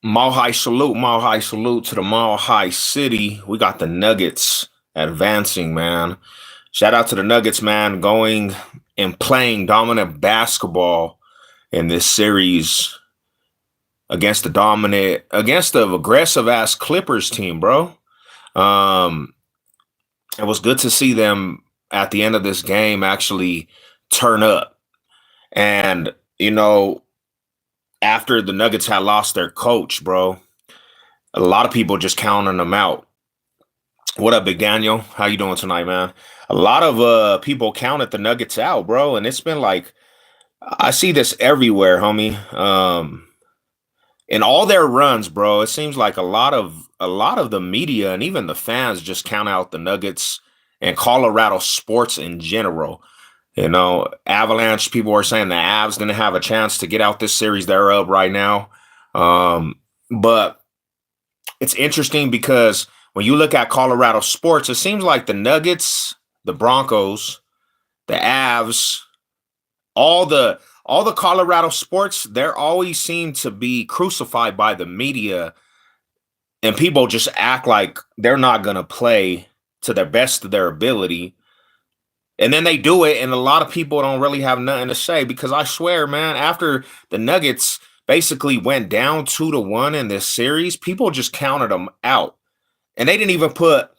Mile high salute to the Mile High City. We got the Nuggets advancing, man. Shout out to the Nuggets, man, going and playing dominant basketball in this series against the aggressive ass Clippers team, bro. Um, it was good to see them at the end of this game actually turn up. And, you know, after the Nuggets had lost their coach, bro, a lot of people just counting them out. What up, Big Daniel? How you doing tonight, man? A lot of people counted the Nuggets out, bro, and it's been like I see this everywhere, homie. In all their runs, bro, it seems like a lot of the media and even the fans just count out the Nuggets and Colorado sports in general. Avalanche people are saying the Avs going to have a chance to get out this series they're up right now. But it's interesting because when you look at Colorado sports, it seems like the Nuggets, the Broncos, the Avs, all the Colorado sports, they're always seem to be crucified by the media, and people just act like they're not gonna play to their best of their ability. And then they do it, and a lot of people don't really have nothing to say because I swear, man, after the Nuggets basically went down 2-1 in this series, people just counted them out. And they didn't even put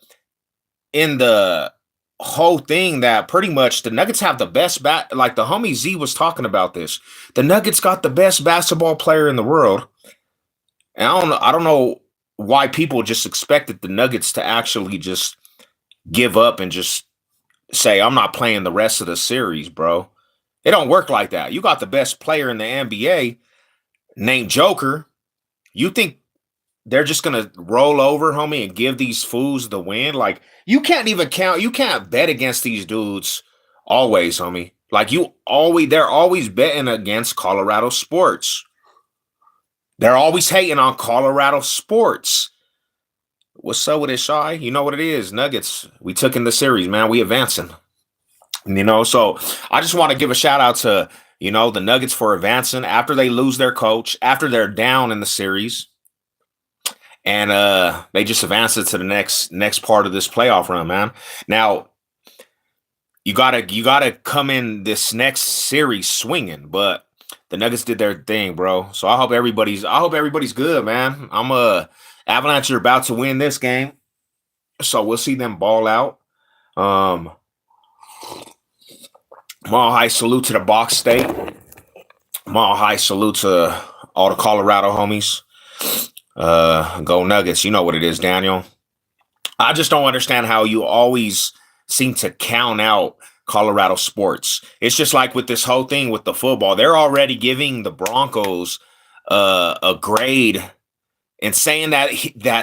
in the whole thing that pretty much the Nuggets have the best like the homie Z was talking about this. The Nuggets got the best basketball player in the world. And I don't know why people just expected the Nuggets to actually just give up and just say, I'm not playing the rest of the series, bro. It don't work like that. You got the best player in the NBA named Joker. You think they're just gonna roll over, homie, and give these fools the win? Like you can't bet against these dudes always, homie. Like they're always betting against Colorado sports. They're always hating on Colorado sports. What's up with it, Shy? You know what it is. Nuggets, we took in the series, man. We advancing. So I just want to give a shout out to, the Nuggets for advancing after they lose their coach, after they're down in the series. And they just advanced it to the next part of this playoff run, man. Now you gotta come in this next series swinging, but the Nuggets did their thing, bro. So I hope everybody's good, man. Avalanche are about to win this game, so we'll see them ball out. Um, Mile high salute to the Box State. Mile high salute to all the Colorado homies. Go Nuggets. You know what it is, Daniel. I just don't understand how you always seem to count out Colorado sports. It's just like with this whole thing with the football. They're already giving the Broncos a grade and saying that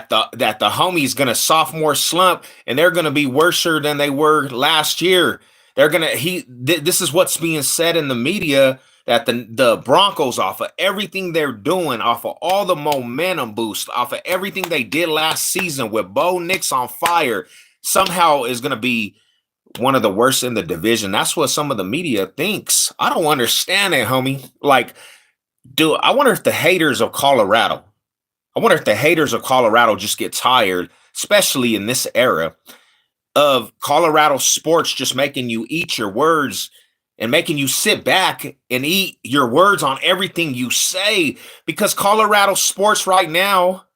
the homie's gonna sophomore slump and they're gonna be worser than they were last year. This is what's being said in the media that the Broncos, off of everything they're doing, off of all the momentum boost, off of everything they did last season with Bo Nix on fire, somehow is going to be one of the worst in the division. That's what some of the media thinks. I don't understand it, homie. Like, dude, I wonder if the haters of Colorado just get tired, especially in this era, of Colorado sports just making you eat your words and making you sit back and eat your words on everything you say, because Colorado sports right now,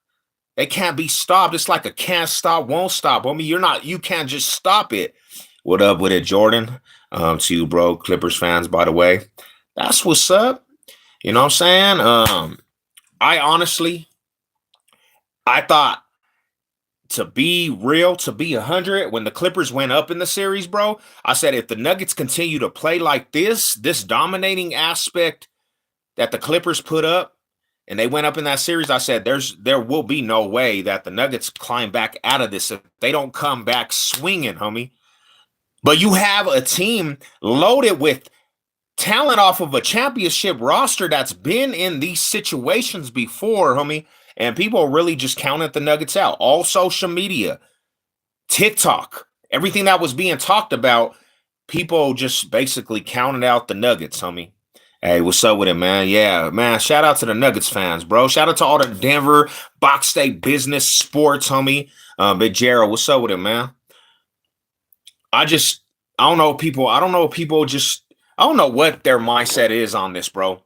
they can't be stopped. It's like a can't stop, won't stop. I mean, you can't just stop it. What up with it, Jordan? To you, bro, Clippers fans, by the way. That's what's up. You know what I'm saying? I honestly, I thought, to be real, to be 100, when the Clippers went up in the series, bro, I said if the Nuggets continue to play like this dominating aspect that the Clippers put up, and they went up in that series, I said there will be no way that the Nuggets climb back out of this if they don't come back swinging, homie. But you have a team loaded with talent off of a championship roster that's been in these situations before, homie. And people really just counted the Nuggets out. All social media, TikTok, everything that was being talked about, people just basically counted out the Nuggets, homie. Hey, what's up with it, man? Yeah, man. Shout out to the Nuggets fans, bro. Shout out to all the Denver Box State business sports, homie. Big Gerald, what's up with it, man? I just, I don't know people. I don't know people. Just, I don't know what their mindset is on this, bro.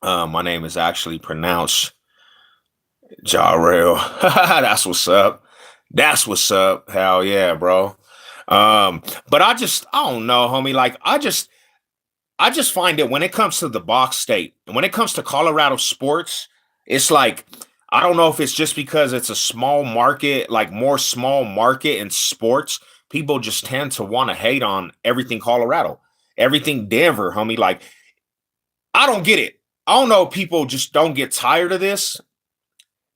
My name is actually pronounced Jarrell. That's what's up. That's what's up. Hell yeah, bro. But I don't know, homie. Like, I just find it when it comes to the box state, and when it comes to Colorado sports, it's like I don't know if it's just because it's a small market, like more small market in sports, people just tend to want to hate on everything Colorado, everything Denver, homie. Like I don't get it. I don't know if people just don't get tired of this.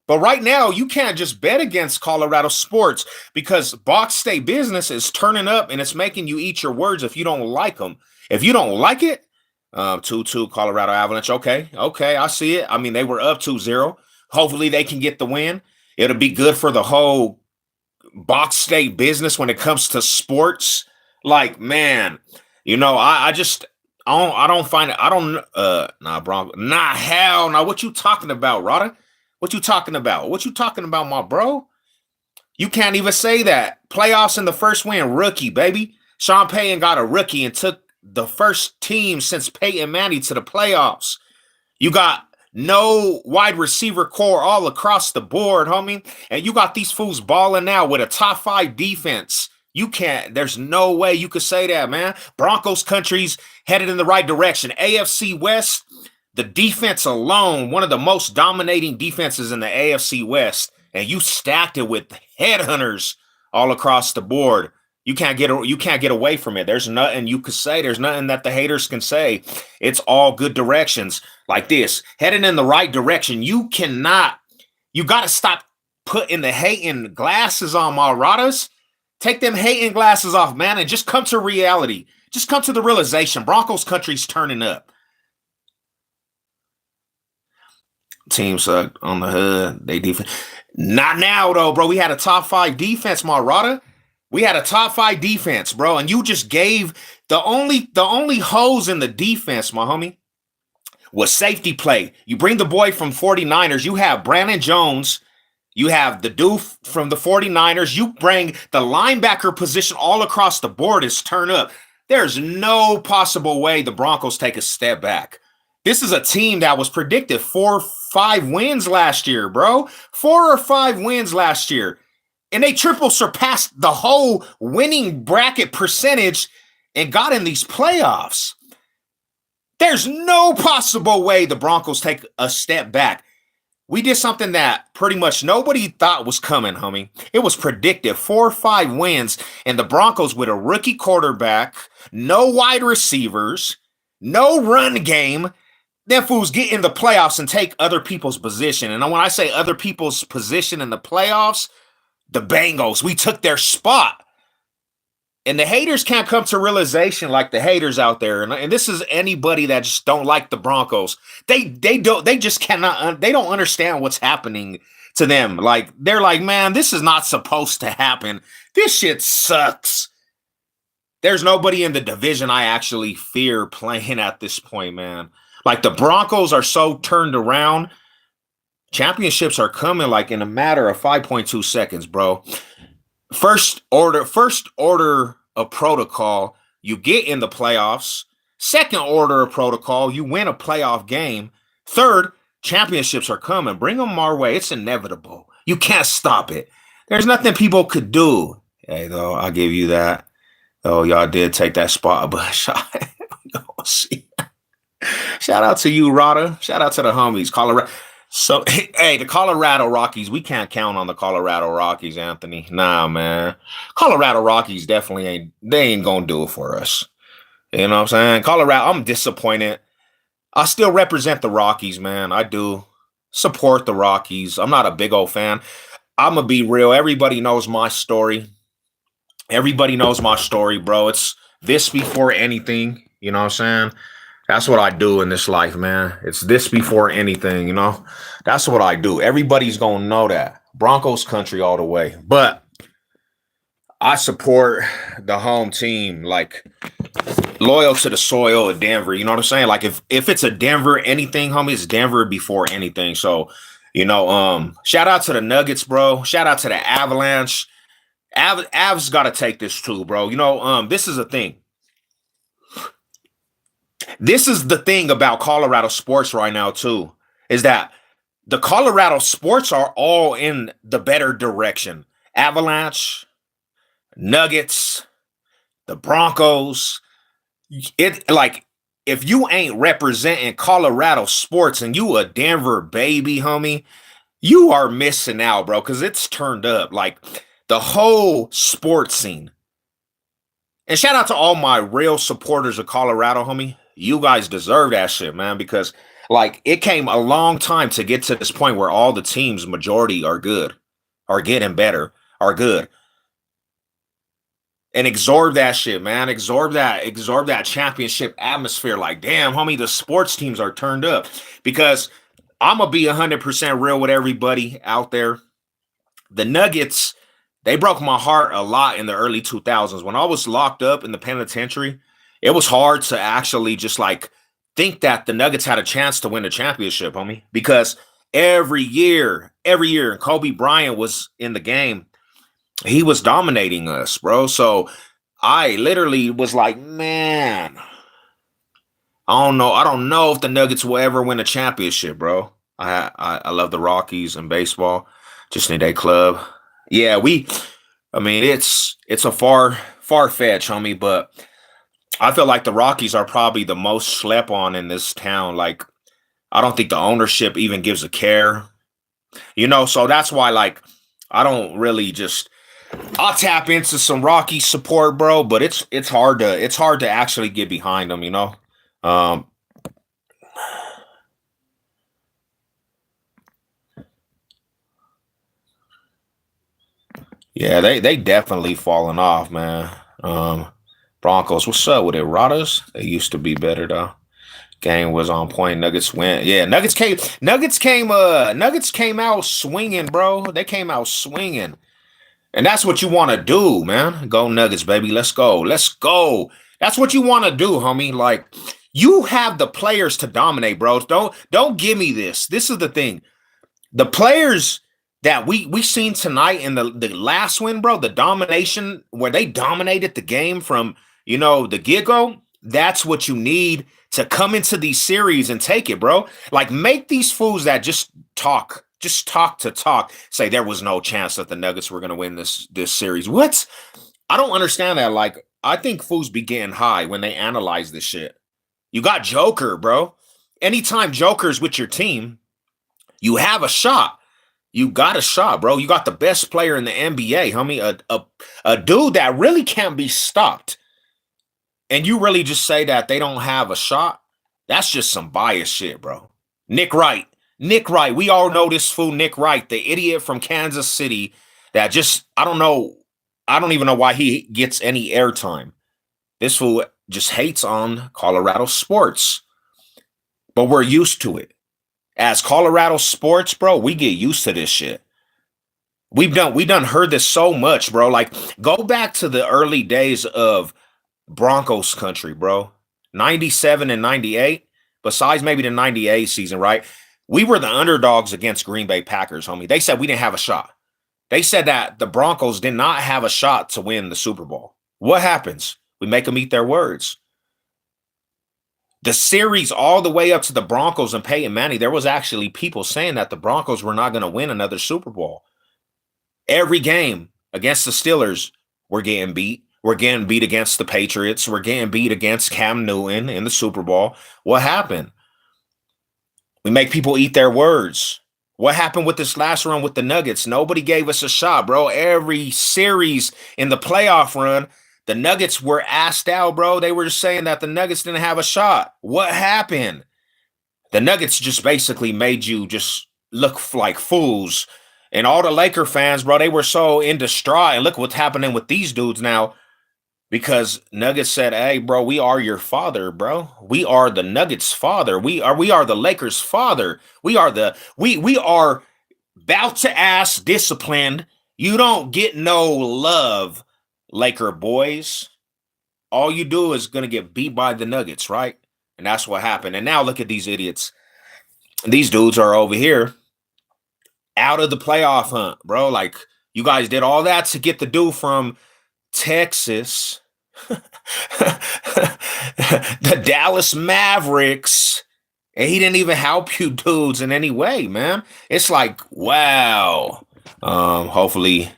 But right now, you can't just bet against Colorado sports because Box State business is turning up and it's making you eat your words if you don't like them. If you don't like it, 2-2 Colorado Avalanche. Okay, okay, I see it. I mean, they were up 2-0. Hopefully, they can get the win. It'll be good for the whole Box State business when it comes to sports. Like, man, I just I don't find it. I don't nah Bronco. Nah, hell nah. What you talking about, Rada? What you talking about? What you talking about, my bro? You can't even say that. Playoffs in the first win, rookie, baby. Sean Payton got a rookie and took the first team since Peyton Manning to the playoffs. You got no wide receiver core all across the board, homie. And you got these fools balling now with a top 5 defense. You can't, there's no way you could say that, man. Broncos country's headed in the right direction. AFC West, the defense alone, one of the most dominating defenses in the AFC West. And you stacked it with headhunters all across the board. You can't get away from it. There's nothing you could say. There's nothing that the haters can say. It's all good directions like this. Heading in the right direction. You got to stop putting the hating glasses on, my Radas. Take them hating glasses off, man, and just come to reality. Just come to the realization. Broncos country's turning up. Team suck on the hood. They defense. Not now, though, bro. We had a top 5 defense, Marada. We had a top 5 defense, bro, and you just gave the only holes in the defense, my homie, was safety play. You bring the boy from 49ers. You have Brandon Jones. You have the dude from the 49ers. You bring the linebacker position all across the board is turn up. There's no possible way the Broncos take a step back. This is a team that was predicted 4 or 5 wins last year, bro. 4 or 5 wins last year. And they triple surpassed the whole winning bracket percentage and got in these playoffs. There's no possible way the Broncos take a step back. We did something that pretty much nobody thought was coming, homie. It was predicted 4 or 5 wins, and the Broncos with a rookie quarterback, no wide receivers, no run game. Them fools get in the playoffs and take other people's position. And when I say other people's position in the playoffs, the Bengals, we took their spot. And the haters can't come to realization like the haters out there. And this is anybody that just don't like the Broncos. They just cannot, they don't understand what's happening to them. Like, they're like, man, this is not supposed to happen. This shit sucks. There's nobody in the division I actually fear playing at this point, man. Like, the Broncos are so turned around. Championships are coming like in a matter of 5.2 seconds, bro. First order of protocol, you get in the playoffs. Second order of protocol, you win a playoff game. Third, championships are coming. Bring them our way. It's inevitable. You can't stop it. There's nothing people could do. Hey, though, I'll give you that. Oh, y'all did take that spot, but see. Shout out to you, Rada. Shout out to the homies, Colorado. So, hey, the Colorado Rockies, we can't count on the Colorado Rockies, Anthony. Nah, man. Colorado Rockies definitely ain't going to do it for us. You know what I'm saying? Colorado, I'm disappointed. I still represent the Rockies, man. I do support the Rockies. I'm not a big old fan. I'm going to be real. Everybody knows my story. Everybody knows my story, bro. It's this before anything. You know what I'm saying? That's what I do in this life, man. It's this before anything, you know? That's what I do. Everybody's going to know that. Broncos country all the way. But I support the home team like loyal to the soil of Denver. You know what I'm saying? Like if it's a Denver anything, homie, it's Denver before anything. So, shout out to the Nuggets, bro. Shout out to the Avalanche. Avs got to take this too, bro. This is a thing. This is the thing about Colorado sports right now too, is that the Colorado sports are all in the better direction. Avalanche, Nuggets, the Broncos. It like if you ain't representing Colorado sports and you a Denver baby, homie, you are missing out, bro, because it's turned up. Like the whole sports scene. And shout out to all my real supporters of Colorado, homie. You guys deserve that shit, man, because like it came a long time to get to this point where all the teams, majority, are good, are getting better, are good. And absorb that shit, man. Absorb that championship atmosphere. Like, damn, homie, the sports teams are turned up. Because I'm gonna be 100% real with everybody out there. The Nuggets, they broke my heart a lot in the early 2000s. When I was locked up in the penitentiary, it was hard to actually just like think that the Nuggets had a chance to win the championship, homie. Because every year, Kobe Bryant was in the game, he was dominating us, bro. So I literally was like, man, I don't know if the Nuggets will ever win a championship, bro. I love the Rockies and baseball. Just need a club. Yeah, it's a far fetch, homie, but I feel like the Rockies are probably the most slept on in this town. Like, I don't think the ownership even gives a care. So that's why, like, I don't really just I'll tap into some Rocky support, bro, but it's hard to actually get behind them, Yeah, they definitely fallen off, man. Broncos, what's up with it? Radas? They used to be better though. Game was on point. Nuggets went. Yeah, Nuggets came out swinging, bro. They came out swinging. And that's what you want to do, man. Go Nuggets, baby. Let's go. Let's go. That's what you want to do, homie. Like, you have the players to dominate, bro. Don't give me this. This is the thing. The players that we seen tonight in the last win, bro, the domination where they dominated the game from, the get-go, that's what you need to come into these series and take it, bro. Like, make these fools that just talk to talk, say there was no chance that the Nuggets were going to win this series. What? I don't understand that. Like, I think fools be getting high when they analyze this shit. You got Joker, bro. Anytime Joker's with your team, you have a shot. You got a shot, bro. You got the best player in the NBA, homie. A dude that really can't be stopped. And you really just say that they don't have a shot? That's just some bias shit, bro. Nick Wright. We all know this fool, Nick Wright, the idiot from Kansas City that just, I don't even know why he gets any airtime. This fool just hates on Colorado sports. But we're used to it. As Colorado sports, bro, we get used to this shit. We done heard this so much, bro. Like, go back to the early days of Broncos country, bro. 97 and 98, besides maybe the 98 season, right? We were the underdogs against Green Bay Packers, homie. They said we didn't have a shot. They said that the Broncos did not have a shot to win the Super Bowl. What happens? We make them eat their words. The series all the way up to the Broncos and Peyton Manning, there was actually people saying that the Broncos were not going to win another Super Bowl. Every game against the Steelers, we're getting beat. We're getting beat against the Patriots. We're getting beat against Cam Newton in the Super Bowl. What happened? We make people eat their words. What happened with this last run with the Nuggets? Nobody gave us a shot, bro. Every series in the playoff run, the Nuggets were asked out, bro. They were just saying that the Nuggets didn't have a shot. What happened? The Nuggets just basically made you just look like fools. And all the Laker fans, bro, they were so in distraught. And look what's happening with these dudes now. Because Nuggets said, hey, bro, we are your father, bro. We are the Nuggets father. We are the Lakers father. We are about to ass disciplined. You don't get no love, Laker boys. all you do is gonna get beat by the Nuggets, right? And that's what happened. And now look at these idiots. These dudes are over here out of the playoff hunt, bro. Like you guys did all that to get the dude from Texas, the Dallas Mavericks, and he didn't even help you dudes in any way, man. It's like, wow. Hopefully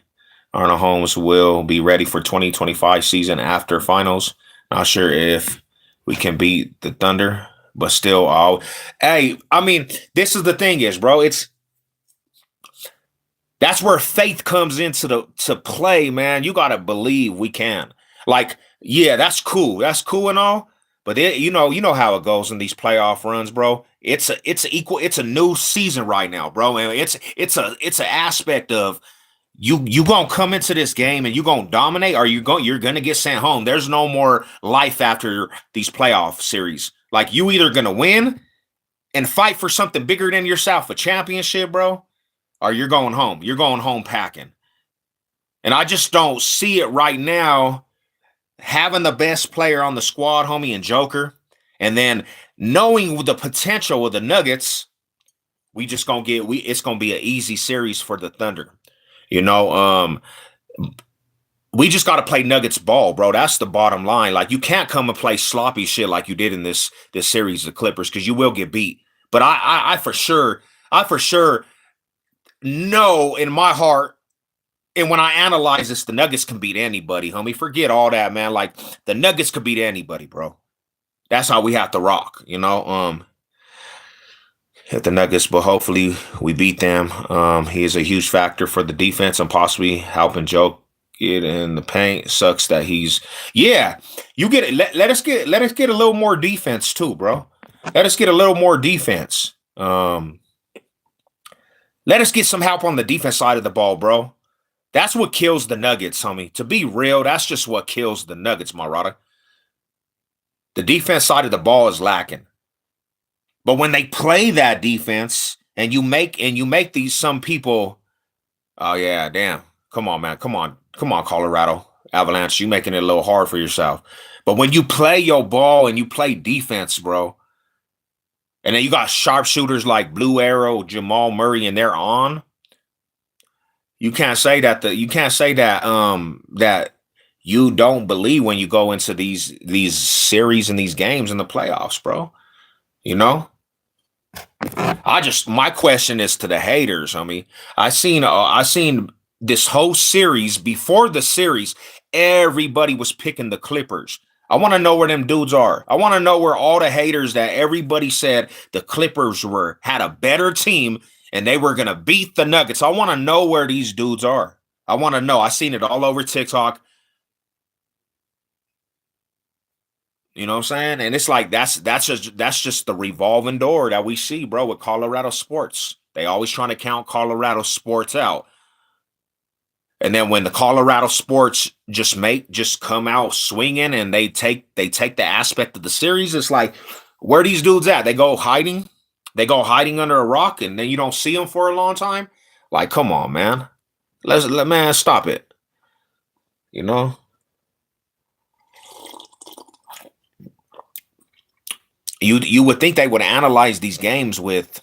Arnold Holmes will be ready for 2025 season after finals. Not sure if we can beat the Thunder, but still, hey, I mean, this is the thing is, bro, that's where faith comes into to play, man. You gotta believe we can. Like, yeah, that's cool. That's cool and all. But you know how it goes in these playoff runs, bro. It's a new season right now, bro. And it's an aspect of you gonna come into this game and you gonna dominate, or you're gonna get sent home. There's no more life after these playoff series. Like you either gonna win and fight for something bigger than yourself, a championship, bro, or you're going home. You're going home packing. And I just don't see it right now. Having the best player on the squad, homie, and Joker, and then knowing the potential of the Nuggets, it's gonna be an easy series for the Thunder. You know, we just got to play Nuggets ball, bro. That's the bottom line. Like you can't come and play sloppy shit like you did in this series of Clippers, because you will get beat. But I for sure know in my heart, and when I analyze this, the Nuggets can beat anybody, homie. Forget all that, man. Like the Nuggets could beat anybody, bro. That's how we have to rock, you know. Hit the Nuggets, but hopefully we beat them. He is a huge factor for the defense and possibly helping Joe get in the paint. Sucks that you get it. Let us get a little more defense too, bro. Let us get a little more defense. Let us get some help on the defense side of the ball, bro. That's what kills the Nuggets, homie. To be real, that's just what kills the Nuggets, Marada. The defense side of the ball is lacking. But when they play that defense and you make these some people, oh yeah, damn. Come on, man. Come on, Colorado Avalanche. You making it a little hard for yourself. But when you play your ball and you play defense, bro, and then you got sharpshooters like Blue Arrow, Jamal Murray, and they're on. You can't say that that you don't believe when you go into these series and these games in the playoffs, bro. You know? My question is to the haters. I mean, I seen this whole series. Before the series, everybody was picking the Clippers. I want to know where them dudes are. I want to know where all the haters that everybody said the Clippers had a better team and they were going to beat the Nuggets. I want to know where these dudes are. I want to know. I seen it all over TikTok. You know what I'm saying? And it's like that's just the revolving door that we see, bro, with Colorado sports. They always trying to count Colorado sports out. And then when the Colorado sports just come out swinging and they take the aspect of the series, it's like, where are these dudes at? They go hiding under a rock, and then you don't see them for a long time. Like, come on, man. Man, stop it. You know? You would think they would analyze these games with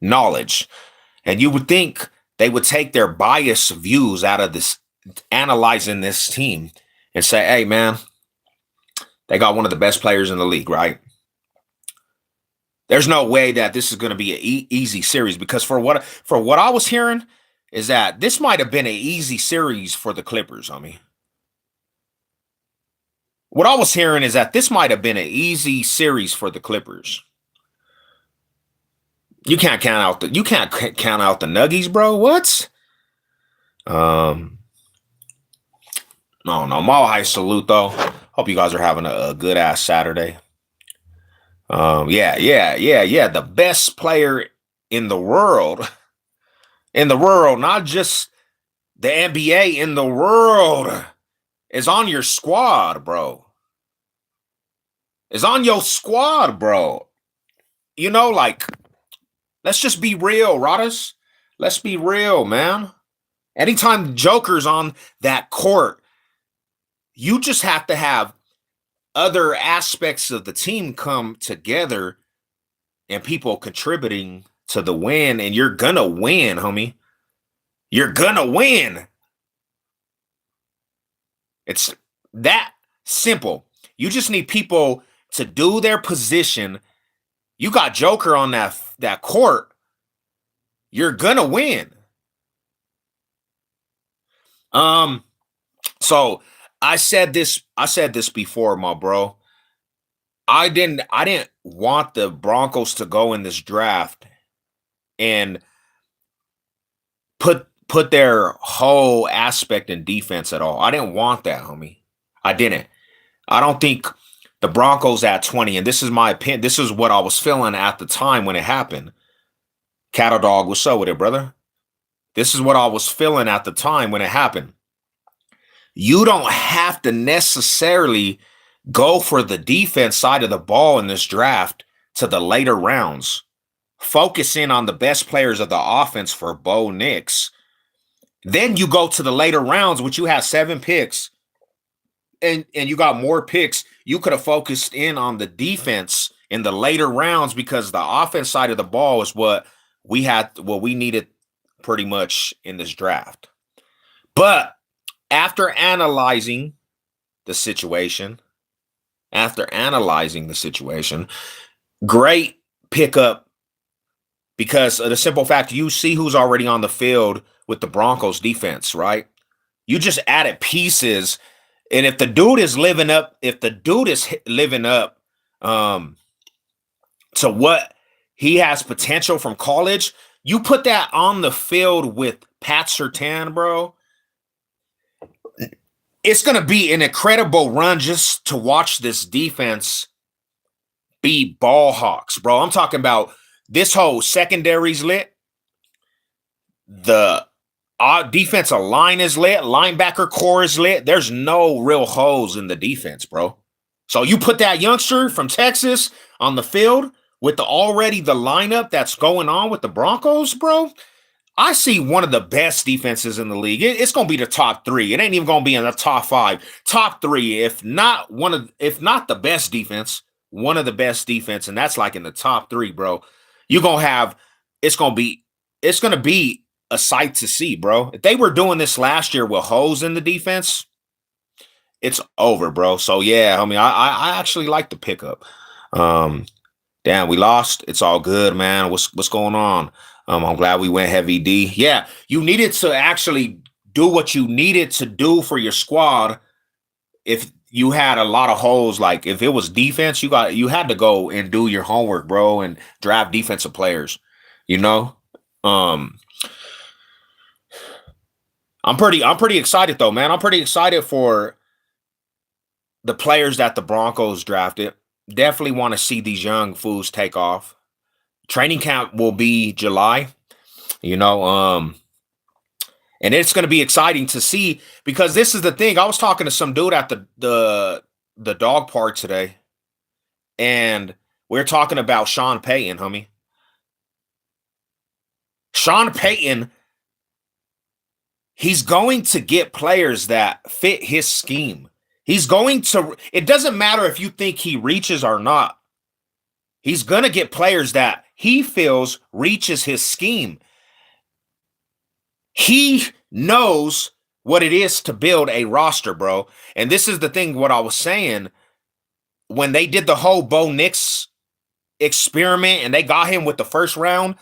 knowledge, and you would think they would take their biased views out of this, analyzing this team, and say, hey, man, they got one of the best players in the league, right? There's no way that this is going to be an easy series, because for what I was hearing is that this might have been an easy series for the Clippers. I mean, what I was hearing is that this might have been an easy series for the Clippers. You can't count out the Nuggies, bro. What? No, Mile High salute though. Hope you guys are having a good ass Saturday. Yeah. The best player in the world, not just the NBA, in the world, is on your squad, bro. Is on your squad, bro. You know, like, let's just be real, Rodas. Let's be real, man. Anytime Joker's on that court, You just have to have other aspects of the team come together and people contributing to the win, and you're gonna win, homie. You're gonna win. It's that simple. You just need people to do their position. You got Joker on that court. You're gonna win. So I said this before, my bro. I didn't want the Broncos to go in this draft and put their whole aspect in defense at all. I didn't want that, homie. I didn't. I don't think the Broncos at 20, and this is my opinion. This is what I was feeling at the time when it happened. Cattle Dog, what's up with it, brother? This is what I was feeling at the time when it happened. You don't have to necessarily go for the defense side of the ball in this draft to the later rounds. Focus in on the best players of the offense for Bo Nix. Then you go to the later rounds, which you have 7 picks, and you got more picks. You could have focused in on the defense in the later rounds because the offense side of the ball is what we needed pretty much in this draft. But after analyzing the situation, great pickup because of the simple fact you see who's already on the field with the Broncos defense, right? You just added pieces, and if the dude is living up to what he has potential from college, you put that on the field with Pat Surtain, bro. It's going to be an incredible run just to watch this defense be ball hawks, bro. I'm talking about this whole secondary's lit. The defensive line is lit. Linebacker core is lit. There's no real holes in the defense, bro. So you put that youngster from Texas on the field with the lineup that's going on with the Broncos, bro. I see one of the best defenses in the league. It's going to be the top 3. It ain't even going to be in the top 5. Top 3, if not the best defense, one of the best defense, and that's like in the top 3, bro. You're going to have it's going to be a sight to see, bro. If they were doing this last year with holes in the defense, it's over, bro. So yeah, I mean, I actually like the pickup. Damn, we lost. It's all good, man. What's going on? I'm glad we went heavy D. Yeah, you needed to actually do what you needed to do for your squad. If you had a lot of holes, like if it was defense, you had to go and do your homework, bro, and draft defensive players. You know, I'm pretty excited though, man. I'm pretty excited for the players that the Broncos drafted. Definitely want to see these young fools take off. Training camp will be July, and it's going to be exciting to see because this is the thing. I was talking to some dude at the dog park today, and we're talking about Sean Payton, homie. Sean Payton, he's going to get players that fit his scheme. It doesn't matter if you think he reaches or not. He's going to get players that he feels reaches his scheme. He knows what it is to build a roster, bro. And this is the thing, what I was saying, when they did the whole Bo Nix experiment and they got him with the first round,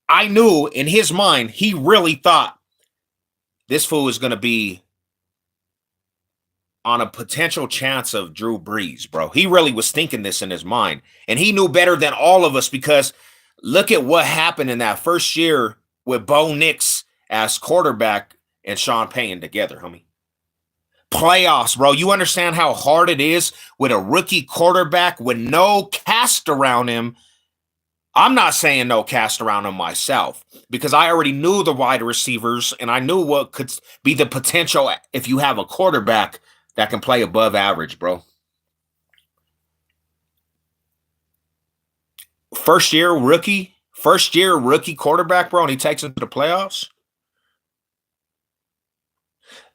I knew in his mind, he really thought this fool is going to be on a potential chance of Drew Brees, bro. He really was thinking this in his mind. And he knew better than all of us because look at what happened in that first year with Bo Nix as quarterback and Sean Payton together, homie. Playoffs, bro. You understand how hard it is with a rookie quarterback with no cast around him. I'm not saying no cast around him myself because I already knew the wide receivers and I knew what could be the potential if you have a quarterback that can play above average, bro. First year rookie quarterback, bro, and he takes him to the playoffs.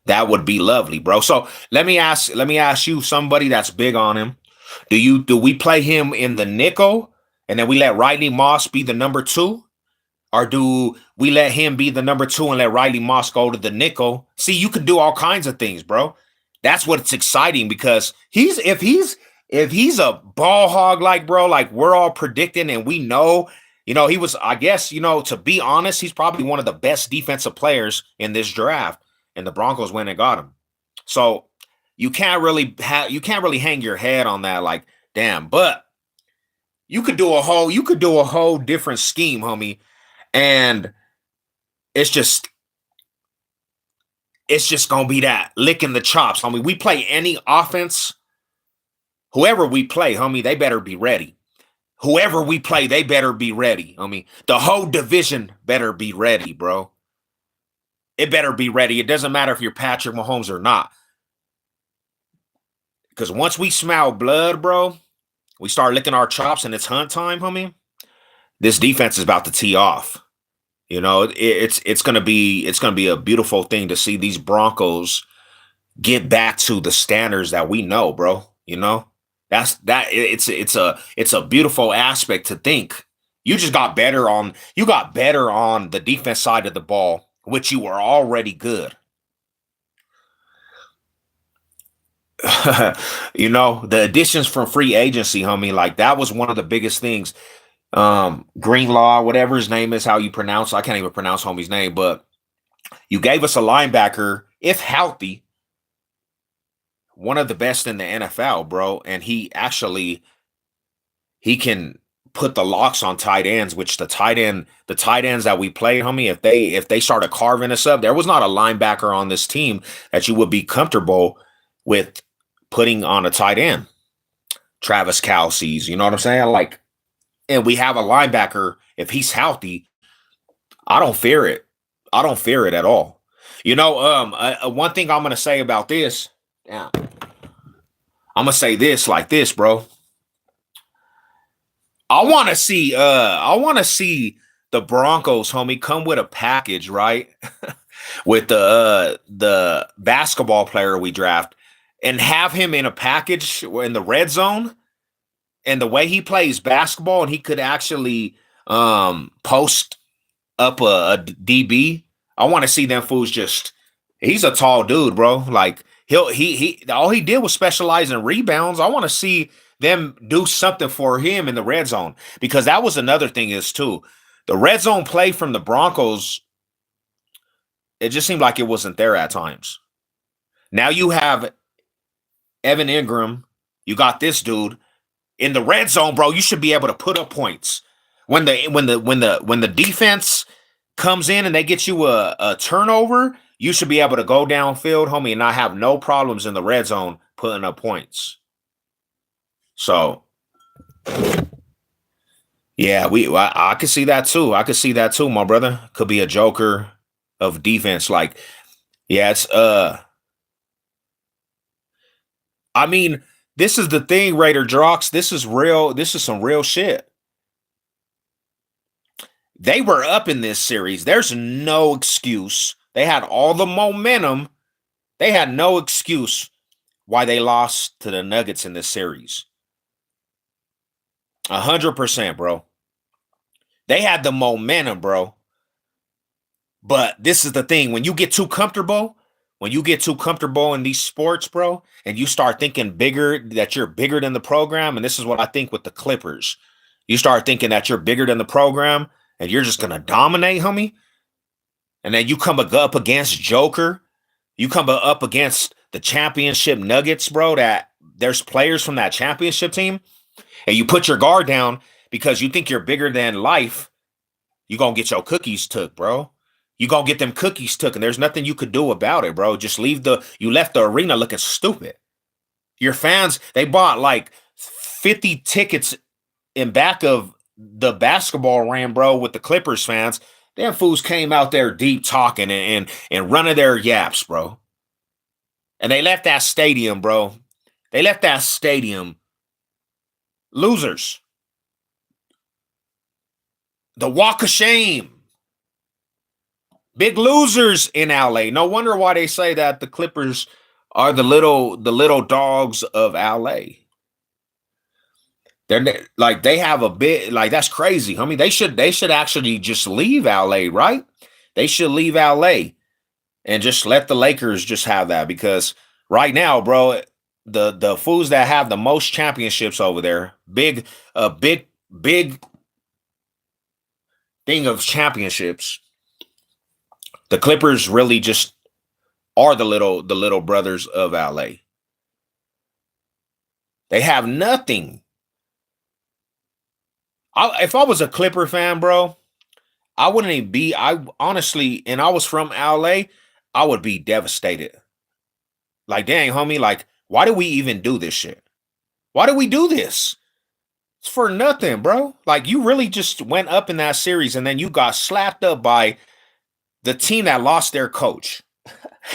That would be lovely, bro. So let me ask you, somebody that's big on him. Do we play him in the nickel and then we let Riley Moss be the number two? Or do we let him be the number two and let Riley Moss go to the nickel? See, you can do all kinds of things, bro. That's what's exciting because if he's a ball hog, like, bro, like we're all predicting and we know, he was, I guess, to be honest, he's probably one of the best defensive players in this draft, and the Broncos went and got him. So you can't really hang your head on that, like, damn. But you could do a whole different scheme, homie, and it's just it's just gonna be that licking the chops, homie. We play any offense, whoever we play, homie, they better be ready. Whoever we play, they better be ready. The whole division better be ready, bro. It better be ready. It doesn't matter if you're Patrick Mahomes or not. Because once we smell blood, bro, we start licking our chops and it's hunt time, homie. This defense is about to tee off. It's gonna be a beautiful thing to see these Broncos get back to the standards that we know, bro. It's a beautiful aspect to think. You got better on the defense side of the ball, which you were already good. The additions from free agency, homie, like that was one of the biggest things. Greenlaw, whatever his name is, how you pronounce, I can't even pronounce homie's name, but you gave us a linebacker, if healthy, one of the best in the NFL, bro. And he can put the locks on tight ends, which the tight ends that we play, homie, if they started carving us up, there was not a linebacker on this team that you would be comfortable with putting on a tight end. Travis Kelsey's, you know what I'm saying? Like, and we have a linebacker, if he's healthy, I don't fear it. I don't fear it at all. One thing I'm gonna say about this, yeah, I'm gonna say this like this, bro. I want to see the Broncos, homie, come with a package, right? With the basketball player we draft and have him in a package in the red zone, and the way he plays basketball, and he could actually post up a DB. I want to see them fools just. He's a tall dude, bro. Like he all he did was specialize in rebounds. I want to see them do something for him in the red zone, because that was another thing is too. The red zone play from the Broncos, it just seemed like it wasn't there at times. Now you have Evan Ingram, you got this dude in the red zone, bro. You should be able to put up points when the defense comes in and they get you a turnover. You should be able to go downfield, homie, and not have no problems in the red zone putting up points. So yeah, I could see that too. I could see that too, my brother. Could be a joker of defense. Like, yeah, I mean, this is the thing, Raider Drox. This is real. This is some real shit. They were up in this series. There's no excuse. They had all the momentum. They had no excuse why they lost to the Nuggets in this series. 100%, bro. They had the momentum, bro. But this is the thing. When you get too comfortable in these sports, bro, and you start thinking that you're bigger than the program, and this is what I think with the Clippers. You start thinking that you're bigger than the program and you're just going to dominate, homie. And then you come up against Joker. You come up against the championship Nuggets, bro, that there's players from that championship team, and you put your guard down because you think you're bigger than life. You're going to get your cookies took, bro. You gonna get them cookies took, and there's nothing you could do about it, bro. Just you left the arena looking stupid. Your fans, they bought like 50 tickets in back of the basketball rim, bro, with the Clippers fans. Them fools came out there deep talking and running their yaps, bro. And they left that stadium, bro. They left that stadium losers. The walk of shame. Big losers in LA. No wonder why they say that the Clippers are the little dogs of LA. Like they have a bit like that's crazy, homie. They should actually just leave LA, right? They should leave LA and just let the Lakers just have that because right now, bro, the fools that have the most championships over there, big thing of championships, the Clippers really just are the little brothers of LA. They have nothing. If I was a Clipper fan, bro, I wouldn't even be. I honestly, and I was from LA, I would be devastated. Like, dang, homie, like, why do we even do this shit? Why do we do this? It's for nothing, bro. Like, you really just went up in that series and then you got slapped up by the team that lost their coach.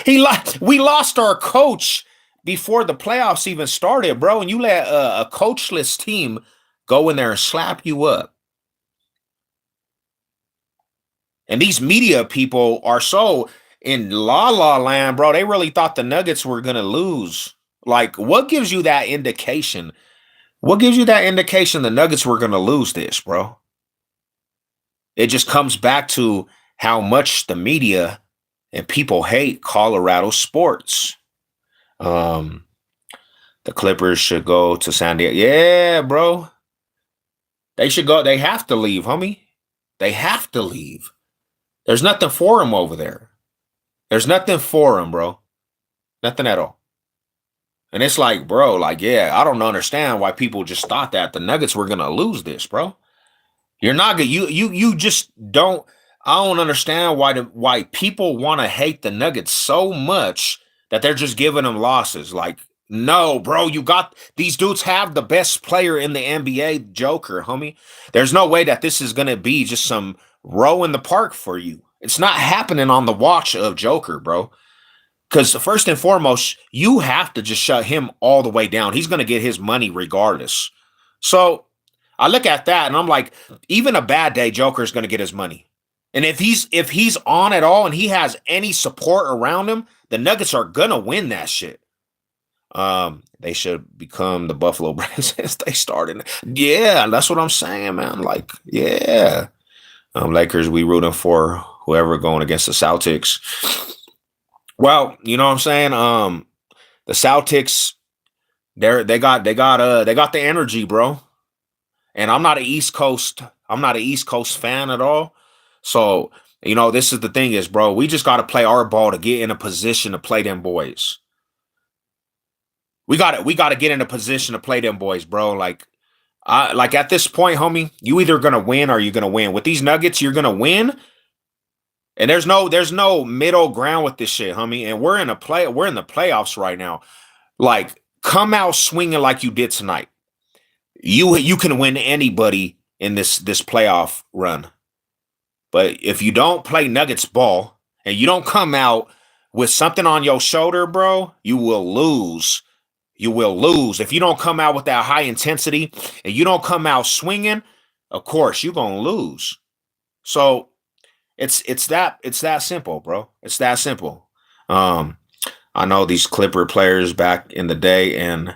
We lost our coach before the playoffs even started, bro. And you let a coachless team go in there and slap you up. And these media people are so in la la land, bro. They really thought the Nuggets were gonna lose. Like, what gives you that indication? What gives you that indication the Nuggets were gonna lose this, bro? It just comes back to how much the media and people hate Colorado sports. Um, the Clippers should go to San Diego. Yeah, bro. They should go. They have to leave, homie. They have to leave. There's nothing for them over there. There's nothing for them, bro. Nothing at all. And it's like, bro, like, yeah, I don't understand why people just thought that the Nuggets were gonna lose this, bro. You're not gonna you just don't. I don't understand why people want to hate the Nuggets so much that they're just giving them losses. Like, no, bro, you got these dudes have the best player in the NBA, Joker, homie. There's no way that this is gonna be just some row in the park for you. It's not happening on the watch of Joker, bro. Because first and foremost, you have to just shut him all the way down. He's gonna get his money regardless. So I look at that and I'm like, even a bad day, Joker's gonna get his money. And if he's on at all and he has any support around him, the Nuggets are gonna win that shit. They should become the Buffalo Braves since they started. Yeah, that's what I'm saying, man. Like, yeah. Lakers, we rooting for whoever going against the Celtics. Well, you know what I'm saying? The Celtics, they got the energy, bro. And I'm not an East Coast fan at all. So, this is the thing is, bro, we just got to play our ball to get in a position to play them boys. We got to get in a position to play them boys, bro. Like at this point, homie, you either gonna win or you're gonna win. With these Nuggets, you're gonna win, and there's no middle ground with this shit, homie. And we're in the playoffs right now. Like, come out swinging like you did tonight. You can win anybody in this playoff run. But if you don't play Nuggets ball and you don't come out with something on your shoulder, bro, you will lose. You will lose. If you don't come out with that high intensity and you don't come out swinging, of course, you're going to lose. So it's that simple, bro. It's that simple. I know these Clipper players back in the day and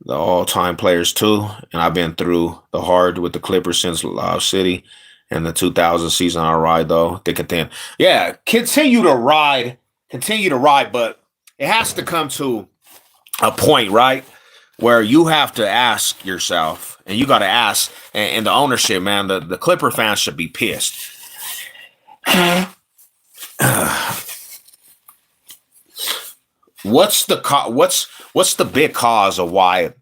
the all-time players too, and I've been through the hard with the Clippers since Lob City and the 2000 season. I ride though, thick and thin. Yeah, continue to ride, but it has to come to a point, right, where you have to ask yourself, and you got to ask, and the ownership, man, the Clipper fans should be pissed. What's the big cause of why?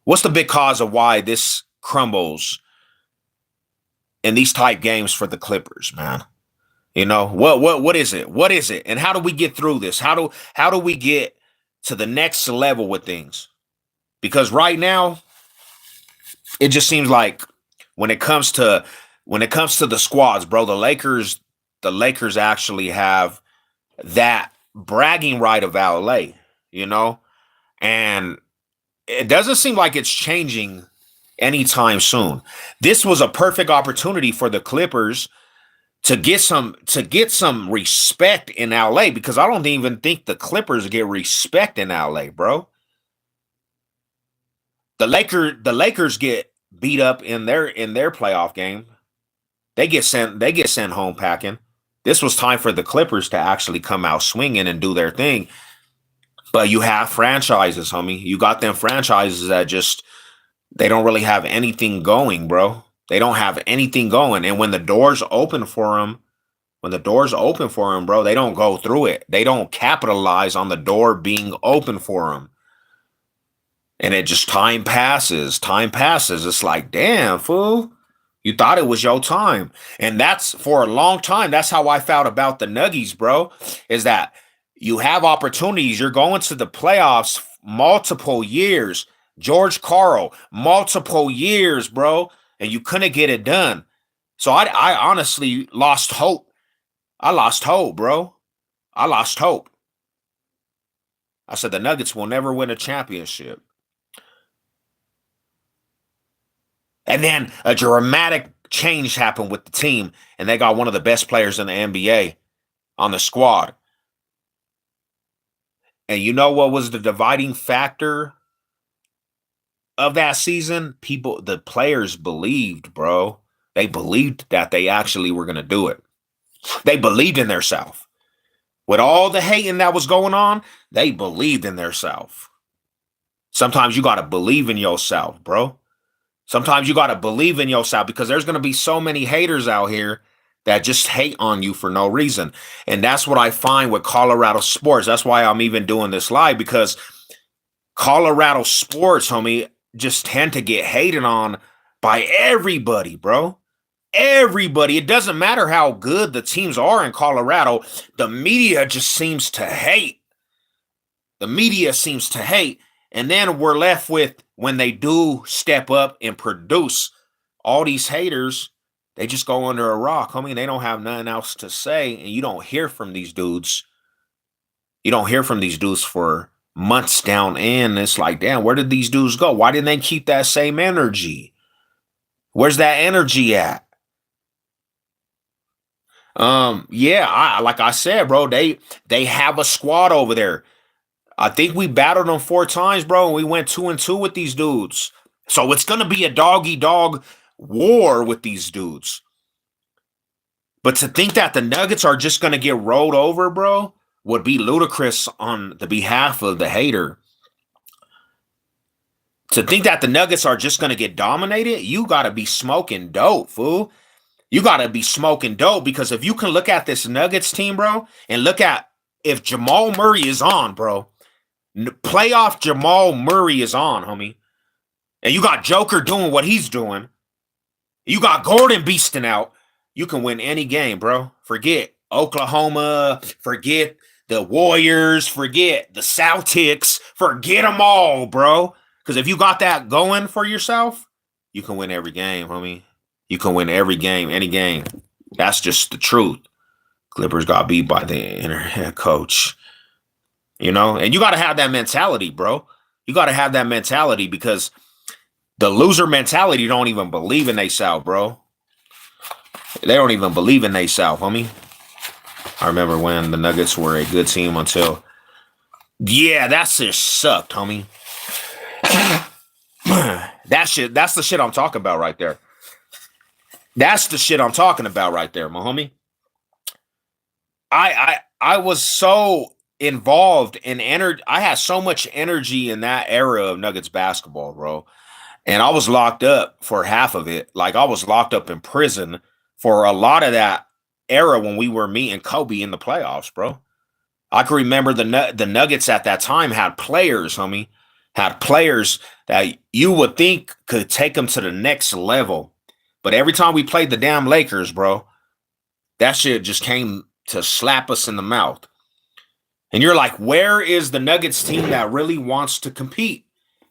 What's the big cause of why this crumbles in these type games for the Clippers, man? What is it? What is it? And how do we get through this? How do we get to the next level with things? Because right now, it just seems like when it comes to the squads, bro, the Lakers actually have that bragging right of LA, and it doesn't seem like it's changing anytime soon. This was a perfect opportunity for the Clippers to get some respect in LA, because I don't even think the Clippers get respect in LA, bro. The Lakers get beat up in their playoff game. They get sent home packing. This was time for the Clippers to actually come out swinging and do their thing. But you have franchises, homie. You got them franchises that just they don't really have anything going, bro. They don't have anything going. And when the doors open for them, bro, they don't go through it. They don't capitalize on the door being open for them. And it just time passes. Time passes. It's like, damn, fool. You thought it was your time. And that's for a long time. That's how I felt about the Nuggies, bro. Is that you have opportunities. You're going to the playoffs multiple years. George Karl, multiple years, bro. And you couldn't get it done. So I honestly lost hope. I lost hope, bro. I lost hope. I said the Nuggets will never win a championship. And then a dramatic change happened with the team, and they got one of the best players in the NBA on the squad. And you know what was the dividing factor of that season? The players believed, bro. They believed that they actually were going to do it. They believed in themselves. With all the hating that was going on, they believed in themselves. Sometimes you got to believe in yourself, bro. Sometimes you got to believe in yourself, because there's going to be so many haters out here that just hate on you for no reason. And that's what I find with Colorado sports. That's why I'm even doing this live, because Colorado sports, homie, just tend to get hated on by everybody, bro. Everybody. It doesn't matter how good the teams are in Colorado. The media just seems to hate. The media seems to hate. And then we're left with, when they do step up and produce, all these haters, they just go under a rock, homie. They don't have nothing else to say. And you don't hear from these dudes. You don't hear from these dudes for months down in. It's like, damn, where did these dudes go? Why didn't they keep that same energy? Where's that energy at? Yeah, like I said, bro, they have a squad over there. I think we battled them 4 times, bro, and we went 2-2 with these dudes. So it's gonna be a dog-eat-dog war with these dudes. But to think that the Nuggets are just gonna get rolled over, bro, would be ludicrous on the behalf of the hater. To think that the Nuggets are just gonna get dominated, you gotta be smoking dope, fool. You gotta be smoking dope, because if you can look at this Nuggets team, bro, and look at if Jamal Murray is on, bro. Playoff Jamal Murray is on, homie. And you got Joker doing what he's doing. You got Gordon beasting out. You can win any game, bro. Forget Oklahoma. Forget the Warriors. Forget the Celtics. Forget them all, bro. Because if you got that going for yourself, you can win every game, homie. You can win every game, any game. That's just the truth. Clippers got beat by the head coach. You know, and you got to have that mentality, bro. You got to have that mentality, because the loser mentality don't even believe in themselves, bro. They don't even believe in themselves, homie. I remember when the Nuggets were a good team until, yeah, that shit sucked, homie. That's the shit I'm talking about right there. That's the shit I'm talking about right there, my homie. I was so involved in energy. I had so much energy in that era of Nuggets basketball, bro. And I was locked up for half of it. Like, I was locked up in prison for a lot of that era when we were meeting Kobe in the playoffs, bro. I can remember the Nuggets at that time had players, homie. Had players that you would think could take them to the next level. But every time we played the damn Lakers, bro, that shit just came to slap us in the mouth. And you're like, where is the Nuggets team that really wants to compete?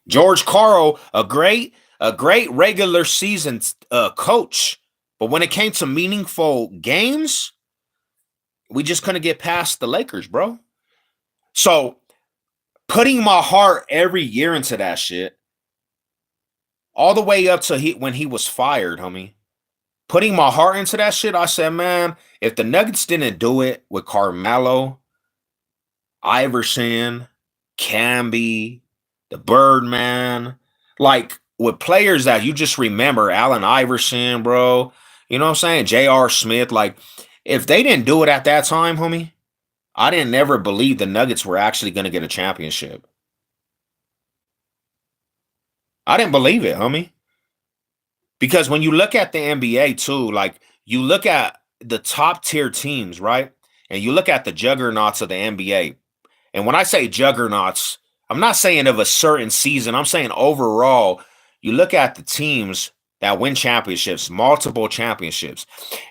George Karl, a great regular season coach. But when it came to meaningful games, we just couldn't get past the Lakers, bro. So putting my heart every year into that shit, all the way up to when he was fired, homie. putting my heart into that shit, I said, man, if the Nuggets didn't do it with Carmelo, Iverson, Camby, the Birdman, like with players that you just remember, Allen Iverson, bro. You know what I'm saying? J.R. Smith. Like, if they didn't do it at that time, homie, I didn't never believe the Nuggets were actually going to get a championship. I didn't believe it, homie. Because when you look at the NBA too, like you look at the top tier teams, right? And you look at the juggernauts of the NBA. And when I say juggernauts, I'm not saying of a certain season. I'm saying overall, you look at the teams that win championships, multiple championships,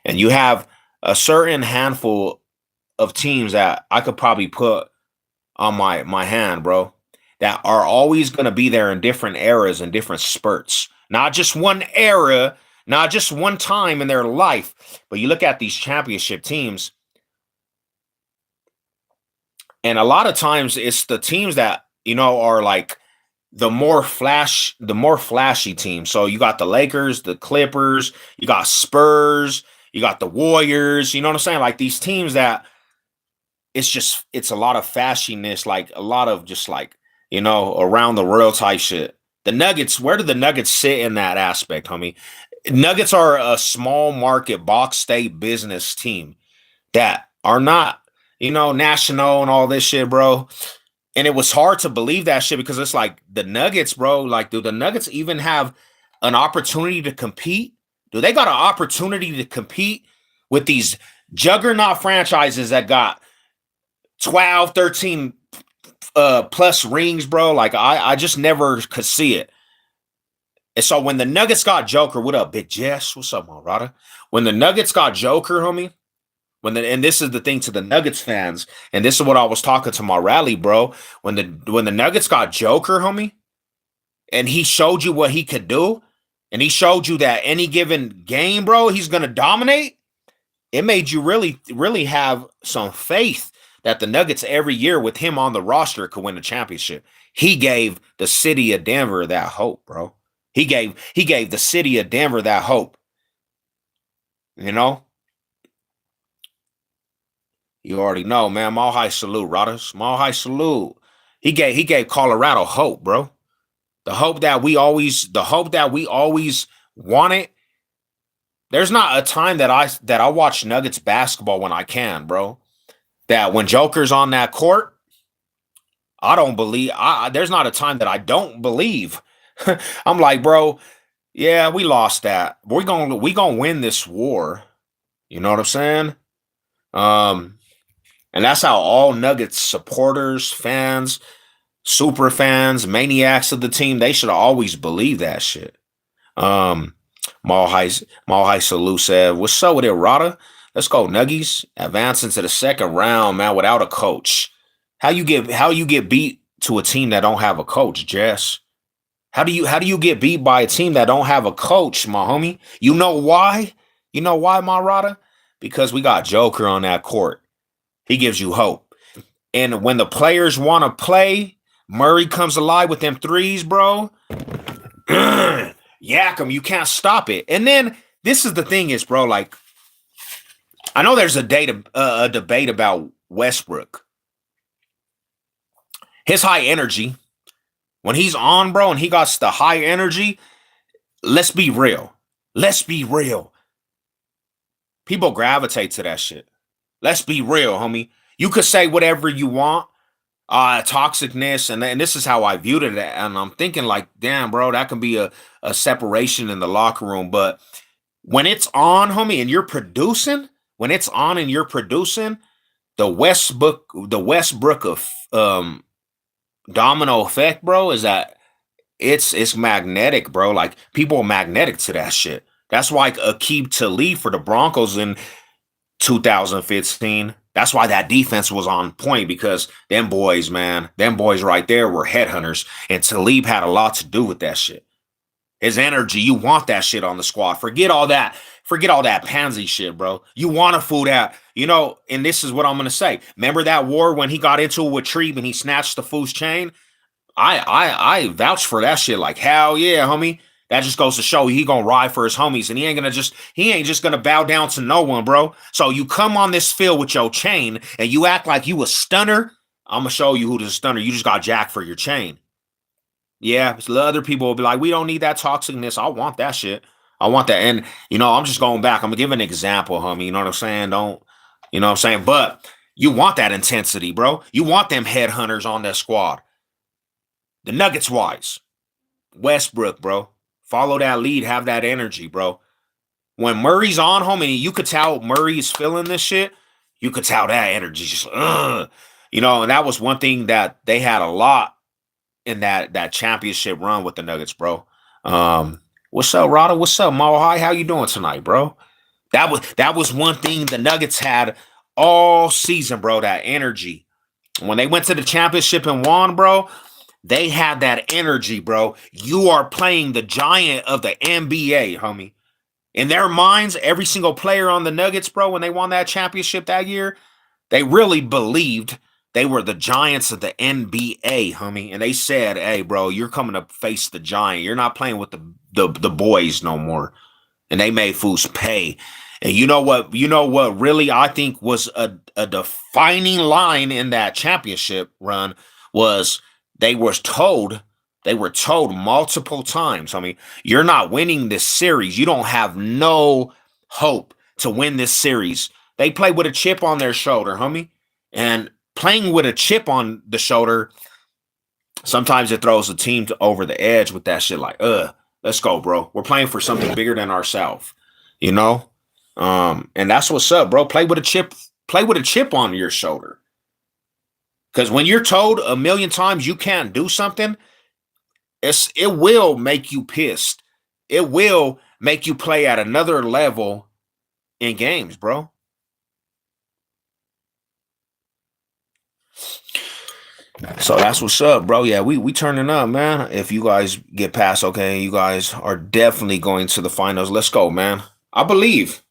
and you have a certain handful of teams that I could probably put on my hand, bro, that are always going to be there in different eras and different spurts. Not just one era, not just one time in their life, but you look at these championship teams, and a lot of times it's the teams that, you know, are like the more flashy teams. So you got the Lakers, the Clippers, you got Spurs, you got the Warriors, you know what I'm saying? Like these teams that it's a lot of fashiness, like a lot of just like, you know, around the world type shit. The Nuggets, where do the Nuggets sit in that aspect, homie? Nuggets are a small market box state business team that are not, you know, national and all this shit, bro. And it was hard to believe that shit because it's like the Nuggets, bro. Like, do the Nuggets even have an opportunity to compete? Do they got an opportunity to compete with these juggernaut franchises that got 12, 13 plus rings, bro? Like, I just never could see it. And so when the Nuggets got Joker, what up, Big Jess? What's up, Marada? When the Nuggets got Joker, homie, and this is the thing to the Nuggets fans, and this is what I was talking to my rally, bro. When the Nuggets got Joker, homie, and he showed you what he could do, and he showed you that any given game, bro, he's gonna dominate. It made you really, really have some faith that the Nuggets every year with him on the roster could win the championship. He gave the city of Denver that hope, bro. He gave the city of Denver that hope. You know? You already know, man. Mile high salute, Rodders. Mile high salute. He gave Colorado hope, bro. The hope that we always wanted. There's not a time that I watch Nuggets basketball when I can, bro. That when Joker's on that court, I don't believe. There's not a time that I don't believe. I'm like, bro, yeah, we lost that. We gonna win this war. You know what I'm saying? And that's how all Nuggets supporters, fans, super fans, maniacs of the team, they should always believe that shit. Malhai Salute said, what's up with it, Rada? Let's go, Nuggies. Advancing to the second round, man, without a coach. How you get beat to a team that don't have a coach, Jess? How do you get beat by a team that don't have a coach, my homie? You know why? You know why, my Rada? Because we got Joker on that court. He gives you hope. And when the players want to play, Murray comes alive with them threes, bro. Yak him. You can't stop it. And then this is the thing is, bro, like, I know there's a debate about Westbrook. His high energy, when he's on, bro, and he got the high energy, let's be real. Let's be real. People gravitate to that shit. Let's be real, homie. You could say whatever you want, toxicness, and this is how I viewed it. And I'm thinking like, damn, bro, that can be a separation in the locker room. But when it's on, homie, and you're producing, when it's on and you're producing, the Westbrook of domino effect, bro, is that it's magnetic, bro. Like people are magnetic to that shit. That's why Aqib Talib for the Broncos in 2015. That's why that defense was on point because them boys, man, them boys right there were headhunters, and Talib had a lot to do with that shit. His energy, you want that shit on the squad. Forget all that pansy shit, bro. You want a fool that, you know, and this is what I'm gonna say. Remember that war when he got into it with Treeb and he snatched the fool's chain? I vouch for that shit like hell yeah, homie. That just goes to show he gonna ride for his homies, and he ain't just gonna bow down to no one, bro. So you come on this field with your chain and you act like you a stunner. I'm gonna show you who the stunner. You just got jacked for your chain. Yeah, other people will be like, we don't need that toxicness. I want that shit. I want that. And I'm just going back. I'm gonna give an example, homie. You know what I'm saying? Don't, you know what I'm saying? But you want that intensity, bro. You want them headhunters on that squad. The Nuggets wise, Westbrook, bro. Follow that lead, have that energy, bro. When Murray's on, homie, you could tell Murray's feeling this shit. You could tell that energy just, and that was one thing that they had a lot in that championship run with the Nuggets, bro. What's up, Rada? What's up, Mo High? How you doing tonight, bro? That was one thing the Nuggets had all season, bro. That energy. When they went to the championship and won, bro, they had that energy, bro. You are playing the giant of the NBA, homie. In their minds, every single player on the Nuggets, bro, when they won that championship that year, they really believed they were the giants of the NBA, homie. And they said, hey, bro, you're coming to face the giant. You're not playing with the boys no more. And they made fools pay. And you know what really I think was a defining line in that championship run was they were told multiple times. I mean, you're not winning this series. You don't have no hope to win this series. They play with a chip on their shoulder, homie. And playing with a chip on the shoulder, sometimes it throws the team over the edge with that shit like, let's go, bro. We're playing for something bigger than ourselves, And that's what's up, bro. Play with a chip on your shoulder. Because when you're told a million times you can't do something, it will make you pissed. It will make you play at another level in games, bro. So that's what's up, bro. Yeah, we turning up, man. If you guys get past, okay, you guys are definitely going to the finals. Let's go, man. I believe,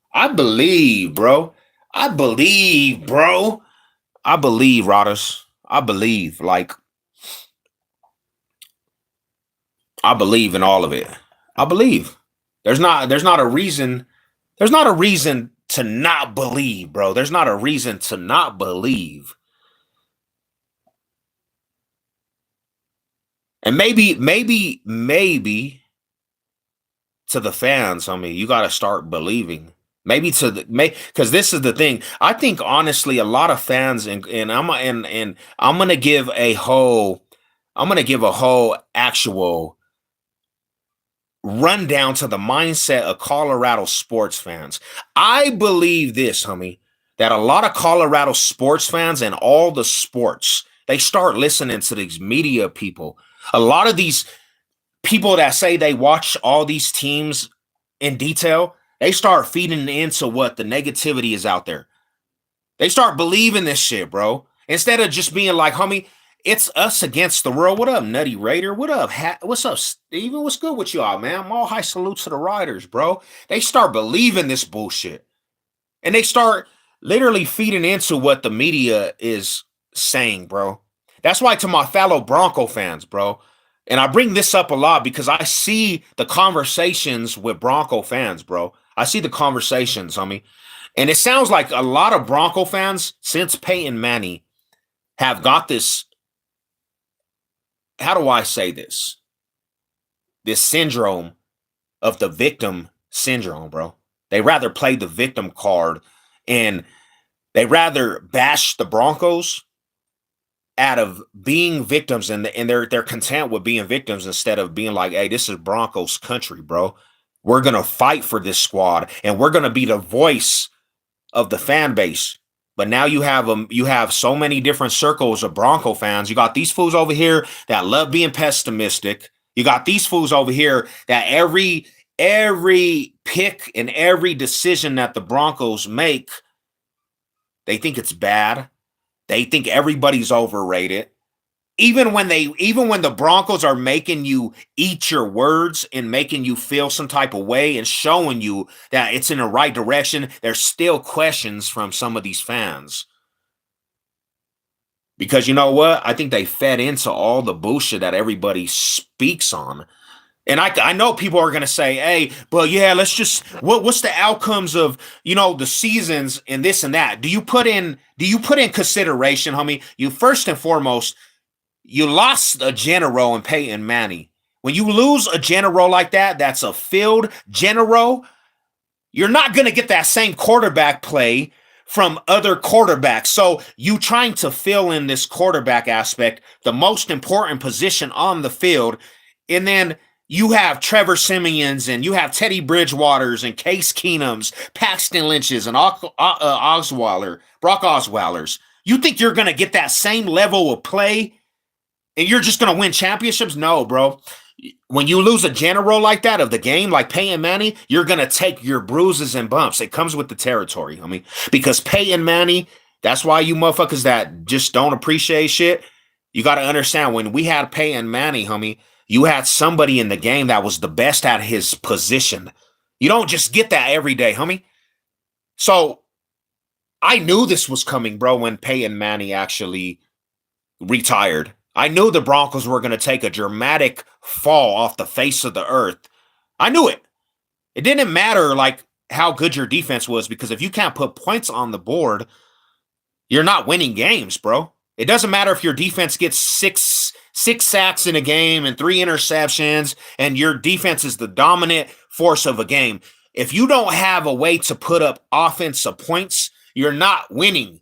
bro. I believe, Rodders. I believe in all of it. I believe. There's not a reason to not believe, bro. There's not a reason to not believe. And maybe to the fans, I mean, you got to start believing. Maybe because this is the thing. I think honestly, a lot of fans and I'm gonna give a whole actual rundown to the mindset of Colorado sports fans. I believe this, homie, that a lot of Colorado sports fans and all the sports, they start listening to these media people. A lot of these people that say they watch all these teams in detail, they start feeding into what the negativity is out there. They start believing this shit, bro. Instead of just being like, homie, it's us against the world. What up, Nutty Raider? What up? What's up, Steven? What's good with y'all, man? All high salutes to the Riders, bro. They start believing this bullshit. And they start literally feeding into what the media is saying, bro. That's why to my fellow Bronco fans, bro, and I bring this up a lot because I see the conversations with Bronco fans, bro. I see the conversations, homie. And it sounds like a lot of Bronco fans since Peyton Manning have got this, how do I say this? This syndrome of the victim syndrome, bro. They rather play the victim card and they rather bash the Broncos out of being victims, and they're content with being victims instead of being like, hey, this is Broncos country, bro. We're gonna fight for this squad and we're gonna be the voice of the fan base. But now you have so many different circles of Bronco fans. You got these fools over here that love being pessimistic. You got these fools over here that every pick and every decision that the Broncos make, they think it's bad. They think everybody's overrated. Even when the Broncos are making you eat your words and making you feel some type of way and showing you that it's in the right direction, there's still questions from some of these fans. Because you know what? I think they fed into all the bullshit that everybody speaks on. And I know people are gonna say, "Hey, but yeah, let's just what's the outcomes of the seasons and this and that?" Do you put in consideration, homie? You first and foremost, you lost a general in Peyton Manning. When you lose a general like that, that's a field general. You're not gonna get that same quarterback play from other quarterbacks. So you trying to fill in this quarterback aspect, the most important position on the field, and then you have Trevor Simeons and you have Teddy Bridgewaters and Case Keenums, Paxton Lynch's and Osweiler, Brock Osweilers. You think you're going to get that same level of play and you're just going to win championships? No, bro. When you lose a general like that of the game, like Peyton Manning, you're going to take your bruises and bumps. It comes with the territory, homie. Because Peyton Manning, that's why you motherfuckers that just don't appreciate shit, you got to understand when we had Peyton Manning, homie, you had somebody in the game that was the best at his position. You don't just get that every day, homie. So I knew this was coming, bro, when Peyton Manning actually retired. I knew the Broncos were going to take a dramatic fall off the face of the earth. I knew it. It didn't matter like how good your defense was because if you can't put points on the board, you're not winning games, bro. It doesn't matter if your defense gets six sacks in a game and 3 interceptions and your defense is the dominant force of a game. If you don't have a way to put up offensive points, you're not winning.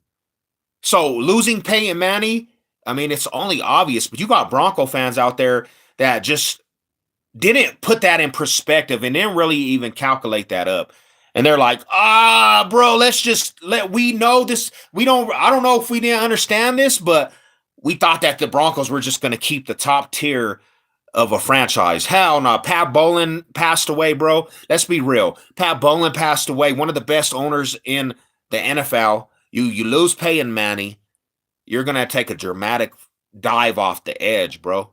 So losing Peyton Manning, I mean, it's only obvious, but you got Bronco fans out there that just didn't put that in perspective and didn't really even calculate that up. And they're like, bro, we know this. I don't know if we didn't understand this, but we thought that the Broncos were just going to keep the top tier of a franchise. Hell no. Pat Bowlen passed away, bro. Let's be real. Pat Bowlen passed away, one of the best owners in the NFL. You lose Peyton Manning, you're going to take a dramatic dive off the edge, bro.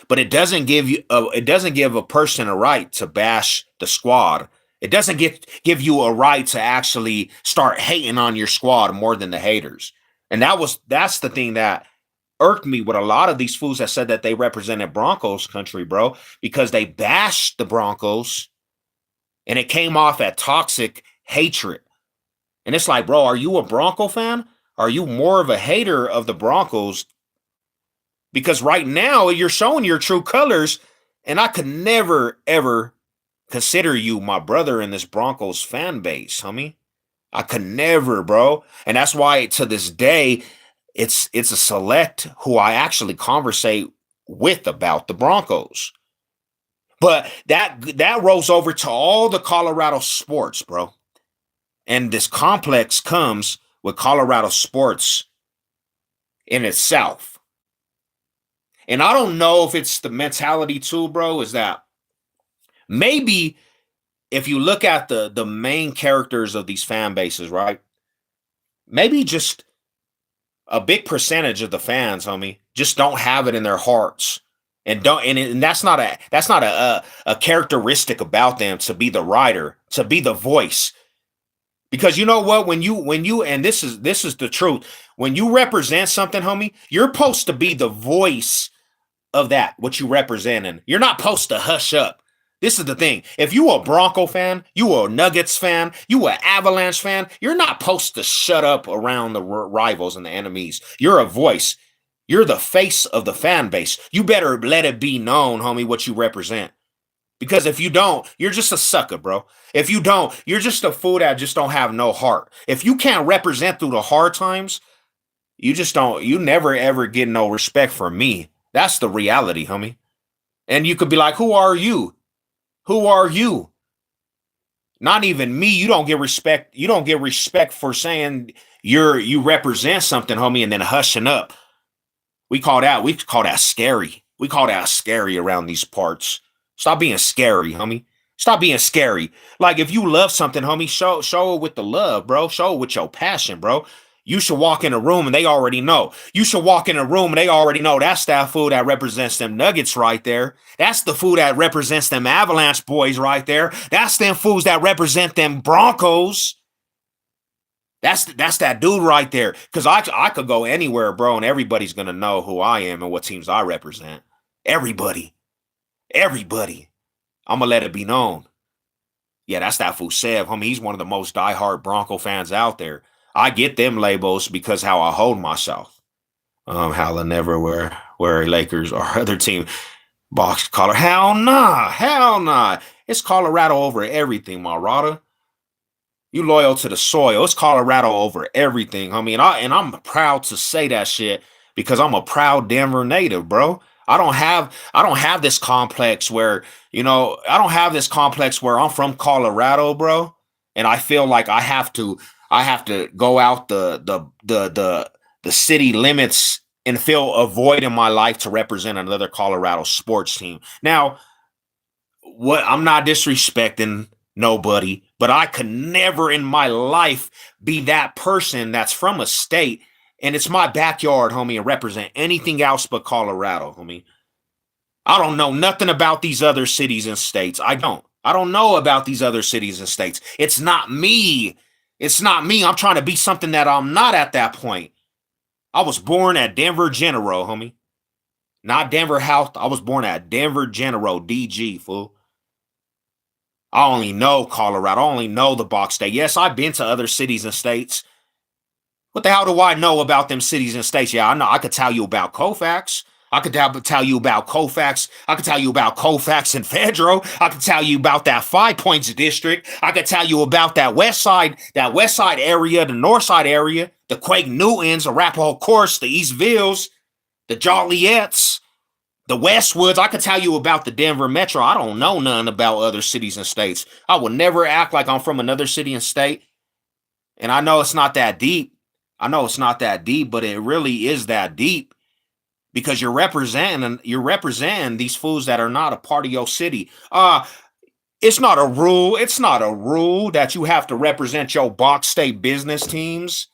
But it doesn't give a person a right to bash the squad. It doesn't give you a right to actually start hating on your squad more than the haters. And that's the thing that irked me with a lot of these fools that said that they represented Broncos country, bro, because they bashed the Broncos and it came off at toxic hatred. And it's like, bro, are you a Bronco fan? Are you more of a hater of the Broncos? Because right now you're showing your true colors, and I could never, ever consider you my brother in this Broncos fan base, homie. I could never, bro. And that's why to this day, it's a select who I actually conversate with about the Broncos. But that rolls over to all the Colorado sports, bro. And this complex comes with Colorado sports in itself. And I don't know if it's the mentality too, bro, is that maybe if you look at the main characters of these fan bases, right? Maybe just a big percentage of the fans, homie, just don't have it in their hearts. And that's not a characteristic about them to be the writer, to be the voice. Because you know what, when you and this is the truth. When you represent something, homie, you're supposed to be the voice of that, what you representing. You're not supposed to hush up. This is the thing. If you a Bronco fan, you a Nuggets fan, you a Avalanche fan, you're not supposed to shut up around the rivals and the enemies. You're a voice. You're the face of the fan base. You better let it be known, homie, what you represent. Because if you don't, you're just a sucker, bro. If you don't, you're just a fool that just don't have no heart. If you can't represent through the hard times, you never ever get no respect from me. That's the reality, homie. And you could be like, who are you? Who are you? Not even me. You don't get respect. You don't get respect for saying you represent something, homie, and then hushing up. We call that scary. We call that scary around these parts. Stop being scary, homie. Stop being scary. Like if you love something, homie, show it with the love, bro. Show it with your passion, bro. You should walk in a room and they already know. You should walk in a room and they already know that's that fool that represents them Nuggets right there. That's the fool that represents them Avalanche boys right there. That's them fools that represent them Broncos. That's that dude right there. Because I could go anywhere, bro, and everybody's going to know who I am and what teams I represent. Everybody. Everybody. I'm gonna let it be known. Yeah, that's that fool Sev, homie. He's one of the most diehard Bronco fans out there. I get them labels because how I hold myself. How I never wear Lakers or other team box collar. Hell nah, hell nah. It's Colorado over everything, my Rada. You loyal to the soil. It's Colorado over everything, homie. And I'm proud to say that shit because I'm a proud Denver native, bro. I don't have this complex where, I don't have this complex where I'm from Colorado, bro. And I feel like I have to go out the city limits and feel a void in my life to represent another Colorado sports team. Now, what I'm not disrespecting nobody, but I could never in my life be that person that's from a state and it's my backyard, homie, and represent anything else but Colorado, homie. I don't know nothing about these other cities and states. I don't. I don't know about these other cities and states. It's not me. It's not me. I'm trying to be something that I'm not at that point. I was born at Denver General, homie. Not Denver Health. I was born at Denver General, DG, fool. I only know Colorado. I only know the box state. Yes, I've been to other cities and states. What the hell do I know about them cities and states? Yeah, I know. I could tell you about Colfax. I could tell you about Colfax. I could tell you about Colfax and Fedro. I could tell you about that Five Points district. I could tell you about that west side area, the north side area, the Quake Newtons, the Arapahoe Course, the Eastvilles, the Jolliettes, the Westwoods. I could tell you about the Denver Metro. I don't know none about other cities and states. I would never act like I'm from another city and state. And I know it's not that deep. I know it's not that deep, but it really is that deep because you're representing these fools that are not a part of your city. It's not a rule. It's not a rule that you have to represent your box state business teams.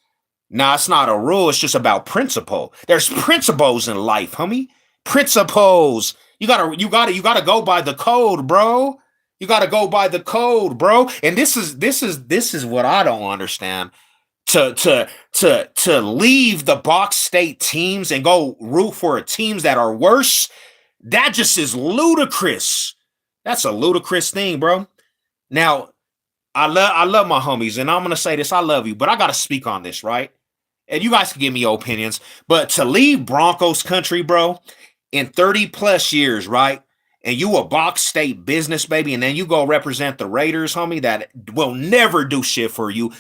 Nah, it's not a rule. It's just about principle. There's principles in life, homie. Principles. You gotta go by the code, bro. You gotta go by the code, bro. And this is what I don't understand. To leave the box state teams and go root for teams that are worse, that just is ludicrous. That's a ludicrous thing, bro. Now, I love my homies, and I'm gonna say this: I love you, but I gotta speak on this, right? And you guys can give me your opinions. But to leave Broncos country, bro, in 30 plus years, right? And you a box state business, baby, and then you go represent the Raiders, homie, that will never do shit for you.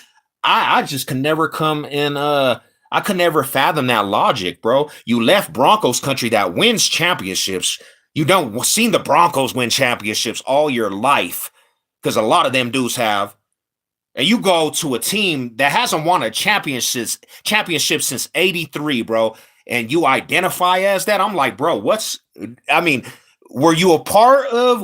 I just can never come in I could never fathom that logic, bro. You left Broncos country that wins championships. You don't seen the Broncos win championships all your life because a lot of them dudes have. And you go to a team that hasn't won a championship since 83, bro, and you identify as that. I'm like, bro, I mean, were you a part of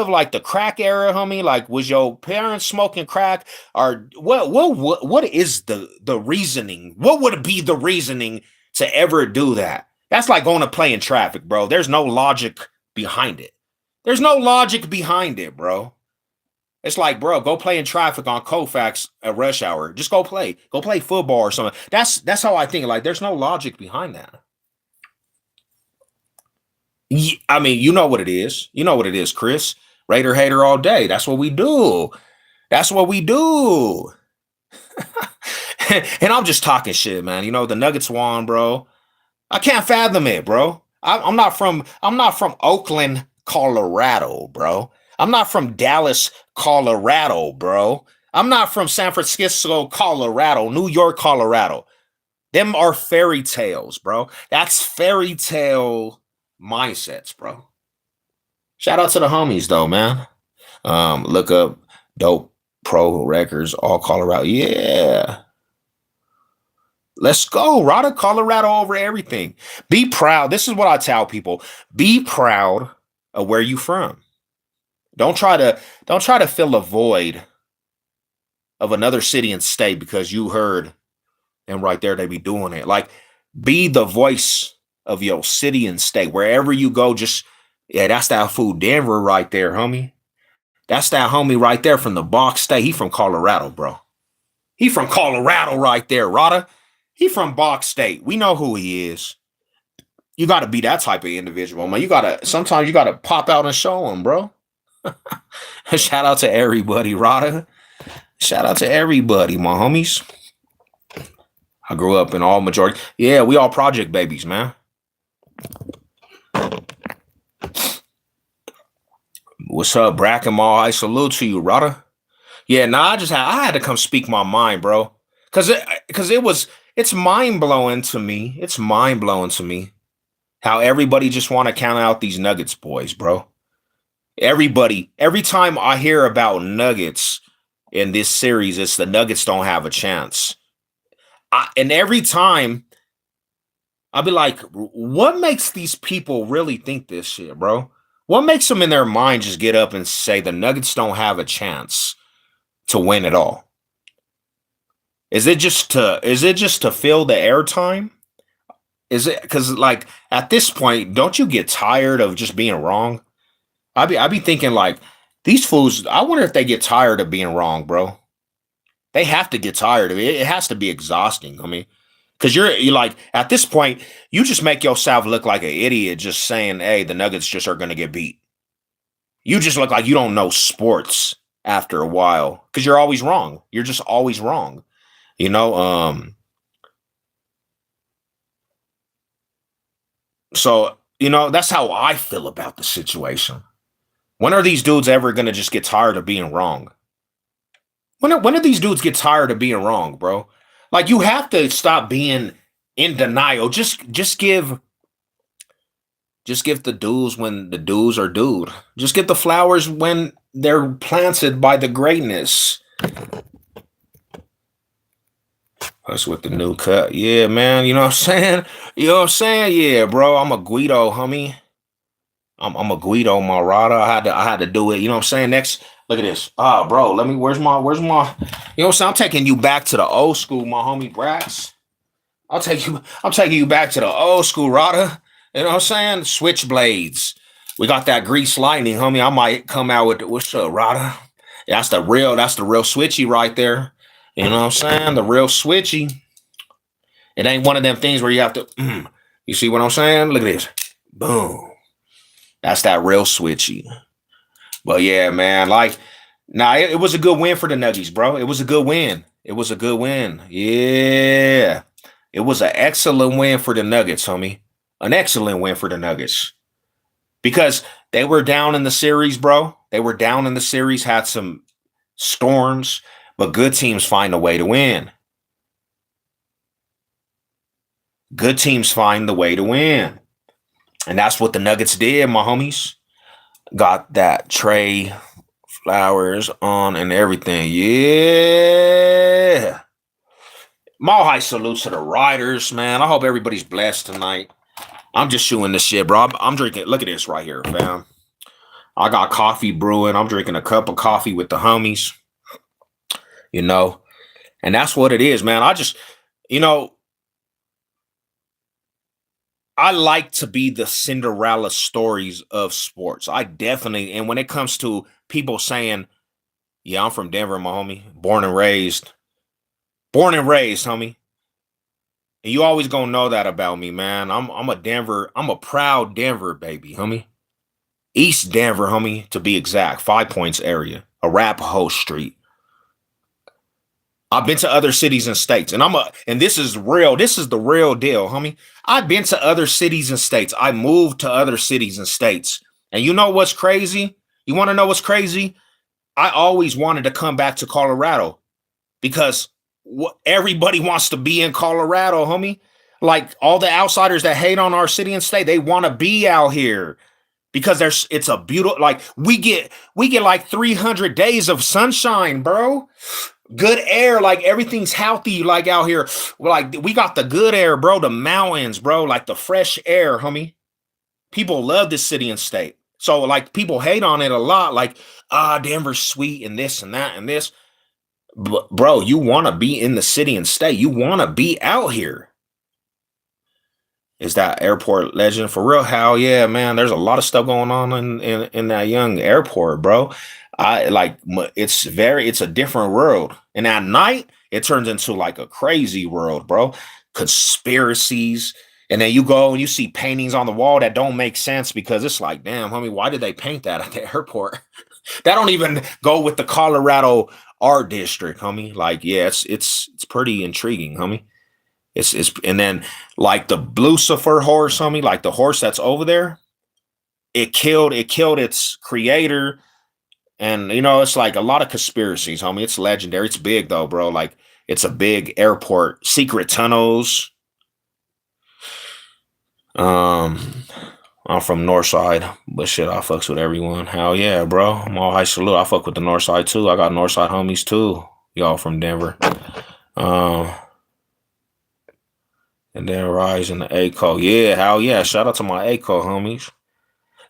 like the crack era, homie? Like, was your parents smoking crack? Or what is the reasoning? What would be the reasoning to ever do that? That's like going to play in traffic, bro. There's no logic behind it. There's no logic behind it, bro. It's like, bro, go play in traffic on Colfax at rush hour. Just go play. Go play football or something. That's how I think. Like, there's no logic behind that. I mean, you know what it is. You know what it is, Chris. Raider hater all day. That's what we do. That's what we do. And I'm just talking shit, man. The Nuggets won, bro. I can't fathom it, bro. I'm not from Oakland, Colorado, bro. I'm not from Dallas, Colorado, bro. I'm not from San Francisco, Colorado, New York, Colorado. Them are fairy tales, bro. That's fairy tale mindsets, bro. Shout out to the homies though, man. Look up Dope Pro Records, all Colorado. Yeah. Let's go. Rada Colorado over everything. Be proud. This is what I tell people. Be proud of where you from. Don't try to fill a void of another city and state because you heard them right there, they be doing it. Like, be the voice of your city and state. Wherever you go, yeah, that's that fool Denver right there, homie. That's that homie right there from the box state. He from Colorado, bro. He from Colorado right there, Rada. He from box state. We know who he is. You got to be that type of individual, man. Sometimes you got to pop out and show them, bro. Shout out to everybody, Rada. Shout out to everybody, my homies. I grew up in all majority. Yeah, we all project babies, man. What's up, Bracken Mall? I salute to you, Rada. Yeah, nah, I had to come speak my mind, bro. It's mind blowing to me. It's mind blowing to me how everybody just want to count out these Nuggets boys, bro. Everybody, every time I hear about Nuggets in this series, it's the Nuggets don't have a chance. And every time I'll be like, what makes these people really think this shit, bro? What makes them in their mind just get up and say the Nuggets don't have a chance to win it all? Is it just to fill the airtime? Is it because like at this point, don't you get tired of just being wrong? I be thinking like these fools. I wonder if they get tired of being wrong, bro. They have to get tired of it. It has to be exhausting. I mean, because you're like at this point, you just make yourself look like an idiot just saying, "Hey, the Nuggets just are going to get beat." You just look like you don't know sports after a while because you're always wrong. You're just always wrong. You know, so that's how I feel about the situation. When are these dudes ever gonna just get tired of being wrong? When are these dudes get tired of being wrong, bro? Like you have to stop being in denial. Just give the dudes when the dudes are dude. Just get the flowers when they're planted by the greatness. That's with the new cut. Yeah, man. You know what I'm saying? You know what I'm saying? Yeah, bro. I'm a Guido, homie. I'm a Guido Marada. I had to do it. You know what I'm saying? Next, look at this. Ah, bro. Where's my you know what I'm saying? I'm taking you back to the old school, my homie Brax. I'm taking you back to the old school, Rada. You know what I'm saying? Switchblades. We got that grease lightning, homie. I might come out with what's up, Rada? That's the real switchy right there. You know what I'm saying? The real switchy. It ain't one of them things where you have to, you see what I'm saying? Look at this. Boom. That's that real switchy. But yeah, man, like, it was a good win for the Nuggies, bro. It was a good win. It was a good win. Yeah. It was an excellent win for the Nuggets, homie. An excellent win for the Nuggets. Because they were down in the series, bro. They were down in the series, had some storms, but good teams find a way to win. Good teams find the way to win. And that's what the Nuggets did, my homies. Got that Trey Flowers on and everything. Yeah. Mile high salutes to the riders, man. I hope everybody's blessed tonight. I'm just shooting this shit, bro. I'm drinking. Look at this right here, fam. I got coffee brewing. I'm drinking a cup of coffee with the homies. You know, and that's what it is, man. I just, I like to be the Cinderella stories of sports. I definitely, and when it comes to people saying, yeah, I'm from Denver, my homie, born and raised, homie. And you always gonna know that about me, man. I'm a proud Denver baby, homie. East Denver, homie, to be exact, 5 Points area, Arapahoe Street. I've been to other cities and states, and this is real. This is the real deal, homie. I've been to other cities and states. I moved to other cities and states. And you know what's crazy? You want to know what's crazy? I always wanted to come back to Colorado because everybody wants to be in Colorado, homie. Like all the outsiders that hate on our city and state, they want to be out here because it's a beautiful, like we get like 300 days of sunshine, bro. Good air, like everything's healthy, like out here. Like we got the good air, bro. The mountains, bro. Like the fresh air, homie. People love this city and state. So like people hate on it a lot. Like Denver's sweet and this and that and this. But bro, you want to be in the city and state. You want to be out here. Is that airport legend for real? Hell yeah, man. There's a lot of stuff going on in that young airport, bro. It's a different world. And at night, it turns into like a crazy world, bro. Conspiracies, And then you go and you see paintings on the wall that don't make sense because it's like, damn, homie, why did they paint that at the airport? That don't even go with the Colorado art district, homie. Like, yeah, it's pretty intriguing, homie. It's and then like the Lucifer horse, homie, like the horse that's over there, it killed its creator. And you know, it's like a lot of conspiracies, homie. It's legendary. It's big though, bro. Like it's a big airport, secret tunnels. Um, I'm from Northside, but shit, I fucks with everyone. Hell yeah, bro. I'm all high salute. I fuck with the Northside too. I got Northside homies too. Y'all from Denver. Um, and then Rise in the ACO. Yeah, hell yeah. Shout out to my ACO homies.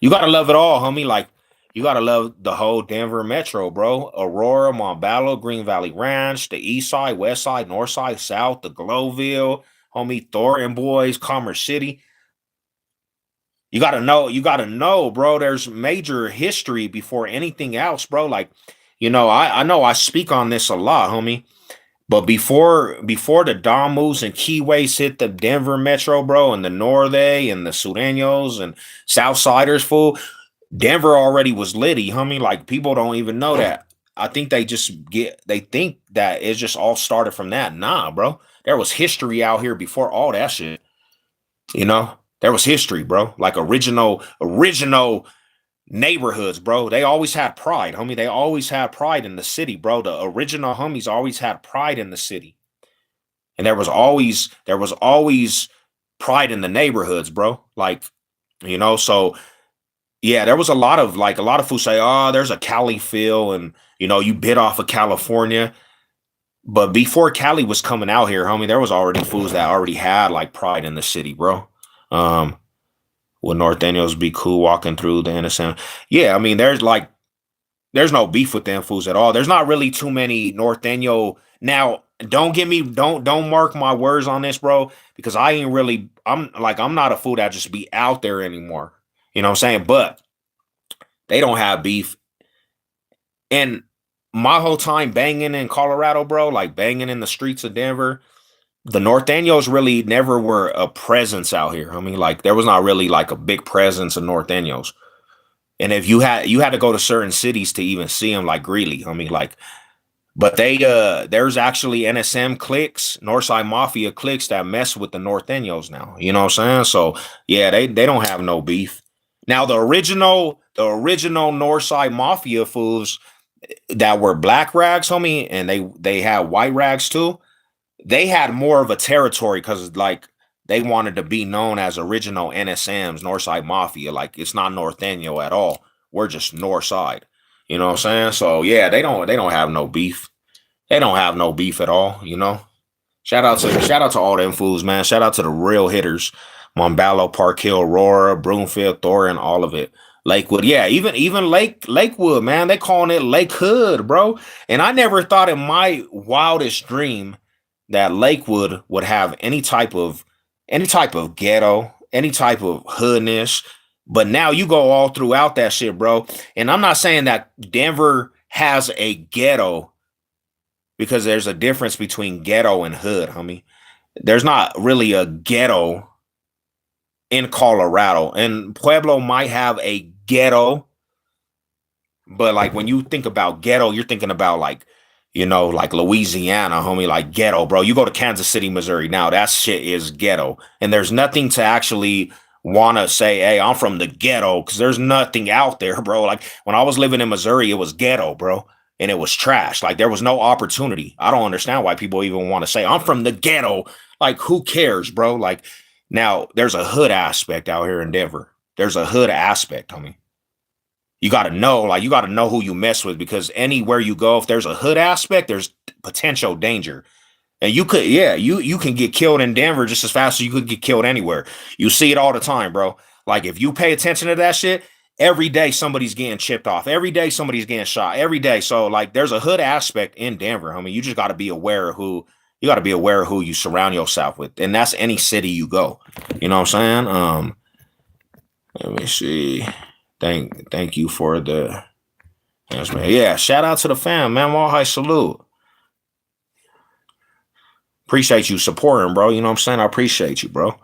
You gotta love it all, homie. Like you gotta love the whole Denver metro, bro. Aurora, Montbello, Green Valley Ranch, the East Side, West Side, North Side, South, the Glowville, homie, Thornton Boys, Commerce City. You gotta know, bro. There's major history before anything else, bro. Like, I know I speak on this a lot, homie. But before the Damus and Keyways hit the Denver metro, bro, and the Norte and the Sureños and Southsiders, fool, Denver already was litty, homie. Like people don't even know that. I think they think that it just all started from that. Nah, bro. There was history out here before all that shit. You know, there was history, bro. Like original neighborhoods, bro. They always had pride, homie. They always had pride in the city, bro. The original homies always had pride in the city. And there was always pride in the neighborhoods, bro. Like, so yeah, there was a lot of fools say, oh, there's a Cali feel, and you bit off of California. But before Cali was coming out here, homie, there was already fools that already had like pride in the city, bro. Um, would Norteños be cool walking through the NSM? Yeah, I mean, there's no beef with them fools at all. There's not really too many Norteño. Now, don't mark my words on this, bro, because I'm not a fool that just be out there anymore. You know what I'm saying? But they don't have beef. And my whole time banging in Colorado, bro, like banging in the streets of Denver, the Norteños really never were a presence out here. I mean, like there was not really like a big presence of Norteños. And if you had to go to certain cities to even see them, like Greeley. I mean, like, but there's actually NSM cliques, Northside Mafia cliques that mess with the Norteños now. You know what I'm saying? So yeah, they don't have no beef. Now the original Northside Mafia fools that were black rags, homie, and they had white rags too. They had more of a territory because like they wanted to be known as original NSMs, Northside Mafia. Like it's not Norteño at all. We're just Northside. You know what I'm saying? So yeah, they don't have no beef. They don't have no beef at all, Shout out to all them fools, man. Shout out to the real hitters. Monballo, Park Hill, Aurora, Broomfield, Thorin, all of it. Lakewood, yeah, even Lakewood, man. They calling it Lake Hood, bro. And I never thought in my wildest dream that Lakewood would have any type of ghetto, any type of hoodness. But now you go all throughout that shit, bro. And I'm not saying that Denver has a ghetto because there's a difference between ghetto and hood, homie. There's not really a ghetto in Colorado. And Pueblo might have a ghetto, but like when you think about ghetto, you're thinking about like Louisiana, homie, like ghetto, bro. You go to Kansas City, Missouri now, that shit is ghetto. And there's nothing to actually want to say, hey, I'm from the ghetto, because there's nothing out there, bro. Like when I was living in Missouri, it was ghetto, bro. And it was trash. Like there was no opportunity. I don't understand why people even want to say I'm from the ghetto. Like who cares, bro? Like now there's a hood aspect out here in Denver. There's a hood aspect, homie. You got to know who you mess with, because anywhere you go, if there's a hood aspect, there's potential danger. And you can get killed in Denver just as fast as you could get killed anywhere. You see it all the time, bro. Like if you pay attention to that shit, every day somebody's getting chipped off. Every day somebody's getting shot. Every day. So like there's a hood aspect in Denver. I mean, you just got to be aware of who you surround yourself with. And that's any city you go. You know what I'm saying? Let me see. Thank you for the yes, man. Yeah, shout out to the fam, man. All high salute. Appreciate you supporting, bro. You know what I'm saying? I appreciate you, bro.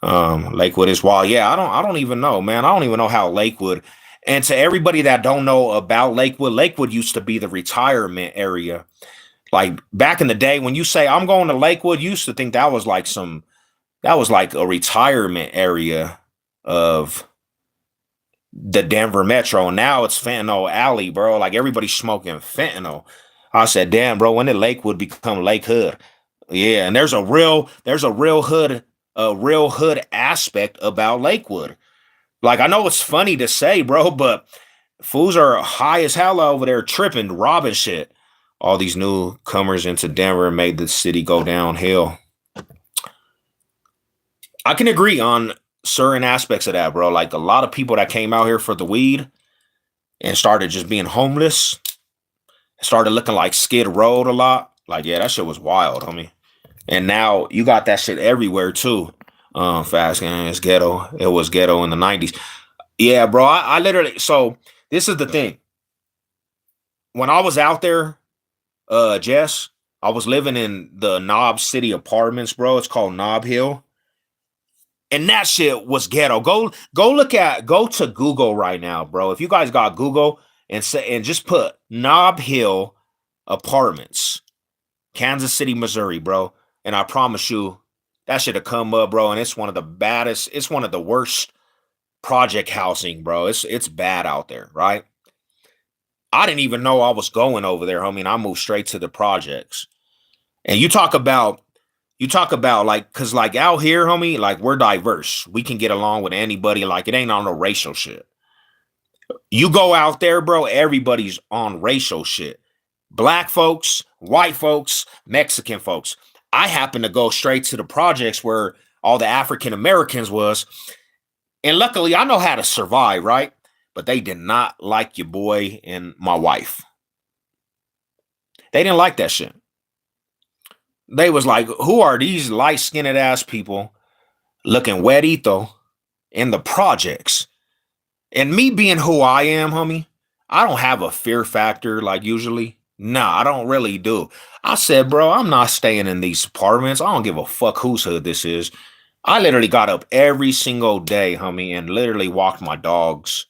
Lakewood is wild. Yeah, I don't even know, man. I don't even know how Lakewood. And to everybody that don't know about Lakewood, Lakewood used to be the retirement area. Like back in the day, when you say I'm going to Lakewood, you used to think that was like that was like a retirement area of the Denver Metro. And now it's Fentanyl Alley, bro. Like everybody's smoking fentanyl. I said, damn, bro, when did Lakewood become Lake Hood? Yeah, and a real hood aspect about Lakewood. Like I know it's funny to say, bro, but fools are high as hell over there tripping, robbing shit. All these newcomers into Denver made the city go downhill. I can agree on certain aspects of that, bro. Like a lot of people that came out here for the weed and started just being homeless, started looking like Skid Road a lot. Like, yeah, that shit was wild, homie. And now you got that shit everywhere too. Fast and it's ghetto. It was ghetto in the 90s. Yeah, bro. I literally so this is the thing. When I was out there, Jess, I was living in the Knob City apartments, bro. It's called Knob Hill. And that shit was ghetto. Go to Google right now, bro. If you guys got Google and just put Knob Hill apartments, Kansas City, Missouri, bro. And I promise you, that should have come up, bro. And it's one of the baddest, it's one of the worst project housing, bro. It's bad out there, right? I didn't even know I was going over there, homie. And I moved straight to the projects. And you talk about like, cause like out here, homie, like we're diverse. We can get along with anybody. Like it ain't on no racial shit. You go out there, bro, everybody's on racial shit. Black folks, white folks, Mexican folks. I happen to go straight to the projects where all the African Americans was. And luckily I know how to survive, right? But they did not like your boy and my wife. They didn't like that shit. They was like, who are these light-skinned ass people looking wetito in the projects? And me being who I am, homie, I don't have a fear factor like usually. Nah, I don't really do. I said, bro, I'm not staying in these apartments. I don't give a fuck whose hood this is. I literally got up every single day, homie, and literally walked my dogs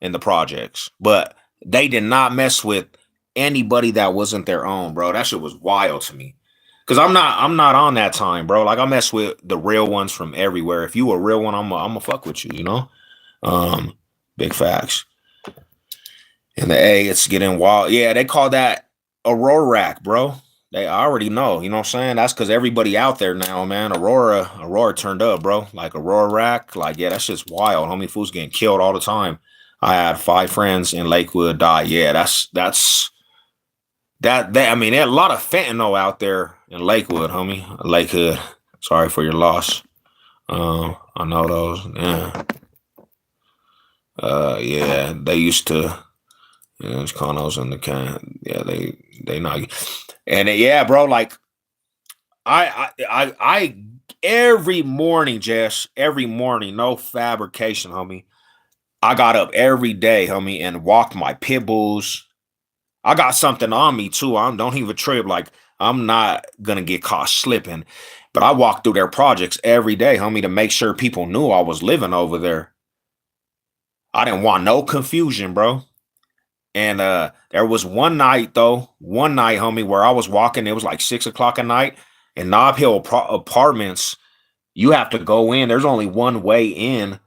in the projects. But they did not mess with anybody that wasn't their own, bro. That shit was wild to me. Cause I'm not on that time, bro. Like I mess with the real ones from everywhere. If you a real one, I'm a fuck with you, you know? Big facts. And the A, it's getting wild. Yeah, they call that Aurora, bro. I already know, you know what I'm saying? That's because everybody out there now, man. Aurora turned up, bro. Like Aurora, like, yeah, that shit's wild. Homie, fools getting killed all the time. I had 5 friends in Lakewood die. Yeah, I mean, there's a lot of fentanyl out there in Lakewood, homie. Lakewood. Sorry for your loss. I know those. Yeah. Yeah, they used to. You know, it's condos in the can. Yeah, they not. And yeah, bro, like I every morning, Jess, every morning, no fabrication, homie. I got up every day, homie, and walked my pit bulls. I got something on me too. I don't even trip. Like I'm not gonna get caught slipping. But I walked through their projects every day, homie, to make sure people knew I was living over there. I didn't want no confusion, bro. And there was one night, homie, where I was walking. It was like 6 o'clock at night. In Nob Hill apartments, you have to go in. There's only one way in,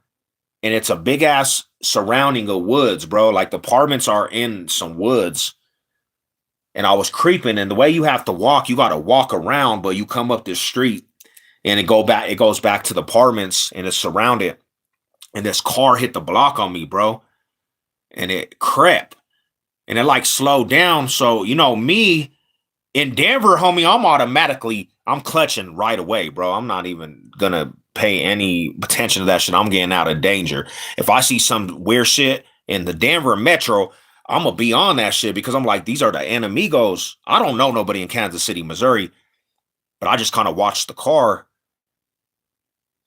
and it's a big ass surrounding of woods, bro. Like the apartments are in some woods. And I was creeping, and the way you have to walk, you got to walk around, but you come up this street, and it goes back to the apartments, and it's surrounded. And this car hit the block on me, bro, and it crept. And it like slowed down. So, you know, me in Denver, homie, I'm clutching right away, bro. I'm not even going to pay any attention to that shit. I'm getting out of danger. If I see some weird shit in the Denver metro, I'm going to be on that shit because I'm like, these are the enemigos. I don't know nobody in Kansas City, Missouri, but I just kind of watched the car.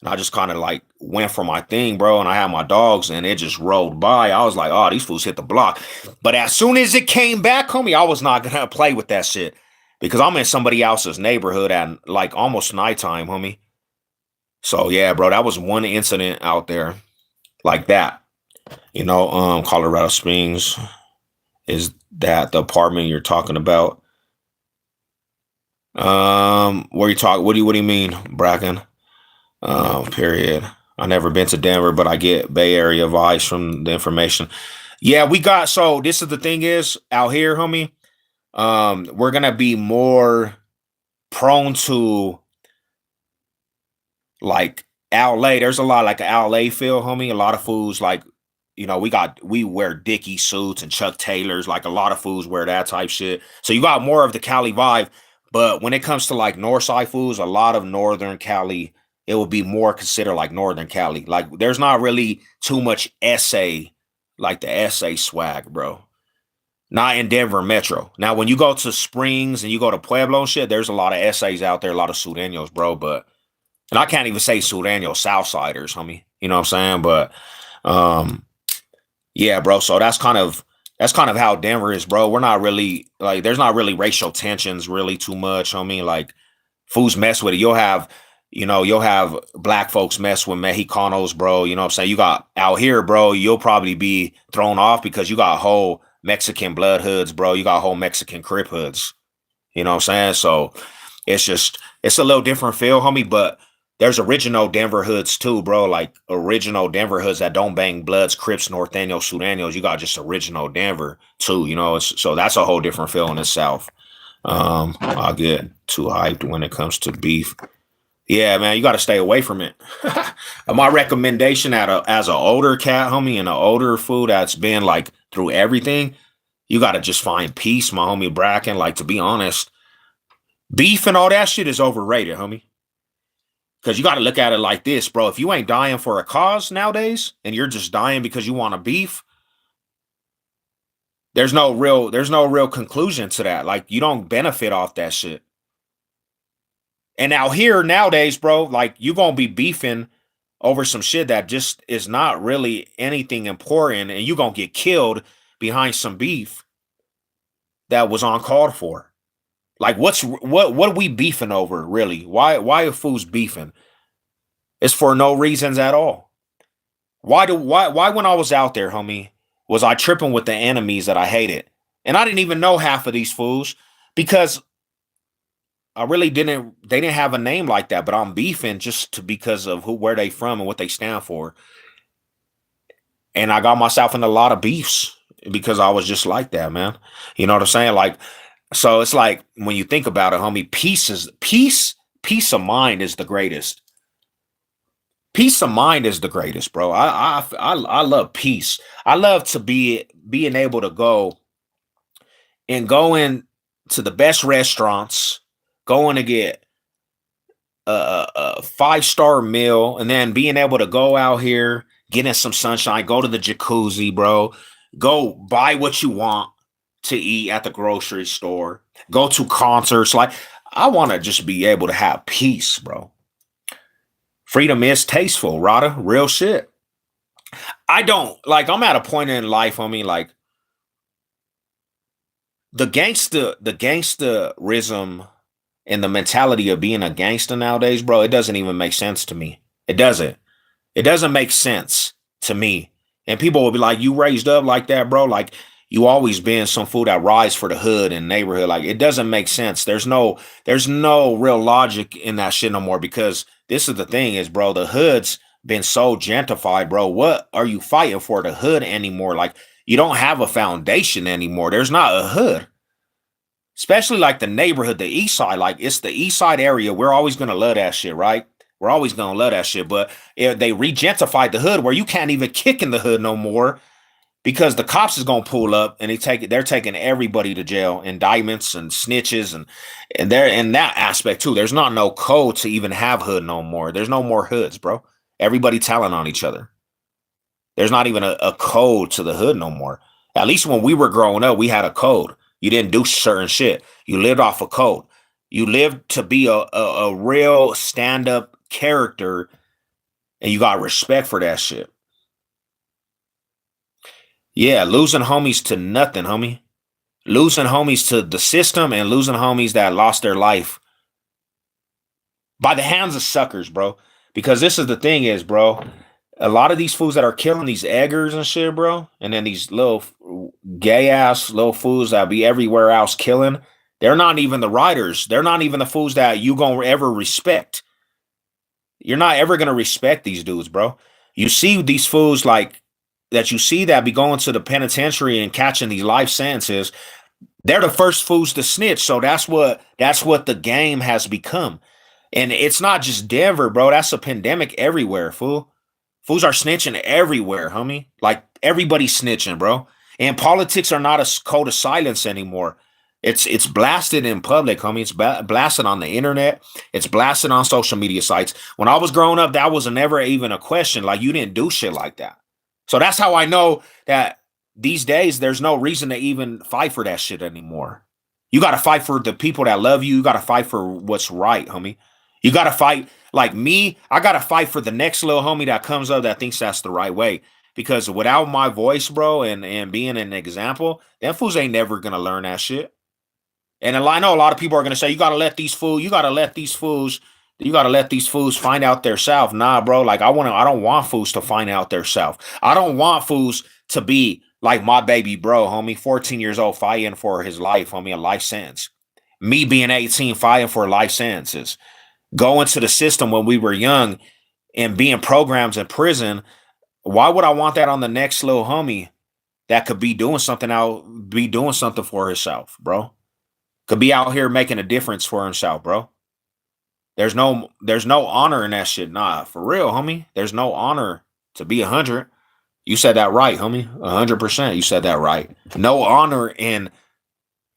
And I just kind of like went for my thing, bro. And I had my dogs and it just rolled by. I was like, oh, these fools hit the block. But as soon as it came back, homie, I was not going to play with that shit because I'm in somebody else's neighborhood at like almost nighttime, homie. So yeah, bro, that was one incident out there like that. Colorado Springs, is that the apartment you're talking about? Where you talk? What do you mean, Bracken? Period. I never been to Denver, but I get Bay Area vibes from the information. Yeah, we got. So this is the thing is out here, homie. We're gonna be more prone to like LA. There's a lot like an LA feel, homie. A lot of foods like we wear Dickie suits and Chuck Taylors. Like a lot of foods wear that type shit. So you got more of the Cali vibe. But when it comes to like north side foods, a lot of northern Cali, it will be more considered like northern Cali. Like there's not really too much SA, like the SA swag, bro. Not in Denver Metro. Now, when you go to Springs and you go to Pueblo and shit, there's a lot of essays out there, a lot of Sureños, bro. But and I can't even say Sureños, Southsiders, homie. You know what I'm saying? But yeah, bro. So that's kind of how Denver is, bro. We're not really like there's not really racial tensions really too much, homie. Like fools mess with it. You'll have black folks mess with Mexicanos, bro. You know what I'm saying? You got out here, bro, you'll probably be thrown off because you got whole Mexican blood hoods, bro. You got whole Mexican Crip hoods. You know what I'm saying? So it's a little different feel, homie, but there's original Denver hoods too, bro. Like original Denver hoods that don't bang Bloods, Crips, Norteños, Sureños. You got just original Denver too, so that's a whole different feel in the South. I'll get too hyped when it comes to beef. Yeah, man, you got to stay away from it. My recommendation as an older cat, homie, and an older food that's been like through everything, you got to just find peace, my homie Bracken. Like, to be honest, beef and all that shit is overrated, homie. Because you got to look at it like this, bro. If you ain't dying for a cause nowadays and you're just dying because you want a beef, there's no real conclusion to that. Like, you don't benefit off that shit. And out here nowadays, bro, like you gonna be beefing over some shit that just is not really anything important, and you gonna get killed behind some beef that was uncalled for. Like, what are we beefing over, really? Why are fools beefing? It's for no reasons at all. Why when I was out there, homie, was I tripping with the enemies that I hated? And I didn't even know half of these fools because I really didn't. They didn't have a name like that, but I'm beefing because of where they from and what they stand for. And I got myself in a lot of beefs because I was just like that, man. You know what I'm saying? Like, so it's like when you think about it, homie, peace of mind is the greatest. Peace of mind is the greatest, bro. I love peace. I love to being able to go in to the best restaurants, going to get a 5-star meal, and then being able to go out here, get in some sunshine, go to the jacuzzi, bro. Go buy what you want to eat at the grocery store. Go to concerts. Like, I want to just be able to have peace, bro. Freedom is tasteful, Rada. Real shit. I don't like. I'm at a point in life, homie. Like the gangsterism and the mentality of being a gangster nowadays, bro. It doesn't even make sense to me. It doesn't. It doesn't make sense to me. And people will be like, "You raised up like that, bro? Like you always been some fool that rise for the hood and neighborhood." Like it doesn't make sense. There's no real logic in that shit no more because this is the thing is, bro, the hood's been so gentrified, bro. What are you fighting for the hood anymore? Like you don't have a foundation anymore. There's not a hood. Especially like the neighborhood, the east side, like it's the east side area. We're always gonna love that shit, right? We're always gonna love that shit. But if they regentified the hood where you can't even kick in the hood no more because the cops is gonna pull up and they're taking everybody to jail, indictments and snitches and they're in that aspect too. There's not no code to even have hood no more. There's no more hoods, bro. Everybody telling on each other. There's not even a code to the hood no more. At least when we were growing up, we had a code. You didn't do certain shit. You lived off a code. You lived to be a real stand-up character, and you got respect for that shit. Yeah, losing homies to nothing, homie. Losing homies to the system and losing homies that lost their life by the hands of suckers, bro. Because this is the thing is, bro, a lot of these fools that are killing these eggers and shit, bro, and then these little gay ass little fools that be everywhere else killing, they're not even the riders. They're not even the fools that you gonna ever respect. You're not ever gonna respect these dudes, bro. You see these fools like that you see that be going to the penitentiary and catching these life sentences. They're the first fools to snitch. So that's what the game has become. And it's not just Denver, bro. That's a pandemic everywhere, fool. Fools are snitching everywhere, homie. Like everybody's snitching, bro. And politics are not a code of silence anymore. It's blasted in public, homie. It's blasted on the internet. It's blasted on social media sites. When I was growing up, that was never even a question. Like you didn't do shit like that. So that's how I know that these days there's no reason to even fight for that shit anymore. You got to fight for the people that love you. You got to fight for what's right, homie. You got to fight like me. I got to fight for the next little homie that comes up that thinks that's the right way. Because without my voice, bro, and being an example, them fools ain't never gonna learn that shit. And I know a lot of people are gonna say, you gotta let these fools, you gotta let these fools find out their self. Nah, bro. Like I don't want fools to find out their self. I don't want fools to be like my baby bro, homie, 14 years old, fighting for his life, homie, a life sentence. Me being 18, fighting for life sentences. Going to the system when we were young and being programs in prison. Why would I want that on the next little homie that could be doing something for himself, bro? Could be out here making a difference for himself, bro. There's no honor in that shit. Nah, for real, homie. There's no honor to be 100. You said that right, homie. 100%. You said that right. No honor in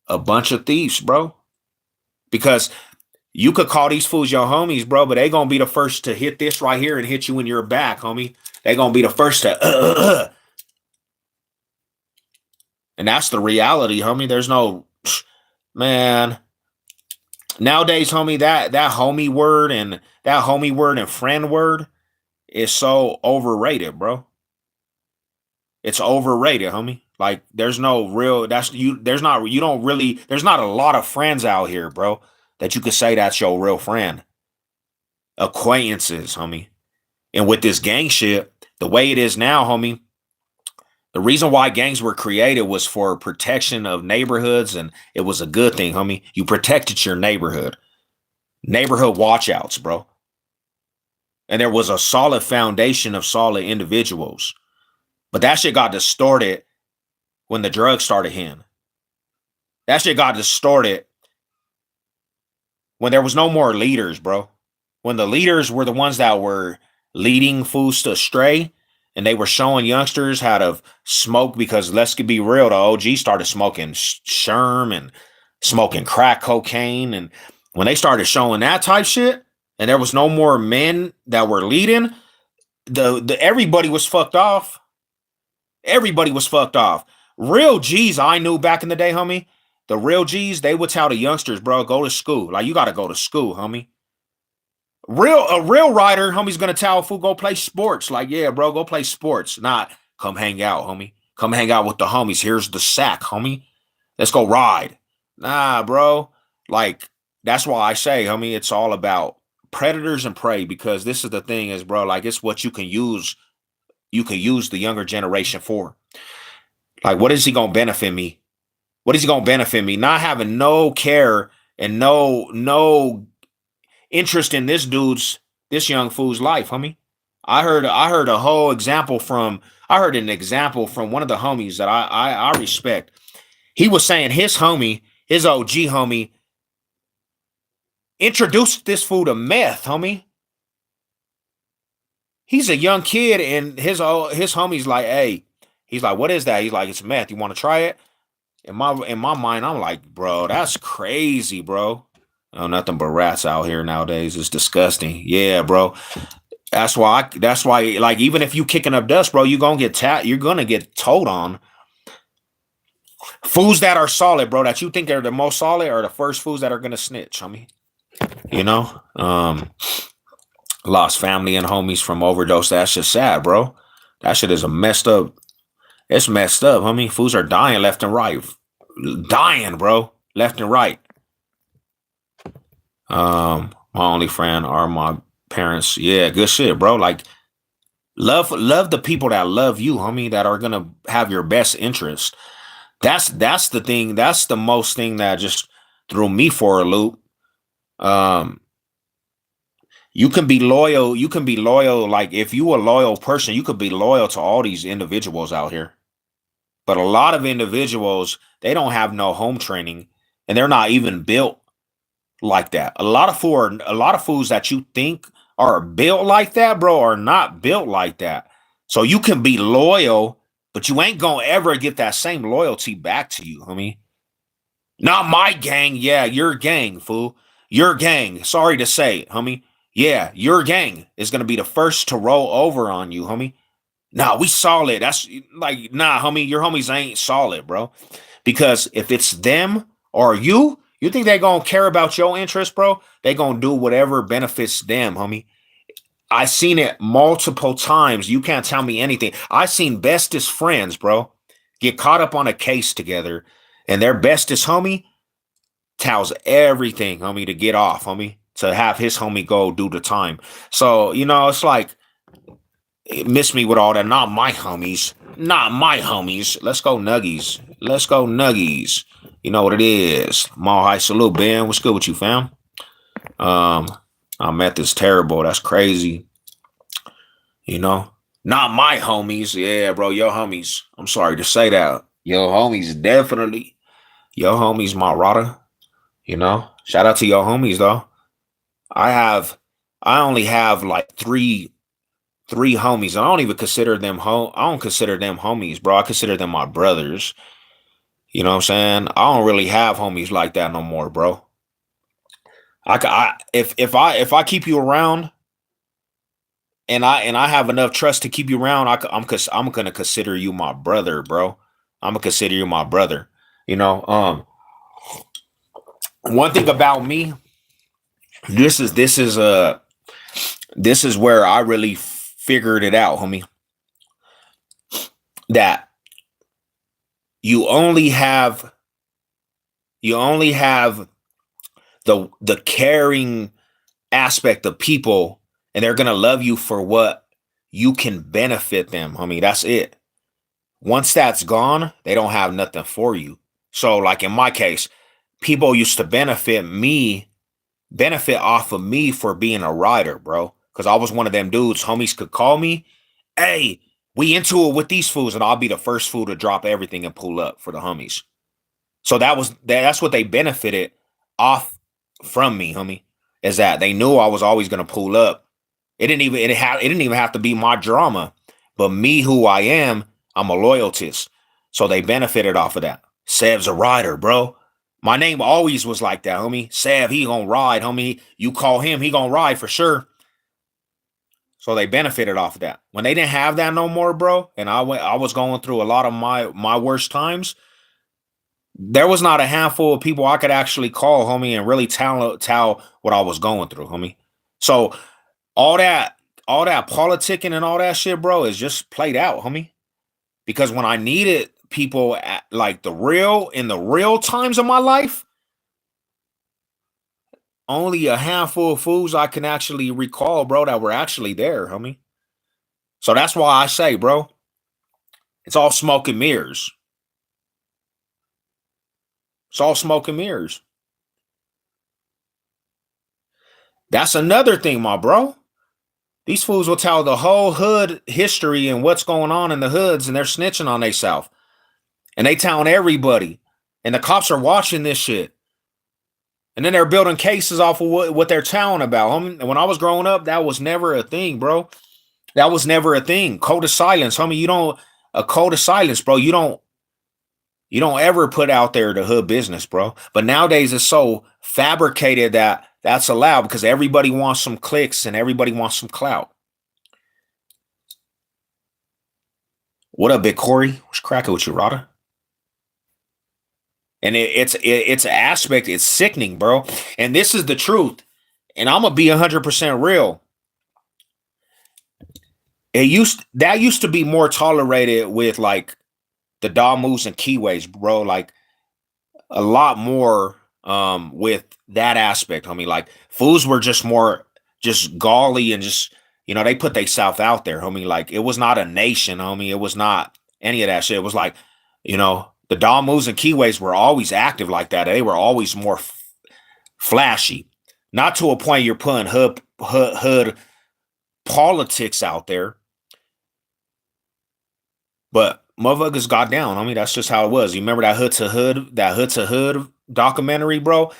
a bunch of thieves, bro. Because you could call these fools your homies, bro, but they gonna be the first to hit this right here and hit you in your back, homie. They gonna be the first to and that's the reality, homie. There's no man. Nowadays, homie, that homie word and friend word is so overrated, bro. It's overrated, homie. Like there's no real there's not a lot of friends out here, bro, that you could say that's your real friend. Acquaintances, homie. And with this gang shit, the way it is now, homie, the reason why gangs were created was for protection of neighborhoods, and it was a good thing, homie. You protected your neighborhood. Neighborhood watchouts, bro. And there was a solid foundation of solid individuals. But that shit got distorted when the drugs started hitting. That shit got distorted when there was no more leaders, bro. When the leaders were the ones that were leading fools astray, and they were showing youngsters how to smoke, because let's be real, the OG started smoking sherm and smoking crack cocaine. And when they started showing that type shit, and there was no more men that were leading, the everybody was fucked off. Everybody was fucked off. Real G's I knew back in the day, homie. The real G's, they would tell the youngsters, bro, go to school. Like, you got to go to school, homie. A real rider, homie's gonna tell a fool go play sports. Like, yeah, bro, go play sports. Not come hang out, homie. Come hang out with the homies. Here's the sack, homie. Let's go ride. Nah, bro. Like, that's why I say, homie, it's all about predators and prey, because this is the thing is, bro, like it's what you can use the younger generation for. Like, what is he gonna benefit me? What is he gonna benefit me? Not having no care and no interest in this young fool's life, homie. I heard an example from one of the homies that I respect. He was saying his homie, his OG homie, introduced this fool to meth, homie. He's a young kid, and his homie's like, hey, he's like, what is that? He's like, it's meth. You want to try it? In my mind, I'm like, bro, that's crazy, bro. Oh, nothing but rats out here nowadays. It's disgusting. Yeah, bro. That's why, like, even if you kicking up dust, bro, you're gonna get told on. Fools that are solid, bro, that you think are the most solid are the first fools that are gonna snitch, homie. You know? Lost family and homies from overdose. That's just sad, bro. That shit is it's messed up, homie. Fools are dying left and right. Dying, bro. Left and right. My only friend are my parents. Yeah, good shit, bro. Like love the people that love you, homie, that are gonna have your best interest. That's the thing. That's the most thing that just threw me for a loop. Um, you can be loyal. You can be loyal. Like if you a loyal person, you could be loyal to all these individuals out here. But a lot of individuals, they don't have no home training, and they're not even built like that. A lot of foods that you think are built like that, bro, are not built like that. So you can be loyal, but you ain't gonna ever get that same loyalty back to you, homie. Not my gang. Yeah, your gang, fool. Your gang. Sorry to say it, homie. Yeah, your gang is gonna be the first to roll over on you, homie. Nah, we solid. That's like, nah, homie, your homies ain't solid, bro. Because if it's them or you think they gonna care about your interest, bro? They gonna do whatever benefits them, homie. I seen it multiple times. You can't tell me anything. I seen bestest friends, bro, get caught up on a case together, and their bestest homie tells everything, homie, to get off, homie, to have his homie go do the time. So, it's like, miss me with all that. Not my homies. Not my homies. Let's go Nuggies. Let's go Nuggies. You know what it is. Mall High Salute, Ben. What's good with you, fam? Um, I met this terrible. That's crazy. You know? Not my homies. Yeah, bro. Your homies. I'm sorry to say that. Your homies definitely. Your homies, my rada. Shout out to your homies though. I have I only have like three homies. And I don't even consider them I don't consider them homies, bro. I consider them my brothers. You know what I'm saying? I don't really have homies like that no more, bro. If I keep you around and I have enough trust to keep you around, I'm gonna consider you my brother, bro. I'm gonna consider you my brother. You know, one thing about me, this is where I really figured it out, homie. That you only have you only have the caring aspect of people, and they're gonna love you for what you can benefit them, homie. That's it. Once that's gone, they don't have nothing for you. So, like in my case, people used to benefit off of me for being a rider, bro. Because I was one of them dudes, homies could call me, hey, we into it with these fools, and I'll be the first fool to drop everything and pull up for the homies. So that's what they benefited off from me, homie. Is that they knew I was always gonna pull up. It didn't even have to be my drama, but me who I am, I'm a loyalist. So they benefited off of that. Sev's a rider, bro. My name always was like that, homie. Sev, he gonna ride, homie. You call him, he gonna ride for sure. So they benefited off of that. When they didn't have that no more, bro, and I was going through a lot of my worst times, there was not a handful of people I could actually call, homie, and really tell what I was going through, homie. So all that all that politicking and all that shit, bro, is just played out, homie. Because when I needed people at like the real times of my life, only a handful of fools I can actually recall, bro, that were actually there, homie. So that's why I say, bro, it's all smoke and mirrors. It's all smoke and mirrors. That's another thing, my bro. These fools will tell the whole hood history and what's going on in the hoods, and they're snitching on themselves. And they telling everybody. And the cops are watching this shit. And then they're building cases off of what they're telling about. Homie, when I was growing up, that was never a thing, bro. That was never a thing. Code of silence, homie. A code of silence, bro. You don't ever put out there the hood business, bro. But nowadays it's so fabricated that that's allowed because everybody wants some clicks and everybody wants some clout. What up, Big Corey? What's cracking with you, Rada? And it's an aspect, it's sickening, bro. And this is the truth. And I'm gonna be 100% real. That used to be more tolerated with like the Damus and Keyways, bro. Like a lot more with that aspect, homie. Like fools were just more just gauly and just, they put they South out there, homie. Like it was not a nation, homie. It was not any of that shit. It was like, the Damus and Keyways were always active like that. They were always more flashy. Not to a point you're putting hood politics out there, but motherfuckers got down. I mean, that's just how it was. You remember that Hood to Hood documentary, bro?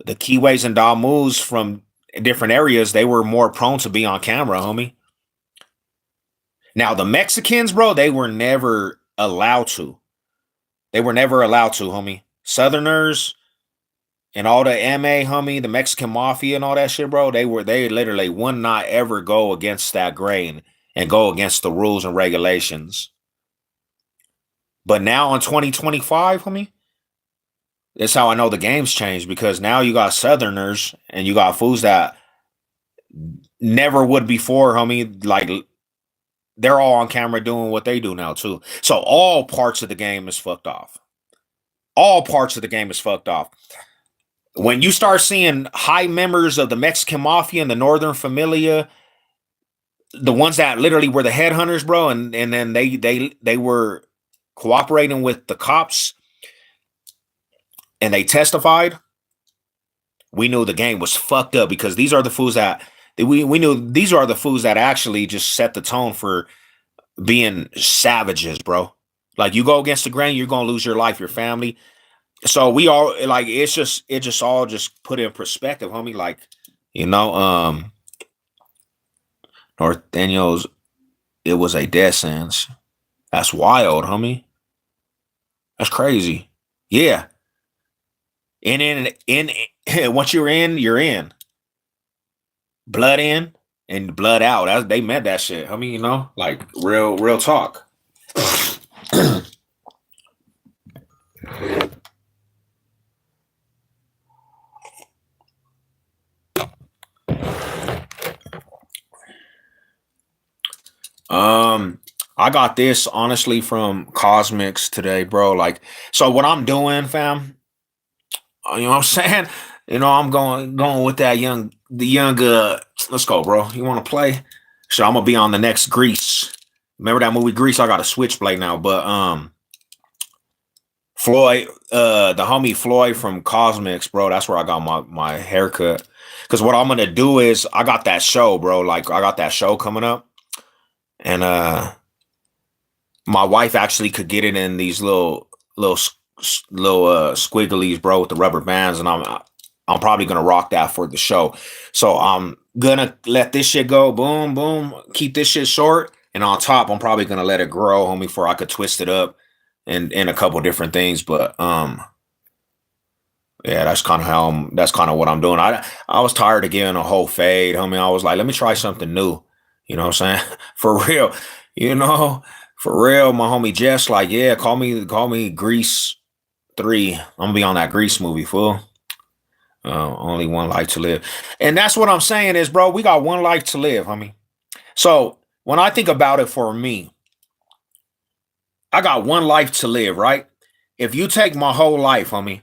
The Keyways and Damus from different areas, they were more prone to be on camera, homie. Now the Mexicans, bro, they were never allowed to. They were never allowed to, homie. Southerners and all the MA, homie, the Mexican mafia and all that shit, bro, they literally would not ever go against that grain and go against the rules and regulations. But now in 2025, homie, that's how I know the game's changed, because now you got Southerners and you got fools that never would before, homie. Like they're all on camera doing what they do now too. So all parts of the game is fucked off. All parts of the game is fucked off. When you start seeing high members of the Mexican mafia and the Northern Familia, the ones that literally were the headhunters, bro, and then they were cooperating with the cops and they testified, we knew the game was fucked up, because these are the fools that we knew these are the fools that actually just set the tone for being savages, bro. Like you go against the grain, you're gonna lose your life, your family. So we all like it just all just put in perspective, homie. Like, North Daniels, it was a death sentence. That's wild, homie. That's crazy. Yeah. And in once you're in. Blood in and blood out. They meant that shit. homie. Like real talk. I got this honestly from Cosmics today, bro. Like, so what I'm doing, fam, you know what I'm saying? I'm going with that the young let's go, bro. You want to play? So I'm gonna be on the next Grease. Remember that movie Grease? I got a switchblade now, but Floyd, the homie Floyd from Cosmics, bro, that's where I got my haircut. Cause what I'm gonna do is I got that show, bro. Like I got that show coming up. And my wife actually could get it in these little squigglies, bro, with the rubber bands, and I'm probably gonna rock that for the show. So I'm gonna let this shit go, boom, boom, keep this shit short, and on top, I'm probably gonna let it grow, homie, before I could twist it up and a couple different things. But yeah, that's kind of what I'm doing. I was tired of getting a whole fade, homie. I was like, let me try something new. You know what I'm saying? For real. For real, my homie Jess, like, yeah, call me Grease 3. I'm gonna be on that Grease movie, fool. Only one life to live. And that's what I'm saying is, bro, we got one life to live, homie. So when I think about it for me, I got one life to live, right? If you take my whole life, homie,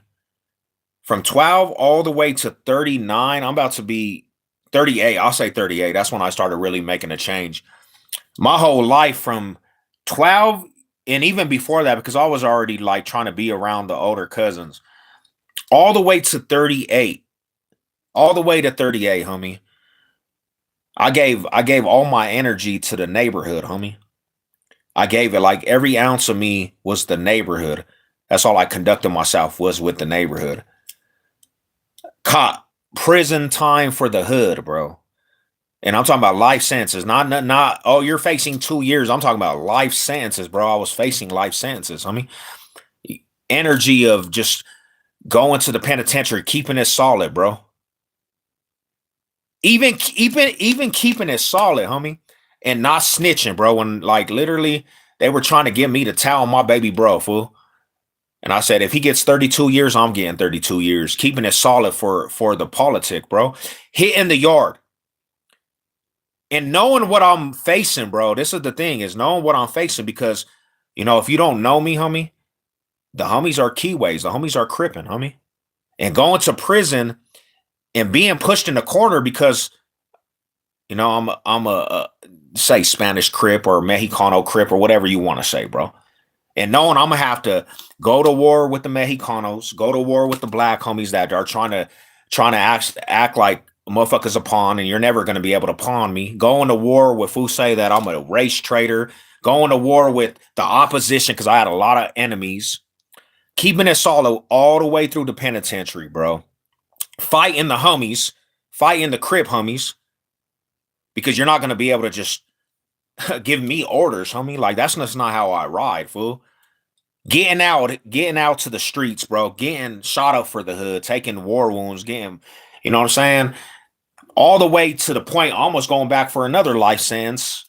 from 12 all the way to 39, I'm about to be 38. I'll say 38. That's when I started really making a change. My whole life from 12 and even before that, because I was already like trying to be around the older cousins, all the way to 38. All the way to 38, homie. I gave all my energy to the neighborhood, homie. I gave it like every ounce of me was the neighborhood. That's all I conducted myself was with the neighborhood. Caught prison time for the hood, bro. And I'm talking about life sentences, not oh, you're facing 2 years. I'm talking about life sentences, bro. I was facing life sentences. Energy of just going to the penitentiary, keeping it solid, bro. Even keeping it solid, homie, and not snitching, bro. When like literally they were trying to get me to tell my baby bro, fool. And I said, if he gets 32 years, I'm getting 32 years. Keeping it solid for the politic, bro. Hitting the yard. And knowing what I'm facing, bro. This is the thing, is knowing what I'm facing, because, if you don't know me, homie, the homies are Keyways. The homies are Crippin', homie. And going to prison and being pushed in the corner because You know, I'm a say Spanish Crip or Mexicano Crip or whatever you want to say, bro. And knowing I'm gonna have to go to war with the Mexicanos, go to war with the black homies that are trying to act like motherfuckers a pawn, and you're never gonna be able to pawn me. Going to war with who say that I'm a race traitor. Going to war with the opposition because I had a lot of enemies. Keeping it solid all the way through the penitentiary, bro. Fighting the homies, fighting the Crip homies, because you're not gonna be able to just give me orders, homie. Like that's just not how I ride, fool. Getting out to the streets, bro. Getting shot up for the hood, taking war wounds, getting, you know what I'm saying? All the way to the point, almost going back for another life sentence,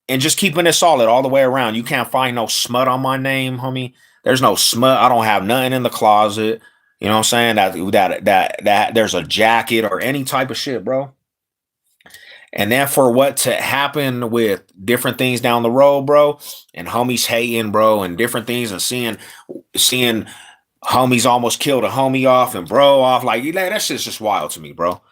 and just keeping it solid all the way around. You can't find no smut on my name, homie. There's no smut. I don't have nothing in the closet. You know what I'm saying? That there's a jacket or any type of shit, bro. And then for what to happen with different things down the road, bro, and homies hating, bro, and different things, and seeing homies almost killed a homie off and bro off, like that shit's just wild to me, bro.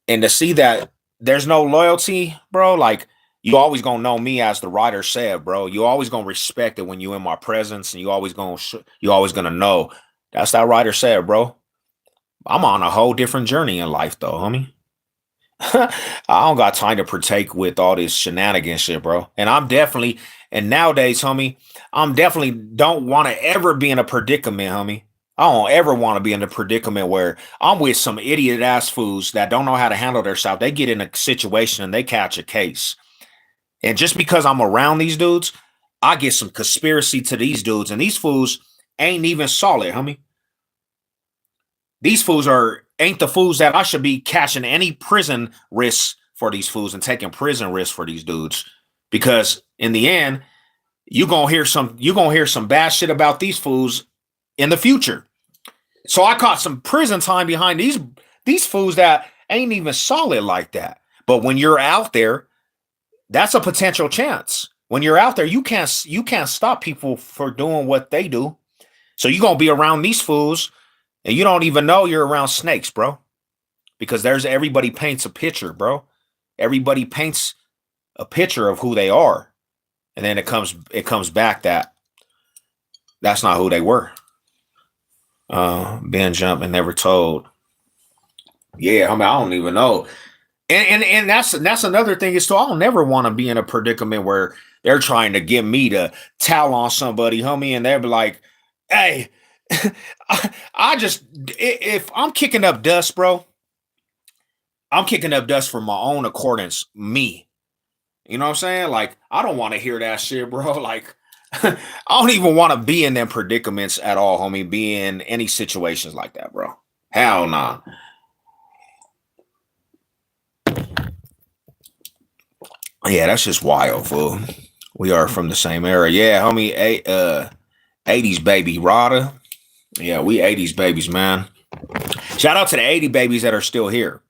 And to see that there's no loyalty, bro, like you always gonna know me as the writer said, bro. You always gonna respect it when you in my presence, and you always gonna know that's that writer said, bro. I'm on a whole different journey in life, though, homie. I don't got time to partake with all this shenanigans shit, bro. And nowadays, homie, I'm definitely don't want to ever be in a predicament, homie. I don't ever want to be in a predicament where I'm with some idiot ass fools that don't know how to handle themselves. They get in a situation and they catch a case. And just because I'm around these dudes, I get some conspiracy to these dudes. And these fools ain't even solid, homie. These fools ain't the fools that I should be catching any prison risks for these fools and taking prison risks for these dudes. Because in the end, you're gonna hear some bad shit about these fools in the future. So I caught some prison time behind these fools that ain't even solid like that. But when you're out there, that's a potential chance. When you're out there, you can't stop people for doing what they do. So you're gonna be around these fools, and you don't even know you're around snakes, bro. Because everybody paints a picture, bro. Everybody paints a picture of who they are. And then it comes back that that's not who they were. Ben jumped and never told. Yeah, I mean, I don't even know. And that's another thing is, so I'll never want to be in a predicament where they're trying to get me to towel on somebody, homie, and they'll be like, hey, if I'm kicking up dust, bro, I'm kicking up dust for my own accordance, me. You know what I'm saying? Like, I don't want to hear that shit, bro. Like, I don't even want to be in them predicaments at all, homie. Be in any situations like that, bro. Hell nah. Yeah, that's just wild, fool. We are from the same era. Yeah, homie. 80s baby, Rada. Yeah, we 80s babies, man. Shout out to the 80 babies that are still here.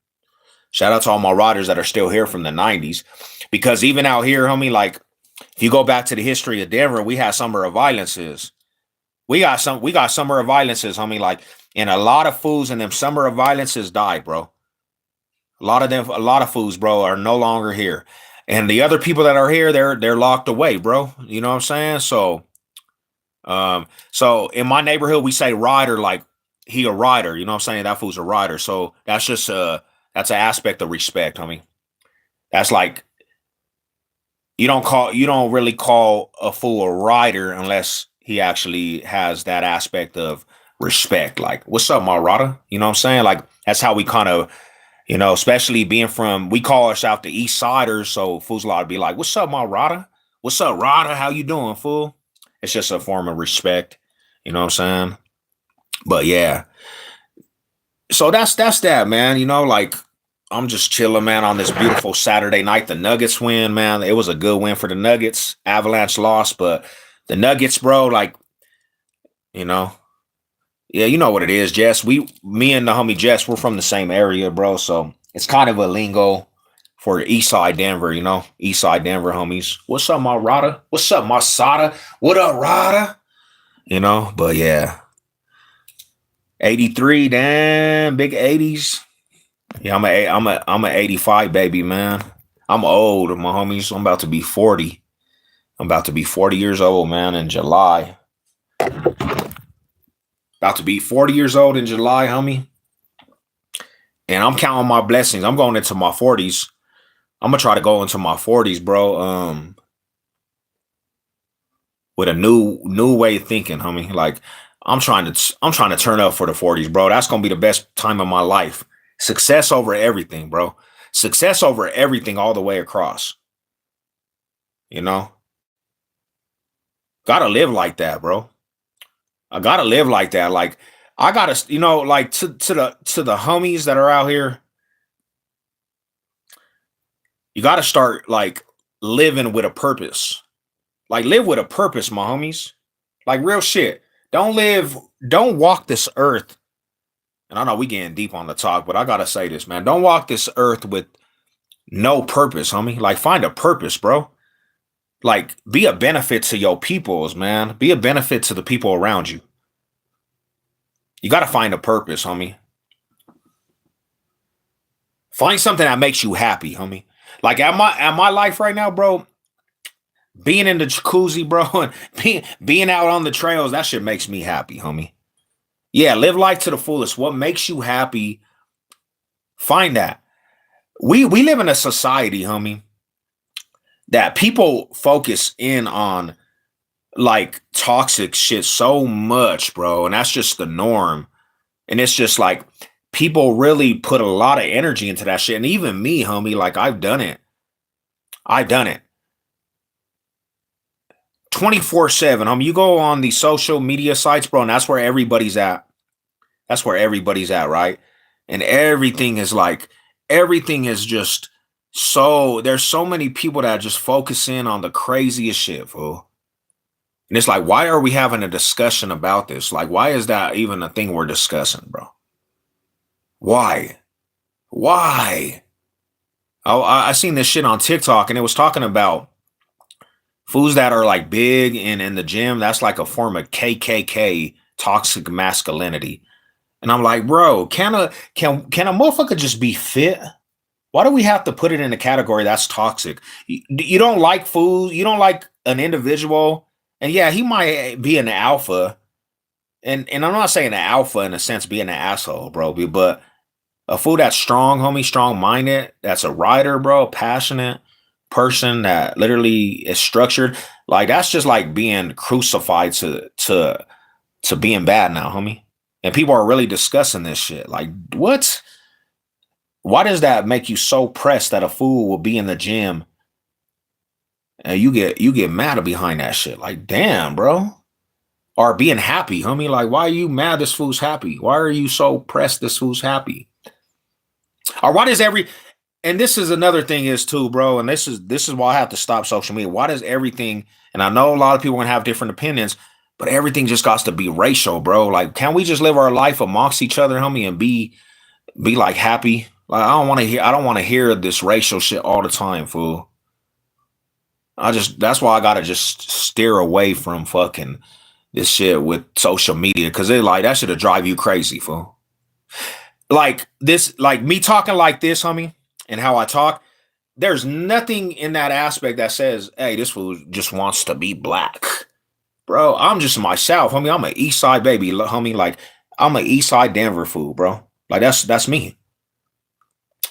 Shout out to all my riders that are still here from the 90s. Because even out here, homie, like if you go back to the history of Denver, we had summer of violences. We got summer of violences, homie. Like, and a lot of fools in them summer of violences died, bro. A lot of fools, bro, are no longer here. And the other people that are here, they're locked away, bro. You know what I'm saying? So in my neighborhood, we say rider, like he a rider. You know what I'm saying? That fool's a rider. So that's just that's an aspect of respect, homie. That's like you don't really call a fool a rider unless he actually has that aspect of respect. Like, what's up, my rider? You know what I'm saying? Like that's how we kind of, you know, especially being from, we call ourselves the East Siders, so fools a lot to be like, "What's up, my rider? What's up, rider? How you doing, fool?" It's just a form of respect. You know what I'm saying? But yeah. So that's that, man. You know, like I'm just chilling, man, on this beautiful Saturday night. The Nuggets win, man. It was a good win for the Nuggets. Avalanche lost, but the Nuggets, bro, like, you know, yeah, you know what it is, Jess. Me and the homie Jess, we're from the same area, bro. So it's kind of a lingo for East Side Denver, you know, East Side Denver homies. What's up, my Rada? What's up, my Sada? What up, Rada? You know, but yeah. 83, damn, big 80s. Yeah, I'm a 85 baby, man. I'm old, my homies. I'm about to be 40. I'm about to be 40 years old, man, in July. About to be 40 years old in July, homie. And I'm counting my blessings. I'm going into my 40s. I'm gonna try to go into my 40s, bro. With a new way of thinking, homie. Like I'm trying to turn up for the 40s, bro. That's gonna be the best time of my life. Success over everything, bro. Success over everything all the way across. You know? Gotta live like that, bro. I gotta live like that. Like I gotta, like to the homies that are out here, you gotta start like living with a purpose. Like live with a purpose, my homies. Like real shit. Don't walk this earth. And I know we getting deep on the talk, but I gotta say this, man. Don't walk this earth with no purpose, homie. Like find a purpose, bro. Like be a benefit to your peoples, man. Be a benefit to the people around you. You gotta find a purpose, homie. Find something that makes you happy, homie. Like at my life right now, bro, being in the jacuzzi, bro, and being out on the trails, that shit makes me happy, homie. Yeah, live life to the fullest. What makes you happy? Find that. We live in a society, homie, that people focus in on like toxic shit so much, bro, and that's just the norm. And it's just like people really put a lot of energy into that shit. And even me, homie, like I've done it. I've done it 24/7. You go on the social media sites, bro, and that's where everybody's at. That's where everybody's at, right? And everything is just there's so many people that just focus in on the craziest shit, fool. And it's like, why are we having a discussion about this? Like, why is that even a thing we're discussing, bro? Why? Why? I seen this shit on TikTok and it was talking about foods that are like big and in the gym. That's like a form of KKK, toxic masculinity. And I'm like, bro, can a motherfucker just be fit? Why do we have to put it in a category that's toxic? You don't like food, you don't like an individual, and yeah, he might be an alpha, and I'm not saying an alpha in a sense being an asshole, bro, but a fool that's strong, homie, strong minded, that's a writer, bro, passionate person that literally is structured. Like that's just like being crucified to being bad now, homie. And people are really discussing this shit. Like, what? Why does that make you so pressed that a fool will be in the gym and you get mad behind that shit? Like, damn, bro. Or being happy, homie. Like, why are you mad this fool's happy? Why are you so pressed this fool's happy? Or why does every and this is another thing is too, bro, and this is why I have to stop social media. Why does everything, and I know a lot of people are gonna have different opinions, but everything just got to be racial, bro. Like, can we just live our life amongst each other, homie, and be like happy? Like, I don't want to hear this racial shit all the time, fool. That's why I gotta just steer away from fucking this shit with social media, cause it like that should drive you crazy, fool. Like this, like me talking like this, homie, and how I talk, there's nothing in that aspect that says, hey, this fool just wants to be black. Bro, I'm just myself, homie. I'm an East Side baby, homie. Like I'm an East Side Denver fool, bro. Like that's me.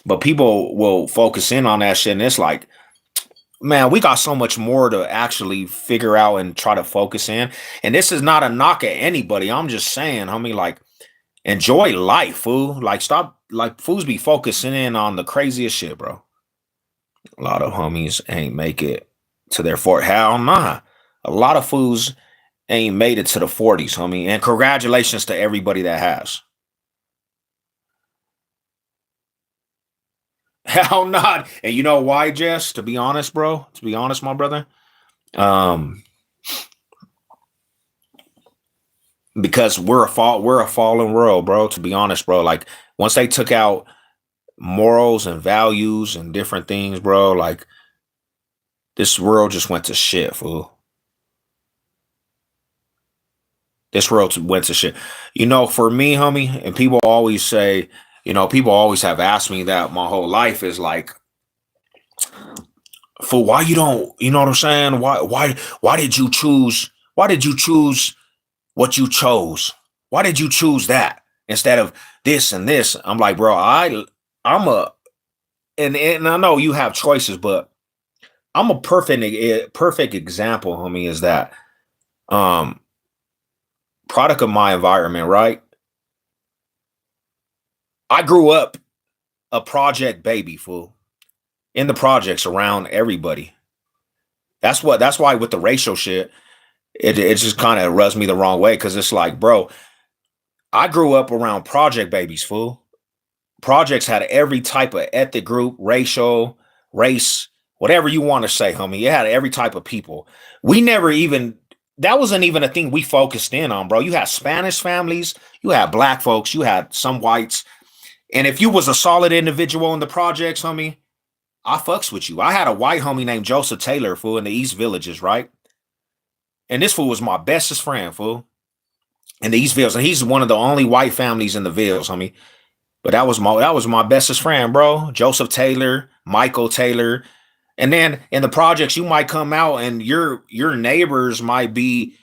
But people will focus in on that shit, and it's like, man, we got so much more to actually figure out and try to focus in. And this is not a knock at anybody. I'm just saying, homie, like enjoy life, fool. Like stop, like fools be focusing in on the craziest shit, bro. A lot of homies ain't make it to their fort. Hell nah. A lot of fools ain't made it to the 40s, homie. And congratulations to everybody that has. Hell not. And you know why, Jess? To be honest, bro. To be honest, my brother. Um, because we're a fallen world, bro. To be honest, bro. Like once they took out morals and values and different things, bro, like this world just went to shit, fool. This world went to shit. For me, homie, and people always say, People always have asked me that my whole life is like, for why you don't, you know what I'm saying? Why did you choose? Why did you choose what you chose? Why did you choose that instead of this and this? I'm like, bro, I'm a and I know you have choices, but I'm a perfect example, homie, is that um product of my environment, right? I grew up a project baby, fool, in the projects around everybody. That's why with the racial shit, it just kind of rubs me the wrong way because it's like, bro, I grew up around project babies, fool. Projects had every type of ethnic group, racial, race, whatever you want to say, homie. It had every type of people. We never even that wasn't even a thing we focused in on, bro. You had Spanish families, you had black folks, you had some whites. And if you was a solid individual in the projects, homie, I fucks with you. I had a white homie named Joseph Taylor, fool, in the East Villages, right? And this fool was my bestest friend, fool, in the East Villas. And he's one of the only white families in the Villas, homie. But that was my bestest friend, bro. Joseph Taylor, Michael Taylor. And then in the projects, you might come out and your neighbors might be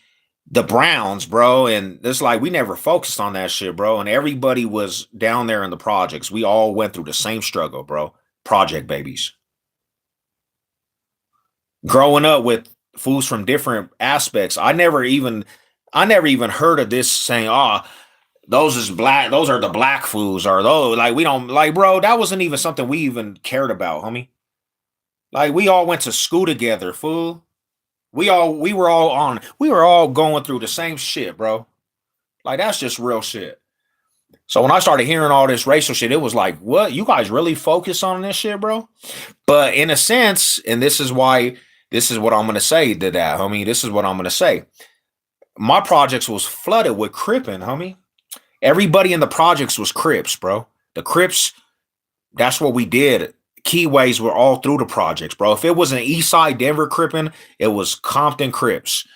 the Browns, bro. And it's like we never focused on that shit, bro. And everybody was down there in the projects. We all went through the same struggle, bro. Project babies. Growing up with fools from different aspects. I never even heard of this saying, oh, those are the black fools, or those like we don't like, bro. That wasn't even something we even cared about, homie. Like we all went to school together, fool. We were all going through the same shit, bro. Like that's just real shit. So when I started hearing all this racial shit, it was like, what? You guys really focus on this shit, bro? But in a sense, and this is what I'm gonna say to that, homie. This is what I'm gonna say. My projects was flooded with Crippin, homie. Everybody in the projects was Crips, bro. The Crips, that's what we did. Keyways were all through the projects, bro. If it was an East Side Denver Crippin, it was Compton Crips.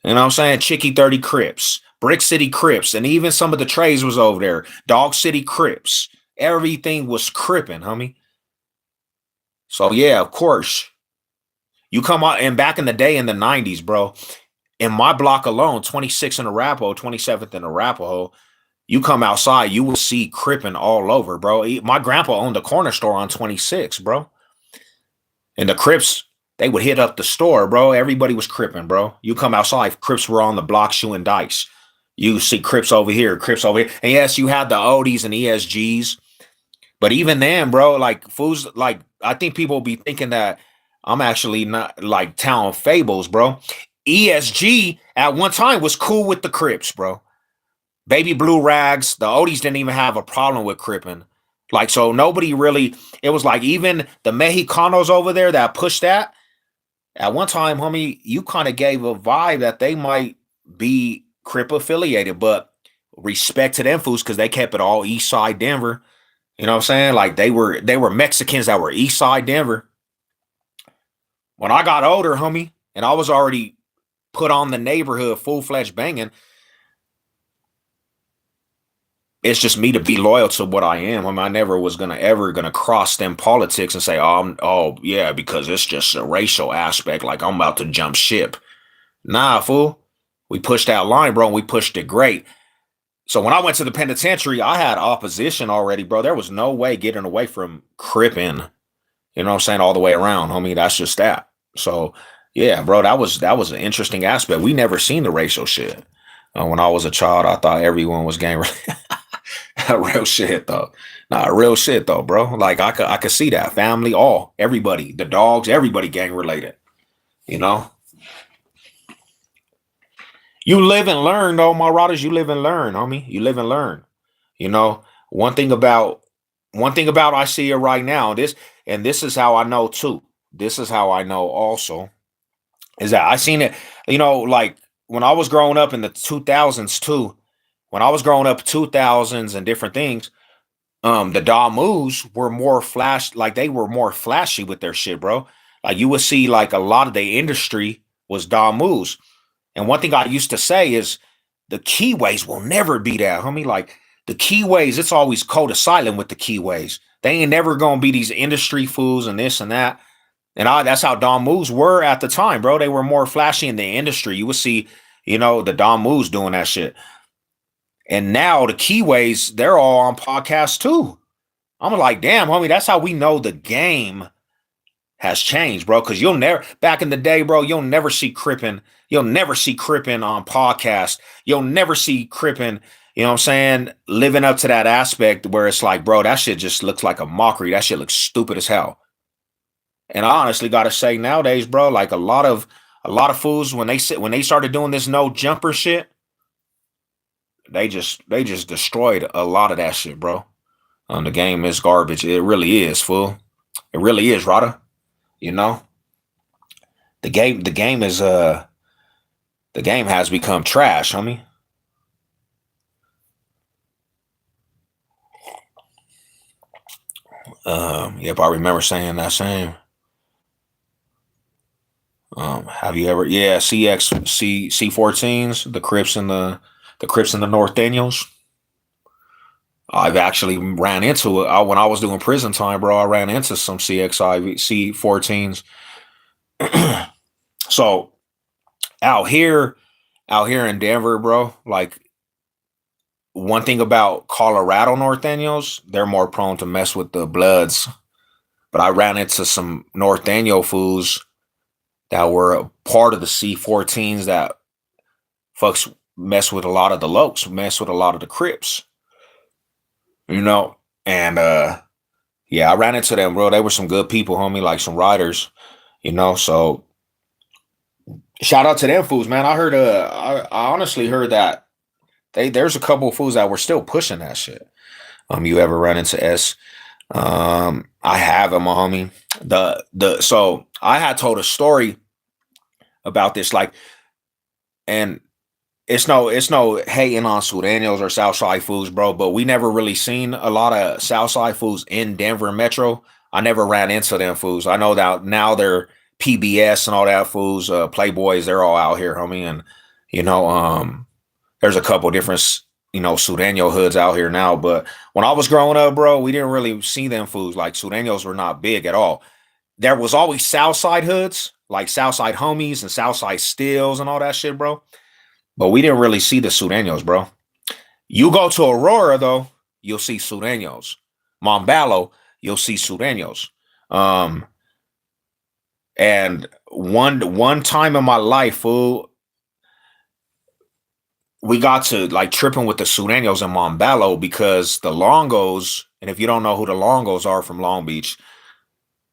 You know what I'm saying? Chicky 30 Crips, Brick City Crips, and even some of the trades was over there. Dog City Crips. Everything was crippin', homie. So yeah, of course. You come out and back in the day in the 90s, bro. In my block alone, 26 in Arapahoe, 27th in Arapahoe, you come outside, you will see cripping all over, bro. My grandpa owned a corner store on 26, bro. And the Crips, they would hit up the store, bro. Everybody was cripping, bro. You come outside, Crips were on the block shooting dice. You see Crips over here, Crips over here. And yes, you had the Odies and ESGs. But even then, bro, like fools, like I think people be thinking that I'm actually not like town fables, bro. ESG at one time was cool with the Crips, bro. Baby Blue Rags, the Odies didn't even have a problem with cripping. Like, so nobody really, it was like even the Mexicanos over there that pushed that, at one time, homie, you kind of gave a vibe that they might be Crip affiliated, but respect to them fools because they kept it all East Side Denver. You know what I'm saying? Like they were Mexicans that were East Side Denver. When I got older, homie, and I was already put on the neighborhood full fledged banging, it's just me to be loyal to what I am. I mean, I never was gonna cross them politics and say, oh yeah, because it's just a racial aspect. Like I'm about to jump ship. Nah, fool. We pushed that line, bro, and we pushed it great. So when I went to the penitentiary, I had opposition already, bro. There was no way getting away from cripping. You know what I'm saying? All the way around, homie. That's just that. So yeah, bro, that was an interesting aspect. We never seen the racial shit. When I was a child, I thought everyone was gang. Real shit though. Nah, real shit though, bro. Like I could see that. Family, all, everybody, the dogs, everybody gang related. You know? You live and learn though, my riders. You live and learn, homie. You live and learn. You know, one thing about I see it right now, this is how I know too. This is how I know also is that I seen it, like when I was growing up in the 2000s too, when I was growing up 2000s and different things, the Damus were more flash, like they were more flashy with their shit, bro. Like you would see like a lot of the industry was Damus. And one thing I used to say is the keyways will never be that, homie. Like The keyways, it's always cold or silent with the keyways. They ain't never gonna be these industry fools and this and that. And that's how Don Moves were at the time, bro. They were more flashy in the industry. You would see, the Don Moves doing that shit. And now the keyways, they're all on podcasts too. I'm like, damn, homie, that's how we know the game has changed, bro. Because you'll never, back in the day, bro, you'll never see Crippin. You'll never see Crippin on podcast. You'll never see Crippin, you know what I'm saying, living up to that aspect where it's like, bro, that shit just looks like a mockery. That shit looks stupid as hell. And I honestly gotta say nowadays, bro, like a lot of fools when they started doing this no jumper shit, they just destroyed a lot of that shit, bro. The game is garbage. It really is, fool. It really is, Rada. You know? The game is the game has become trash, homie. Yep, I remember saying that same. Have you ever C14s, the Crips and the North Daniels? I've actually ran into it when I was doing prison time, bro. I ran into some CXI C14s. So out here in Denver, bro, like one thing about Colorado North Daniels, they're more prone to mess with the Bloods. But I ran into some North Daniel fools that were a part of the C14s that fucks mess with a lot of the Lokes, mess with a lot of the Crips. And yeah, I ran into them, bro. They were some good people, homie, like some riders, so shout out to them fools, man. I heard I honestly heard that there's a couple of fools that were still pushing that shit. You ever run into S? I have him, homie. So I had told a story about this, like, and it's no hating on Sureños or Southside fools, bro, but we never really seen a lot of Southside fools in Denver Metro. I never ran into them fools. I know that now they're PBS and all that fools, Playboys, they're all out here, homie. And, there's a couple different, Sureño hoods out here now. But when I was growing up, bro, we didn't really see them fools. Like, Sureños were not big at all. There was always Southside hoods, like Southside homies and Southside stills and all that shit, bro. But we didn't really see the Sureños, bro. You go to Aurora, though, you'll see Sureños. Montbello, you'll see Sureños. And one time in my life, fool, we got to like tripping with the Sureños in Montbello because the Longos, and if you don't know who the Longos are from Long Beach,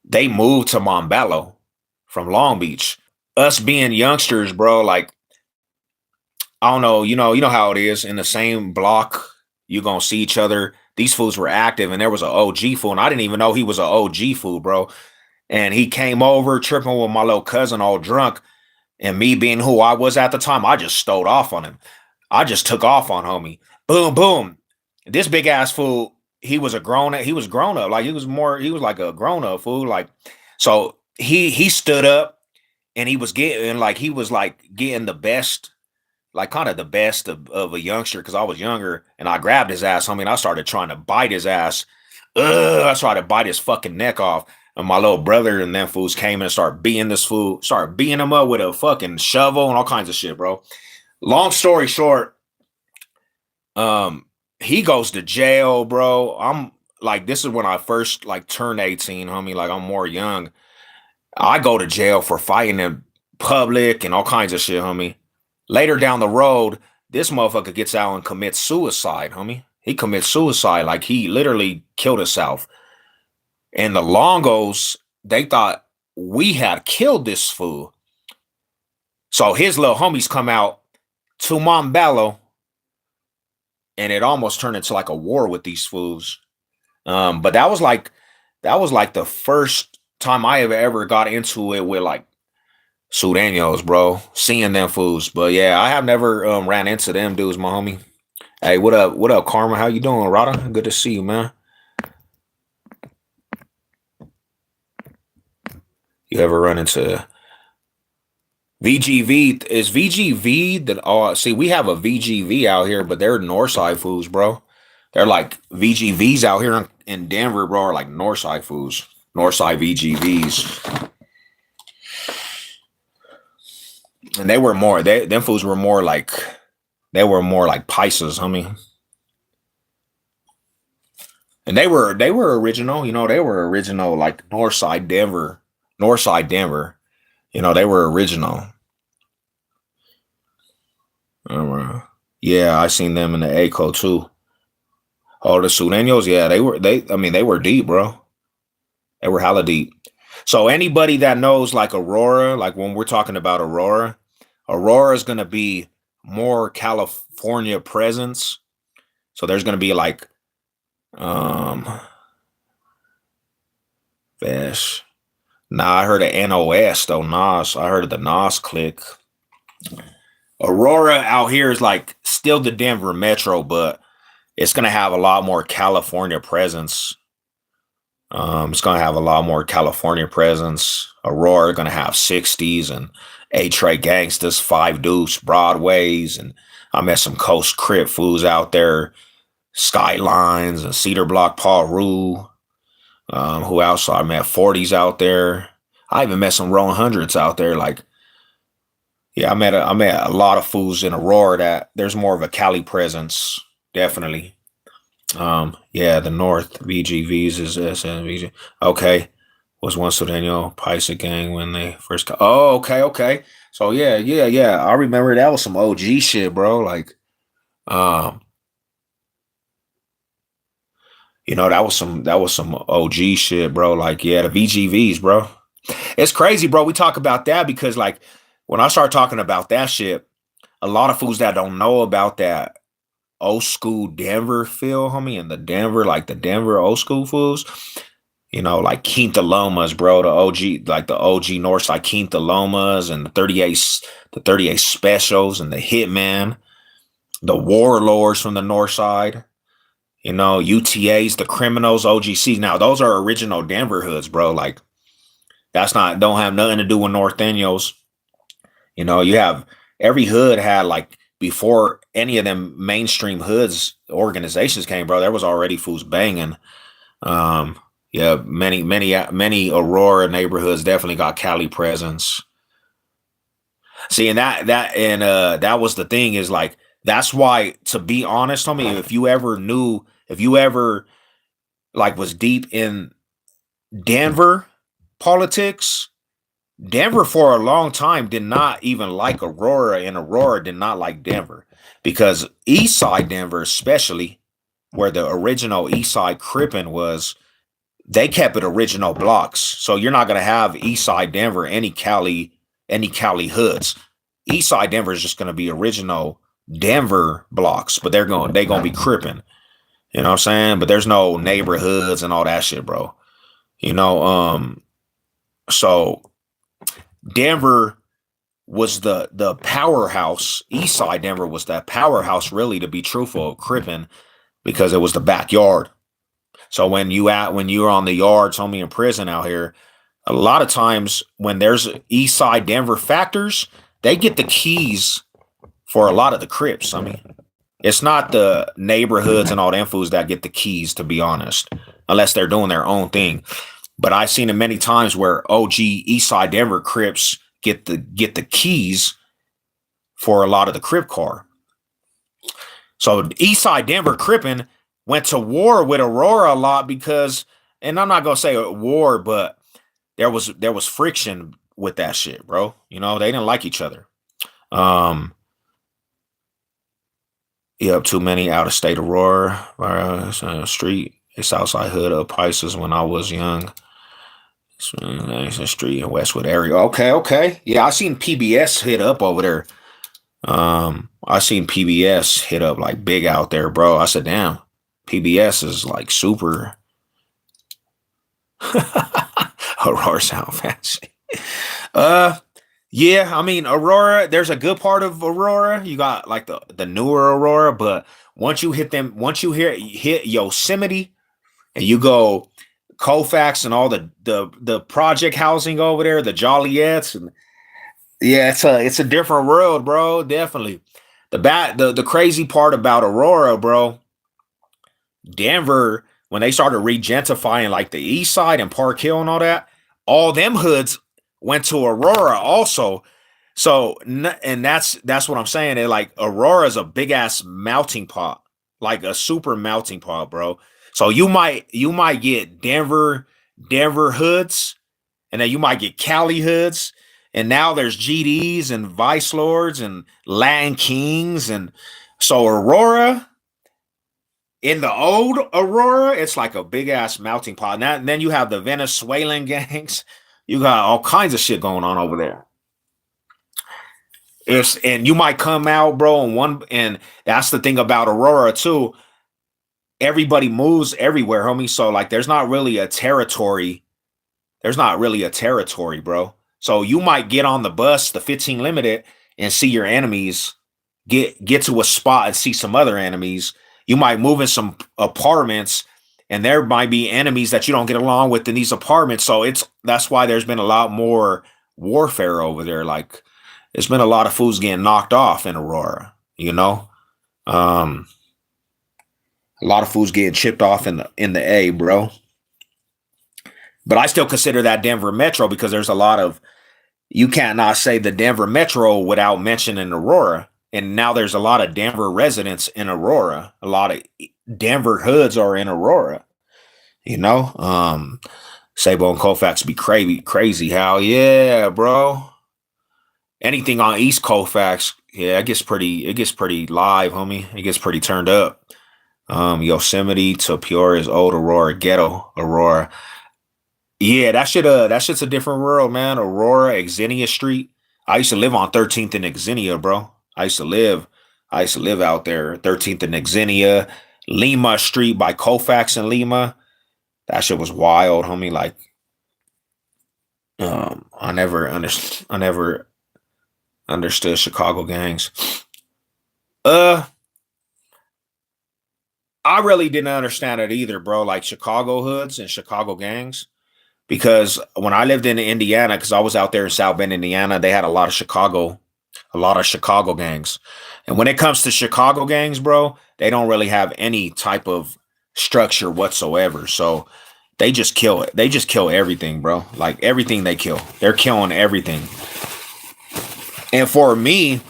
they moved to Montbello from Long Beach. Us being youngsters, bro, like, I don't know, you know how it is in the same block, you're gonna see each other. These fools were active, and there was an OG fool, and I didn't even know he was an OG fool, bro. And he came over tripping with my little cousin, all drunk, and me being who I was at the time, I just stowed off on him. I just took off on homie. Boom, boom. This big ass fool, he was grown up. Like he was like a grown up fool. Like, so he stood up and he was getting the best, like kind of the best of a youngster, because I was younger, and I grabbed his ass, homie, and I started trying to bite his ass. I tried to bite his fucking neck off. And my little brother and them fools came and started beating this fool, started beating him up with a fucking shovel and all kinds of shit, bro. Long story short, he goes to jail, bro. I'm like, this is when I first like turned 18, homie. Like, I'm more young. I go to jail for fighting in public and all kinds of shit, homie. Later down the road, this motherfucker gets out and commits suicide, homie. He commits suicide, like he literally killed himself. And the Longos, they thought we had killed this fool. So his little homies come out to Montbello, and it almost turned into like a war with these fools. But that was like the first time I ever got into it with like Sureños, bro. Seeing them fools. But yeah, I have never ran into them dudes, my homie. Hey, what up? What up, Karma? How you doing, Rada? Good to see you, man. You ever run into VGV? Is VGV that? Oh, see, we have a VGV out here, but they're Northside fools, bro. They're like VGVs out here in Denver, bro, are like Northside foods. Northside VGVs. And they were more, them foods were more like, they were more like Pisces, homie. And they were original, they were original like Northside Denver. They were original. Yeah, I seen them in the ACO too. Oh, the Sureños, yeah, they were deep, bro. They were hella deep. So anybody that knows like Aurora, like when we're talking about Aurora, Aurora is gonna be more California presence. So there's gonna be like um Vesh. Nah, I heard of NOS though, Nas. I heard of the Nas click. Aurora out here is like still the Denver metro, but it's gonna have a lot more California presence. It's gonna have a lot more California presence. Aurora gonna have 60s and A-Tray Gangsters, Five Deuce, Broadways, and I met some Coast Crip fools out there, Skylines and Cedar Block Paul Rue. Who else I met? 40s out there. I even met some Rowan Hundreds out there. Like, yeah, I met a lot of fools in Aurora that there's more of a Cali presence, definitely. Yeah, the North VGVs is SNVG. Okay, was one Sureño Paisa gang when they first. Oh, okay, okay. So yeah. I remember that was some OG shit, bro. Like, um, that was some OG shit, bro. Like, yeah, the VGVs, bro. It's crazy, bro. We talk about that because, like, when I start talking about that shit, a lot of fools that don't know about that old school Denver feel, homie, and the Denver old school fools, like Quinta Lomas, bro, the OG, like the OG Northside Quinta Lomas and the 38 specials and the Hitman, the Warlords from the North Side, UTAs, the Criminals, OGCs. Now, those are original Denver hoods, bro. Like, don't have nothing to do with Norteños. You have every hood had like before any of them mainstream hoods organizations came, bro. There was already fools banging. Yeah, many Aurora neighborhoods definitely got Cali presence. See, and that was the thing is like that's why, to be honest, homie, if you ever like was deep in Denver politics, Denver for a long time did not even like Aurora, and Aurora did not like Denver because East Side Denver, especially where the original East Side Crippin was, they kept it original blocks. So you're not gonna have East Side Denver any Cali hoods. East Side Denver is just gonna be original Denver blocks, but they gonna be Crippin. You know what I'm saying? But there's no neighborhoods and all that shit, bro. So Denver was the powerhouse. East Side Denver was that powerhouse, really, to be truthful, Crippin, because it was the backyard. So when you're on the yards, homie, in prison out here, a lot of times when there's East Side Denver factors, they get the keys for a lot of the Crips. I mean, it's not the neighborhoods and all them fools that get the keys, to be honest, unless they're doing their own thing. But I've seen it many times where OG Eastside Denver Crips get the keys for a lot of the Crip car. So Eastside Denver Crippin went to war with Aurora a lot because, and I'm not gonna say a war, but there was friction with that shit, bro. They didn't like each other. Yep, too many out of state Aurora street. It's outside hood of Prices when I was young. It's a street in Westwood area. Okay. Yeah, I seen PBS hit up over there. I seen PBS hit up like big out there, bro. I said, damn, PBS is like super. Aurora sound fancy. Yeah, I mean Aurora. There's a good part of Aurora. You got like the newer Aurora, but once you hit Yosemite, and you go Colfax and all the project housing over there, the Joliettes, and yeah, it's a different world, bro. Definitely. The crazy part about Aurora, bro. Denver, when they started regentrifying like the east side and Park Hill and all them hoods went to Aurora also. So, and that's what I'm saying. It like Aurora is a big ass melting pot, like a super melting pot, bro. So you might get Denver hoods, and then you might get Cali hoods, and now there's GDs and Vice Lords and Latin Kings, and so Aurora, in the old Aurora, it's like a big ass melting pot. Now, and then you have the Venezuelan gangs. You got all kinds of shit going on over there. And you might come out, bro, and that's the thing about Aurora too. Everybody moves everywhere, homie. So like there's not really a territory. There's not really a territory, bro. So you might get on the bus, the 15 limited, and see your enemies, get to a spot and see some other enemies. You might move in some apartments, and there might be enemies that you don't get along with in these apartments. So that's why there's been a lot more warfare over there. Like it's been a lot of fools getting knocked off in Aurora, you know? A lot of fools getting chipped off in the A, bro. But I still consider that Denver Metro because there's a lot of, you can't not say the Denver Metro without mentioning Aurora. And now there's a lot of Denver residents in Aurora. A lot of Denver hoods are in Aurora. You know? Sabo and Colfax be crazy. Hell yeah, bro. Anything on East Colfax, yeah, it gets pretty live, homie. It gets pretty turned up. Yosemite to Peoria's old Aurora, ghetto Aurora. Yeah, that shit's a different world, man. Aurora, Xenia Street. I used to live on 13th and Xenia, bro. I used to live out there, 13th and Xenia, Lima Street by Colfax and Lima. That shit was wild, homie. Like, I never understood Chicago gangs. I really didn't understand it either, bro. Like Chicago hoods and Chicago gangs. Because when I lived in Indiana, because I was out there in South Bend, Indiana, they had a lot of Chicago gangs. And when it comes to Chicago gangs, bro, they don't really have any type of structure whatsoever. So they just kill it. They just kill everything, bro. Like everything they kill. They're killing everything. And for me,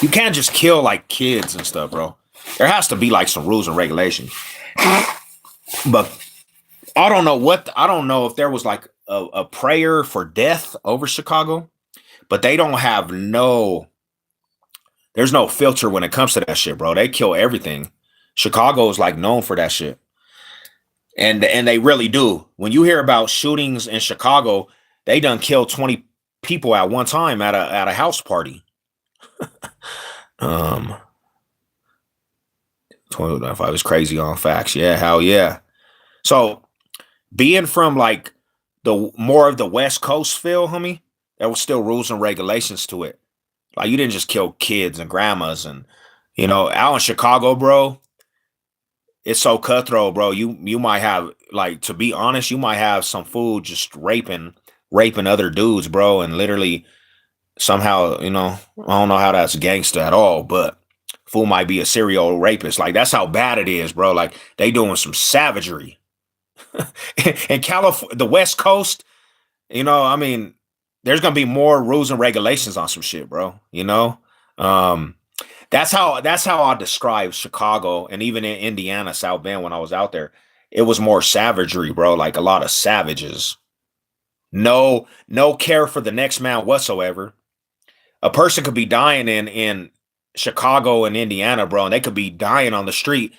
you can't just kill like kids and stuff, bro. There has to be like some rules and regulations. But I don't know if there was like a prayer for death over Chicago, but they don't have there's no filter when it comes to that shit, bro. They kill everything. Chicago is like known for that shit. And they really do. When you hear about shootings in Chicago, they done killed 20 people at one time at a house party. 25 is crazy on facts. Yeah, hell yeah. So being from like the more of the West Coast feel, homie, there was still rules and regulations to it. Like you didn't just kill kids and grandmas and out in Chicago, bro. It's so cutthroat, bro. You might have, like, to be honest, you might have some fool just raping other dudes, bro, and literally somehow, I don't know how that's gangster at all, but fool might be a serial rapist. Like that's how bad it is, bro. Like they doing some savagery. In California, the West Coast, I mean, there's gonna be more rules and regulations on some shit, bro. That's how I describe Chicago, and even in Indiana, South Bend, when I was out there, it was more savagery, bro. Like a lot of savages. No care for the next man whatsoever. A person could be dying in Chicago and Indiana, bro, and they could be dying on the street,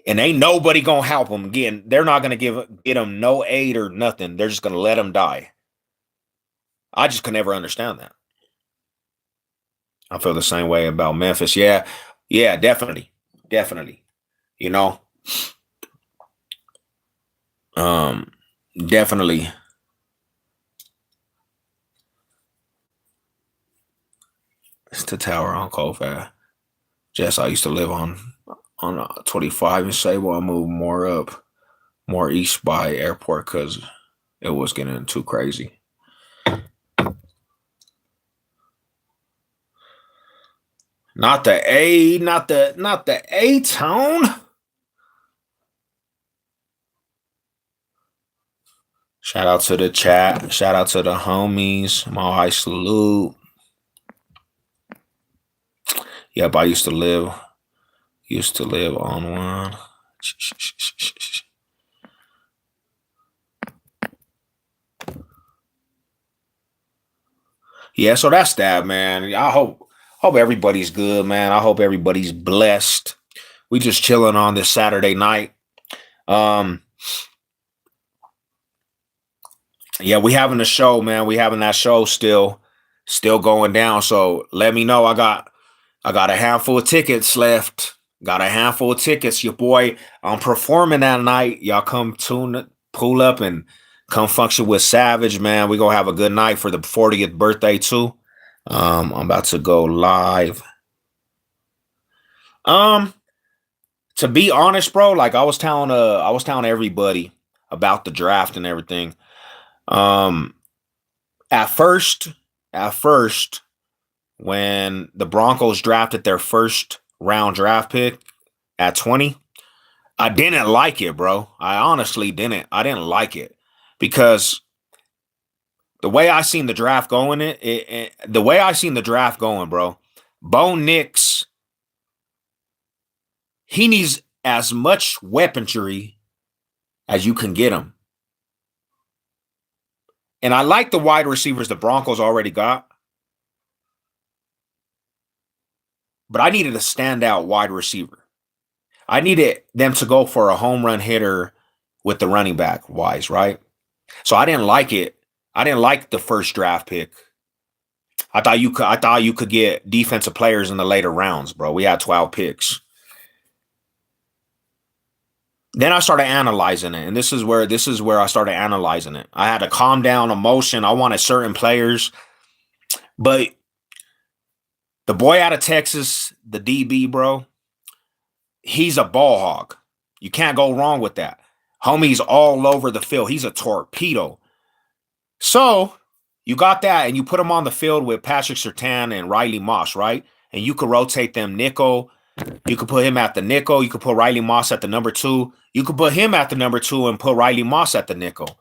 and ain't nobody gonna help them. Again, they're not gonna get them no aid or nothing. They're just gonna let them die. I just could never understand that. I feel the same way about Memphis. Yeah, definitely. You know, definitely. It's the tower on Colfax. Jess, I used to live on 25 and Sable. I moved more east by airport because it was getting too crazy. Not the A tone. Shout out to the chat. Shout out to the homies. My high salute. Yep, I used to live on one. Yeah, so that's that, man. I hope everybody's good, man. I hope everybody's blessed. We just chilling on this Saturday night. Um, yeah, we having a show, man. We having that show still going down. So let me know. I got a handful of tickets left. Got a handful of tickets. Your boy, I'm performing that night. Y'all come pull up and come function with Savage, man. We gonna have a good night for the 40th birthday too. I'm about to go live. To be honest, bro, like I was telling everybody about the draft and everything. At first, when the Broncos drafted their first round draft pick at 20, I didn't like it, bro. I honestly didn't. I didn't like it because the way I seen the draft going, the way I seen the draft going, bro, Bo Nix, he needs as much weaponry as you can get him. And I like the wide receivers the Broncos already got. But I needed a standout wide receiver. I needed them to go for a home run hitter with the running back wise, right? So I didn't like it. I didn't like the first draft pick. I thought you could get defensive players in the later rounds, bro. We had 12 picks. Then I started analyzing it, and this is where I started analyzing it. I had to calm down emotion. I wanted certain players, but the boy out of Texas, the DB, bro, he's a ball hog. You can't go wrong with that. Homie's all over the field. He's a torpedo. So you got that, and you put him on the field with Patrick Surtain and Riley Moss, right? And you could rotate them nickel. You could put him at the nickel. You could put Riley Moss at the number 2. You could put him at the number 2 and put Riley Moss at the nickel.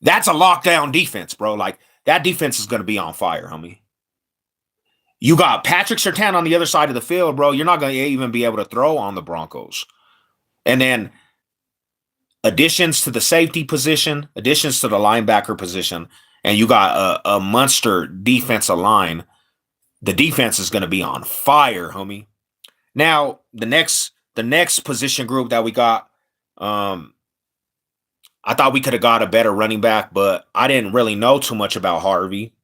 That's a lockdown defense, bro. Like, that defense is going to be on fire, homie. You got Patrick Surtain on the other side of the field, bro. You're not going to even be able to throw on the Broncos. And then additions to the safety position, additions to the linebacker position, and you got a monster defensive line. The defense is going to be on fire, homie. Now, the next position group that we got, I thought we could have got a better running back, but I didn't really know too much about Harvey.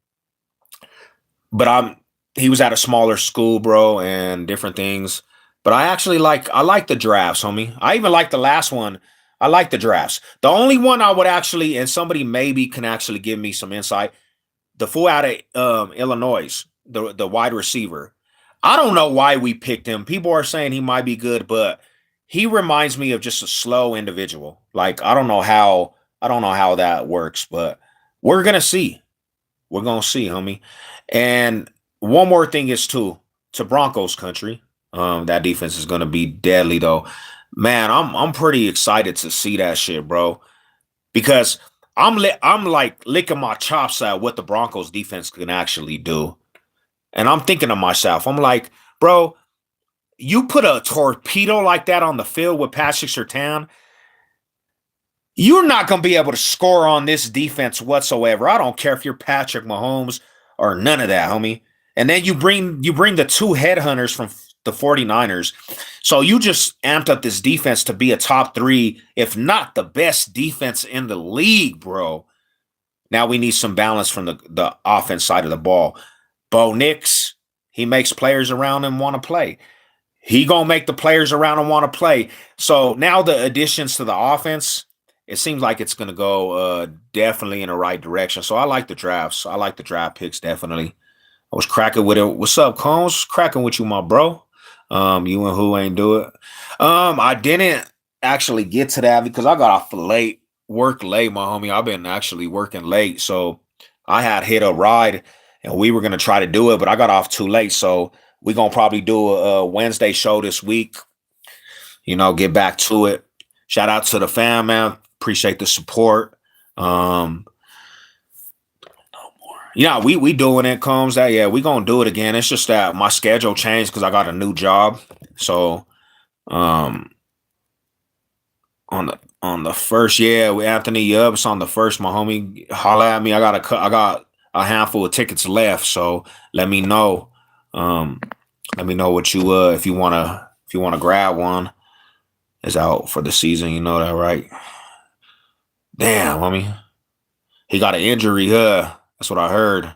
But he was at a smaller school, bro, and different things. But I like the drafts, homie. I even like the last one. I like the drafts. The only one I would actually, and somebody maybe can actually give me some insight, the fool out of Illinois, the wide receiver. I don't know why we picked him. People are saying he might be good, but he reminds me of just a slow individual. Like, I don't know how that works, but we're gonna see. We're gonna see, homie. And one more thing is to Broncos country. That defense is gonna be deadly though. Man, I'm pretty excited to see that shit, bro. Because I'm like licking my chops at what the Broncos defense can actually do. And I'm thinking to myself, I'm like, bro, you put a torpedo like that on the field with Patrick Surtain, you're not going to be able to score on this defense whatsoever. I don't care if you're Patrick Mahomes or none of that, homie. And then you bring the 2 headhunters from the 49ers. So you just amped up this defense to be a top 3, if not the best defense in the league, bro. Now we need some balance from the offense side of the ball. Bo Nix, he makes players around him want to play. He going to make the players around him want to play. So now the additions to the offense, it seems like it's going to go definitely in the right direction. So I like the drafts. I like the draft picks, definitely. I was cracking with it. What's up, Combs? Cracking with you, my bro. You and who ain't do it. I didn't actually get to that because I got off late, work late, my homie. I've been actually working late. So I had hit a ride and we were going to try to do it, but I got off too late. So we're going to probably do a Wednesday show this week. You know, get back to it. Shout out to the fam, man. Appreciate the support. Um, yeah, we doing it, Combs. That yeah, we gonna do it again. It's just that my schedule changed because I got a new job. So um, on the first, yeah, with Anthony Yubbs on the first, my homie holla at me. I got a handful of tickets left. So let me know. Um, let me know what you if you wanna grab one. Is out for the season. You know that, right? Damn, homie. He got an injury, huh? That's what I heard.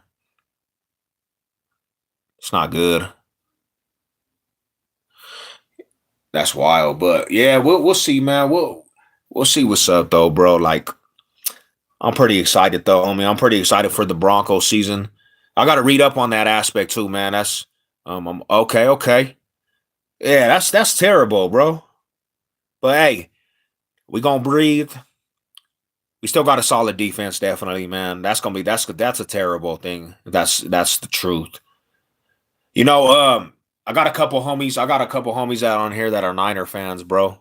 It's not good. That's wild. But yeah, we'll see, man. We'll see what's up though, bro. Like I'm pretty excited though, homie. I'm pretty excited for the Broncos season. I gotta read up on that aspect too, man. That's okay. Yeah, that's terrible, bro. But hey, we gonna breathe. We still got a solid defense, definitely, man. That's a terrible thing. That's the truth. You know, I got a couple homies. I got a couple homies out on here that are Niner fans, bro.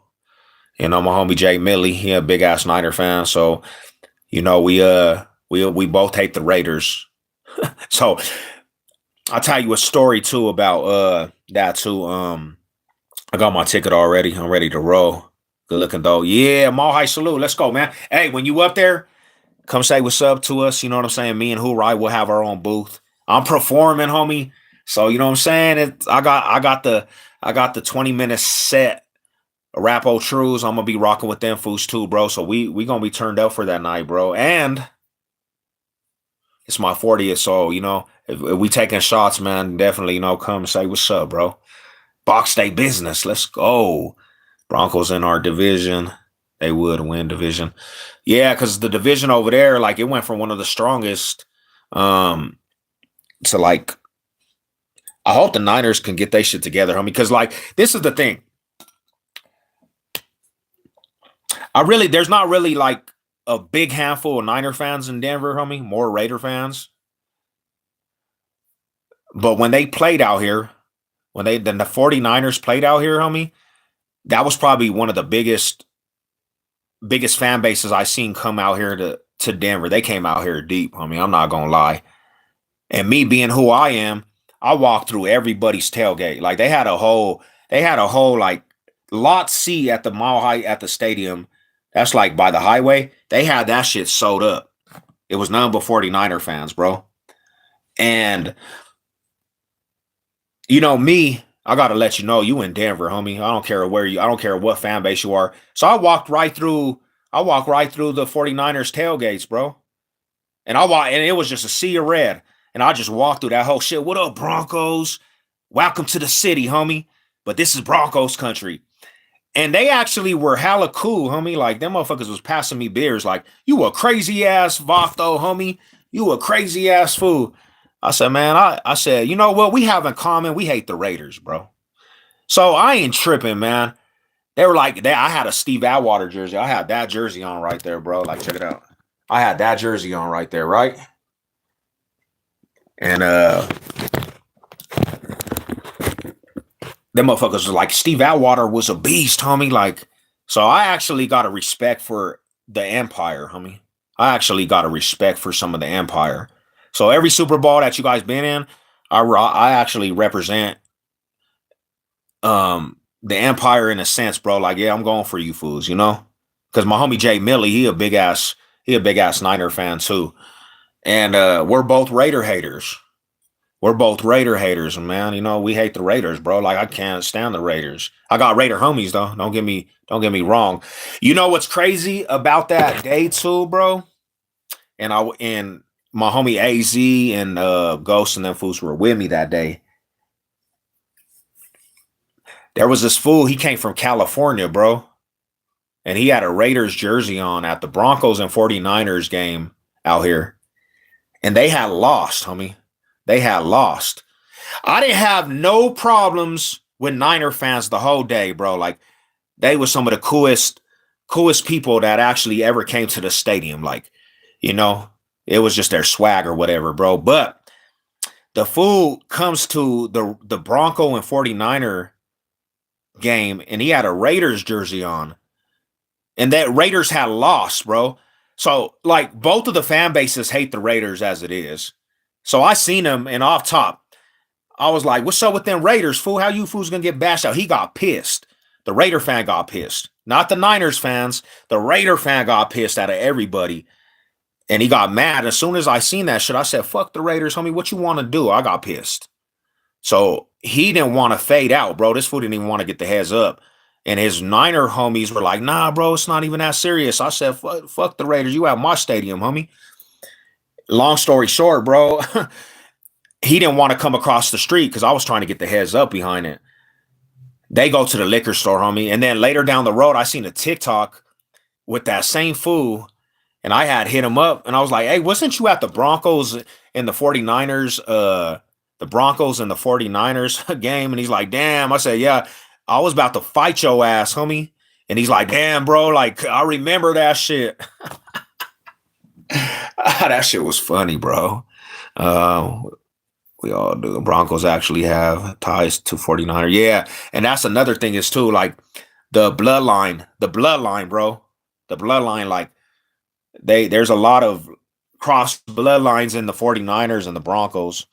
You know, my homie Jay Millie, he a big ass Niner fan. So, you know, we both hate the Raiders. So I'll tell you a story too about that too. I got my ticket already. I'm ready to roll. Good looking though. Yeah, Mall High Salute. Let's go, man. Hey, when you up there, come say what's up to us. You know what I'm saying? Me and Hooray will have our own booth. I'm performing, homie. So you know what I'm saying? I got the 20-minute set. Rapo Trues. I'm gonna be rocking with them fools too, bro. So we gonna be turned up for that night, bro. And it's my 40th, so you know if we taking shots, man, definitely come say what's up, bro. Box Day business. Let's go. Broncos in our division. They would win division. Yeah, because the division over there, like it went from one of the strongest to like I hope the Niners can get their shit together, homie. Because like this is the thing. There's not really like a big handful of Niner fans in Denver, homie. More Raider fans. But when they played out here, then the 49ers played out here, homie, that was probably one of the biggest fan bases I seen come out here to Denver. They came out here deep, homie. I'm not gonna lie. And me being who I am, I walked through everybody's tailgate. Like they had a whole like lot C at the Mile High at the stadium. That's like by the highway. They had that shit sold up. It was none but 49er fans, bro. And you know me, I gotta let you know you in Denver, homie. I don't care what fan base you are. So I walked right through the 49ers tailgates, bro. And it was just a sea of red. And I just walked through that whole shit. What up, Broncos? Welcome to the city, homie. But this is Broncos country. And they actually were hella cool, homie. Like, them motherfuckers was passing me beers. Like, you a crazy ass Vato, homie. You a crazy ass fool. I said, man, I said, you know what? We have in common. We hate the Raiders, bro. So I ain't tripping, man. They were like, I had a Steve Atwater jersey. I had that jersey on right there, bro. Like, check it out. I had that jersey on right there, right? And them motherfuckers was like, Steve Atwater was a beast, homie. Like, so I actually got a respect for the Empire, homie. I actually got a respect for some of the Empire. So every Super Bowl that you guys been in, I actually represent the Empire in a sense, bro. Like, yeah, I'm going for you fools, you know? Because my homie Jay Millie, he a big ass Niner fan too. And we're both Raider haters. We're both Raider haters, man. You know, we hate the Raiders, bro. Like, I can't stand the Raiders. I got Raider homies though. Don't get me wrong. You know what's crazy about that day too, bro? And my homie AZ and Ghost and them fools were with me that day. There was this fool, he came from California, bro. And he had a Raiders jersey on at the Broncos and 49ers game out here. And they had lost, homie. They had lost. I didn't have no problems with Niner fans the whole day, bro. Like, they were some of the coolest people that actually ever came to the stadium. Like, you know, it was just their swag or whatever, bro. But the fool comes to the Bronco and 49er game, and he had a Raiders jersey on. And that Raiders had lost, bro. So like both of the fan bases hate the Raiders as it is. So I seen him and off top, I was like, "What's up with them Raiders, fool? How you fools gonna get bashed out?" He got pissed. The Raider fan got pissed, not the Niners fans. The Raider fan got pissed out of everybody, and he got mad. As soon as I seen that shit, I said, "Fuck the Raiders, homie. What you want to do?" I got pissed. So he didn't want to fade out, bro. This fool didn't even want to get the heads up. And his Niner homies were like, "Nah, bro, it's not even that serious." I said, fuck the Raiders. You at my stadium, homie. Long story short, bro, he didn't want to come across the street because I was trying to get the heads up behind it. They go to the liquor store, homie. And then later down the road, I seen a TikTok with that same fool. And I had hit him up and I was like, "Hey, wasn't you at the Broncos and the 49ers, the Broncos and the 49ers game?" And he's like, "Damn." I said, "Yeah, I was about to fight your ass, homie." And he's like, "Damn, bro, like I remember that shit." That shit was funny, bro. Uh, we all do. The Broncos actually have ties to 49er. Yeah. And that's another thing is too, like the bloodline, bro. The bloodline, like there's a lot of cross bloodlines in the 49ers and the Broncos.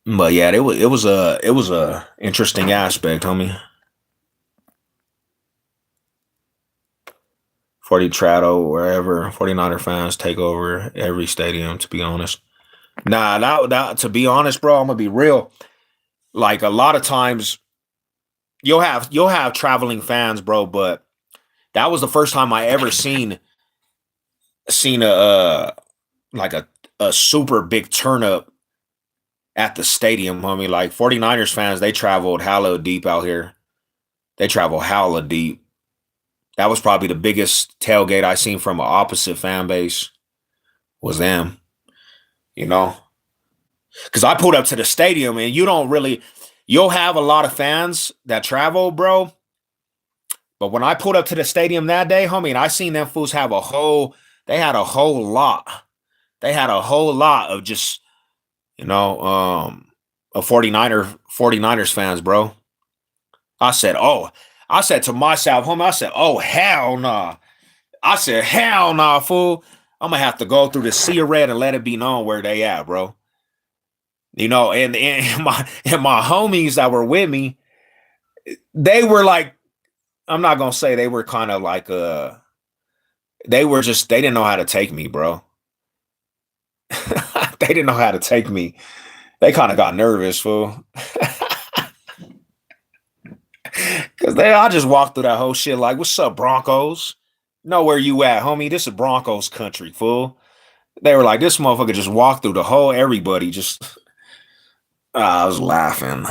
But yeah, it was a interesting aspect, homie. 40 Trado, wherever 49er fans take over every stadium, to be honest. Nah, that to be honest, bro, I'm gonna be real. Like a lot of times you'll have traveling fans, bro, but that was the first time I ever seen a like a super big turn up at the stadium, homie. Like 49ers fans, they traveled hella deep out here. They travel hella deep. That was probably the biggest tailgate I seen from an opposite fan base was them, you know? Because I pulled up to the stadium and you'll have a lot of fans that travel, bro. But when I pulled up to the stadium that day, homie, and I seen them fools they had a whole lot. They had a whole lot of just, you know, of 49ers fans, bro. I said, "Oh," I said to myself, homie, I said, "Oh, hell nah." I said, "Hell nah, fool. I'm gonna have to go through the sea of red and let it be known where they at, bro." You know, and my homies that were with me, they were like, I'm not gonna say they were kind of like they didn't know how to take me, bro. They didn't know how to take me. They kind of got nervous, fool. Cause I just walked through that whole shit like, "What's up, Broncos? Know where you at, homie? This is Broncos country, fool." They were like, "This motherfucker just walked through the whole everybody." Just I was laughing.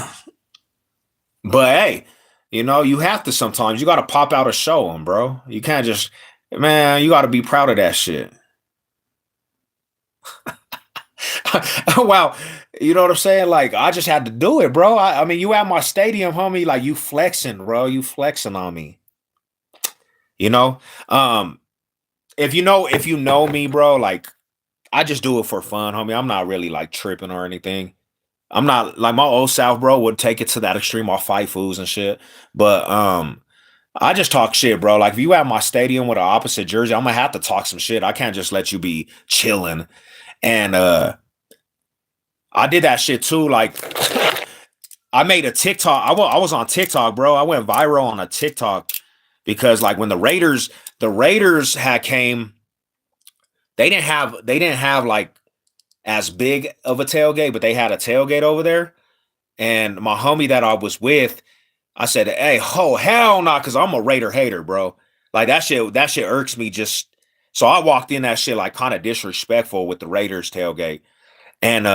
But hey, you have to sometimes. You got to pop out a show them, bro. You can't just, man. You got to be proud of that shit. Wow, you know what I'm saying? Like I just had to do it, bro. I mean, you at my stadium, homie. Like you flexing, bro. You flexing on me. You know, um, if you know me, bro, like I just do it for fun, homie. I'm not really like tripping or anything. I'm not like my old South, bro, would take it to that extreme. I'll fight fools and shit. But I just talk shit, bro. Like if you at my stadium with an opposite jersey, I'm gonna have to talk some shit. I can't just let you be chilling. And I did that shit too. Like I made a TikTok. I was on TikTok, bro. I went viral on a TikTok because like when the Raiders had came, they didn't have like as big of a tailgate, but they had a tailgate over there. And my homie that I was with, I said, "Hey, ho, hell nah," because I'm a Raider hater, bro. Like that shit irks me just so I walked in that shit like kind of disrespectful with the Raiders tailgate. And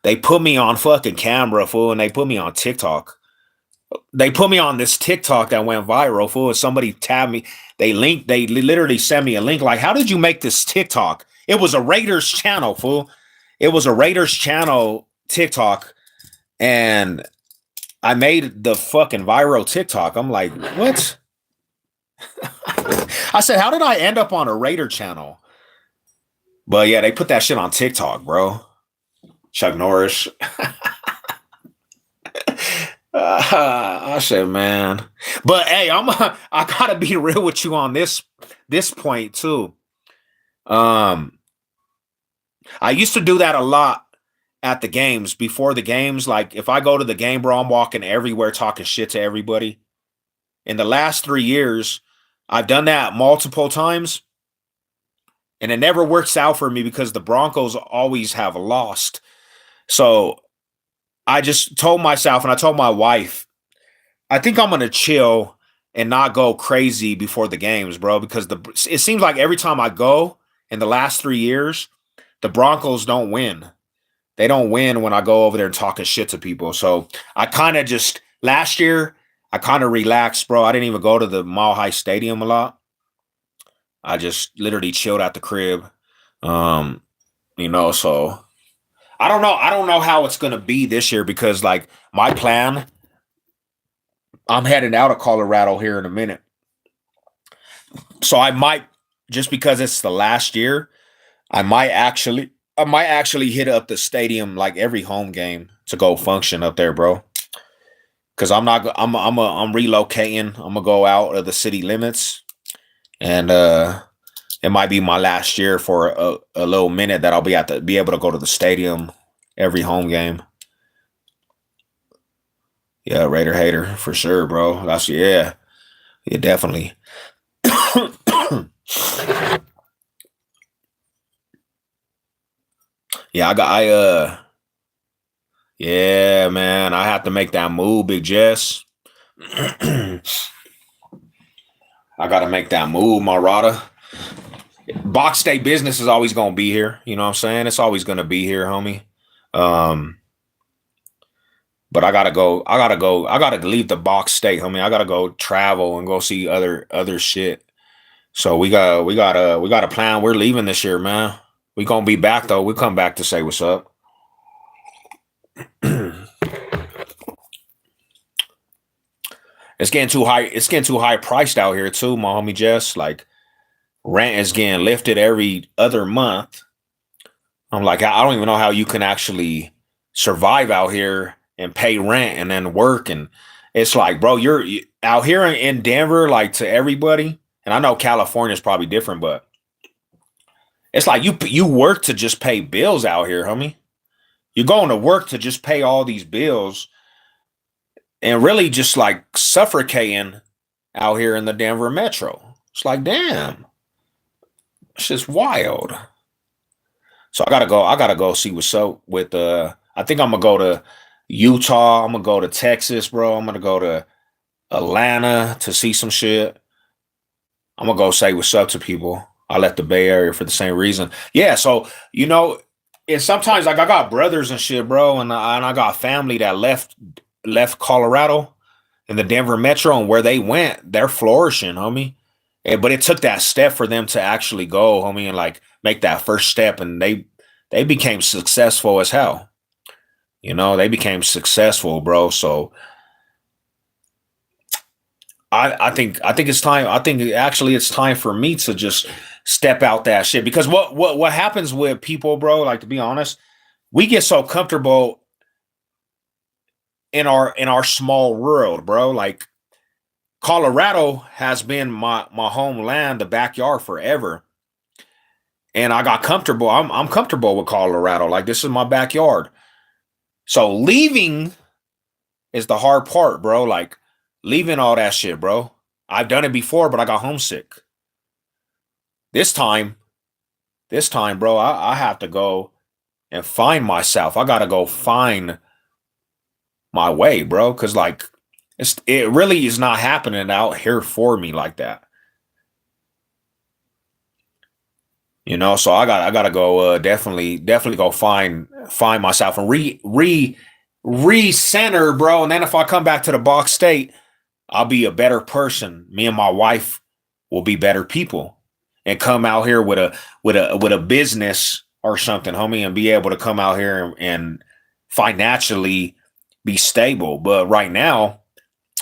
they put me on fucking camera, fool, and they put me on TikTok. They put me on this TikTok that went viral, fool. And somebody tagged me. They literally sent me a link. Like, "How did you make this TikTok?" It was a Raiders channel, fool. It was a Raiders channel TikTok, and I made the fucking viral TikTok. I'm like, what? I said, how did I end up on a Raider channel? But yeah, they put that shit on TikTok, bro. Chuck Norris. I said, man. But hey, I gotta be real with you on this point too. Um, I used to do that a lot at the games before the games. Like if I go to the game, bro, I'm walking everywhere talking shit to everybody. In the last 3 years, I've done that multiple times, and it never works out for me because the Broncos always have lost. So I just told myself, and I told my wife, I think I'm gonna chill and not go crazy before the games, bro. Because it seems like every time I go in the last 3 years, the Broncos don't win. They don't win when I go over there and talking shit to people. So I kind of just last year I kind of relaxed, bro. I didn't even go to the Mile High Stadium a lot. I just literally chilled at the crib. Um, so I don't know. I don't know how it's gonna be this year because like my plan, I'm heading out of Colorado here in a minute. So I might just because it's the last year, I might actually hit up the stadium like every home game to go function up there, bro. Cause I'm not I'm relocating. I'm gonna go out of the city limits and it might be my last year for a little minute that I'll be able to go to the stadium every home game. Yeah, Raider hater for sure, bro. That's yeah, definitely. Yeah, yeah, man. I have to make that move, Big Jess. I gotta make that move, Marada. Box State business is always gonna be here. You know what I'm saying? It's always gonna be here, homie. Um, but I gotta go. I gotta go. I gotta leave the box state, homie. I gotta go travel and go see other shit. So we got a plan. We're leaving this year, man. We gonna be back though. We come back to say what's up. It's getting too high. It's getting too high priced out here too, my homie Jess. Like rent is getting lifted every other month. I'm like, I don't even know how you can actually survive out here and pay rent and then work. And it's like, bro, out here in Denver, like to everybody. And I know California is probably different, but it's like you work to just pay bills out here, homie. You're going to work to just pay all these bills and really just like suffocating out here in the Denver metro. It's like, damn, it's just wild. So I gotta go see what's up with I think I'm gonna go to Utah, I'm gonna go to Texas, bro. I'm gonna go to Atlanta to see some shit. I'm gonna go say what's up to people. I left the Bay Area for the same reason. Yeah, so and sometimes like I got brothers and shit, bro, and I got family that left Colorado in the Denver metro, and where they went, they're flourishing, homie. But it took that step for them to actually go, homie, and like make that first step, and they became successful as hell. They became successful, bro. So I think it's time. I think actually it's time for me to just step out that shit because what happens with people, bro? Like to be honest, we get so comfortable in our small world, bro. Like Colorado has been my homeland, the backyard forever, and I got comfortable. I'm comfortable with Colorado. Like this is my backyard. So leaving is the hard part, bro. Like leaving all that shit, bro. I've done it before, but I got homesick. This time, bro, I have to go and find myself. I gotta go find my way, bro. Cause like it really is not happening out here for me like that. So I gotta go definitely go find myself and recenter, bro. And then if I come back to the box state, I'll be a better person. Me and my wife will be better people and come out here with a business or something, homie, and be able to come out here and financially be stable. But right now,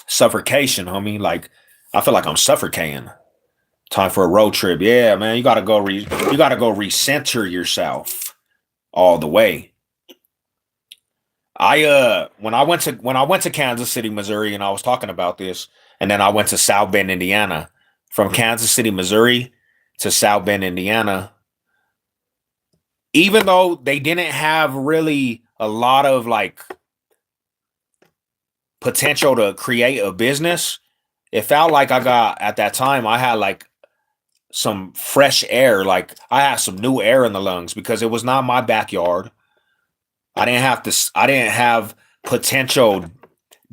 suffocation, homie. Like I feel like I'm suffocating. Time for a road trip. Yeah, man. You gotta go recenter yourself all the way. When I went to Kansas City, Missouri, and I was talking about this, and then I went to South Bend, Indiana. From Kansas City, Missouri to South Bend, Indiana, even though they didn't have really a lot of like potential to create a business, it felt like I got at that time I had like some fresh air, like I had some new air in the lungs because it was not my backyard. I didn't have potential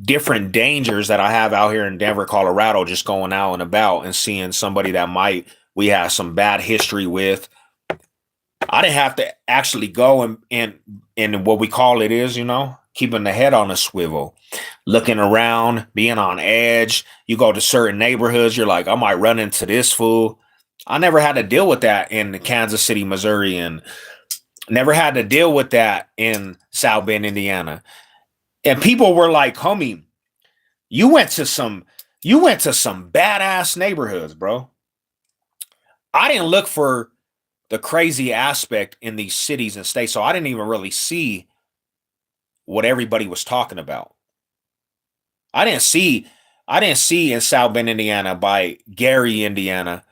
different dangers that I have out here in Denver, Colorado, just going out and about and seeing somebody that might we have some bad history with. I didn't have to actually go and what we call it is, keeping the head on a swivel, looking around, being on edge. You go to certain neighborhoods, you're like, I might run into this fool. I never had to deal with that in Kansas City, Missouri, and never had to deal with that in South Bend, Indiana. And people were like, homie, you went to some badass neighborhoods, bro. I didn't look for the crazy aspect in these cities and states, so I didn't even really see what everybody was talking about. I didn't see in South Bend, Indiana, by Gary, Indiana,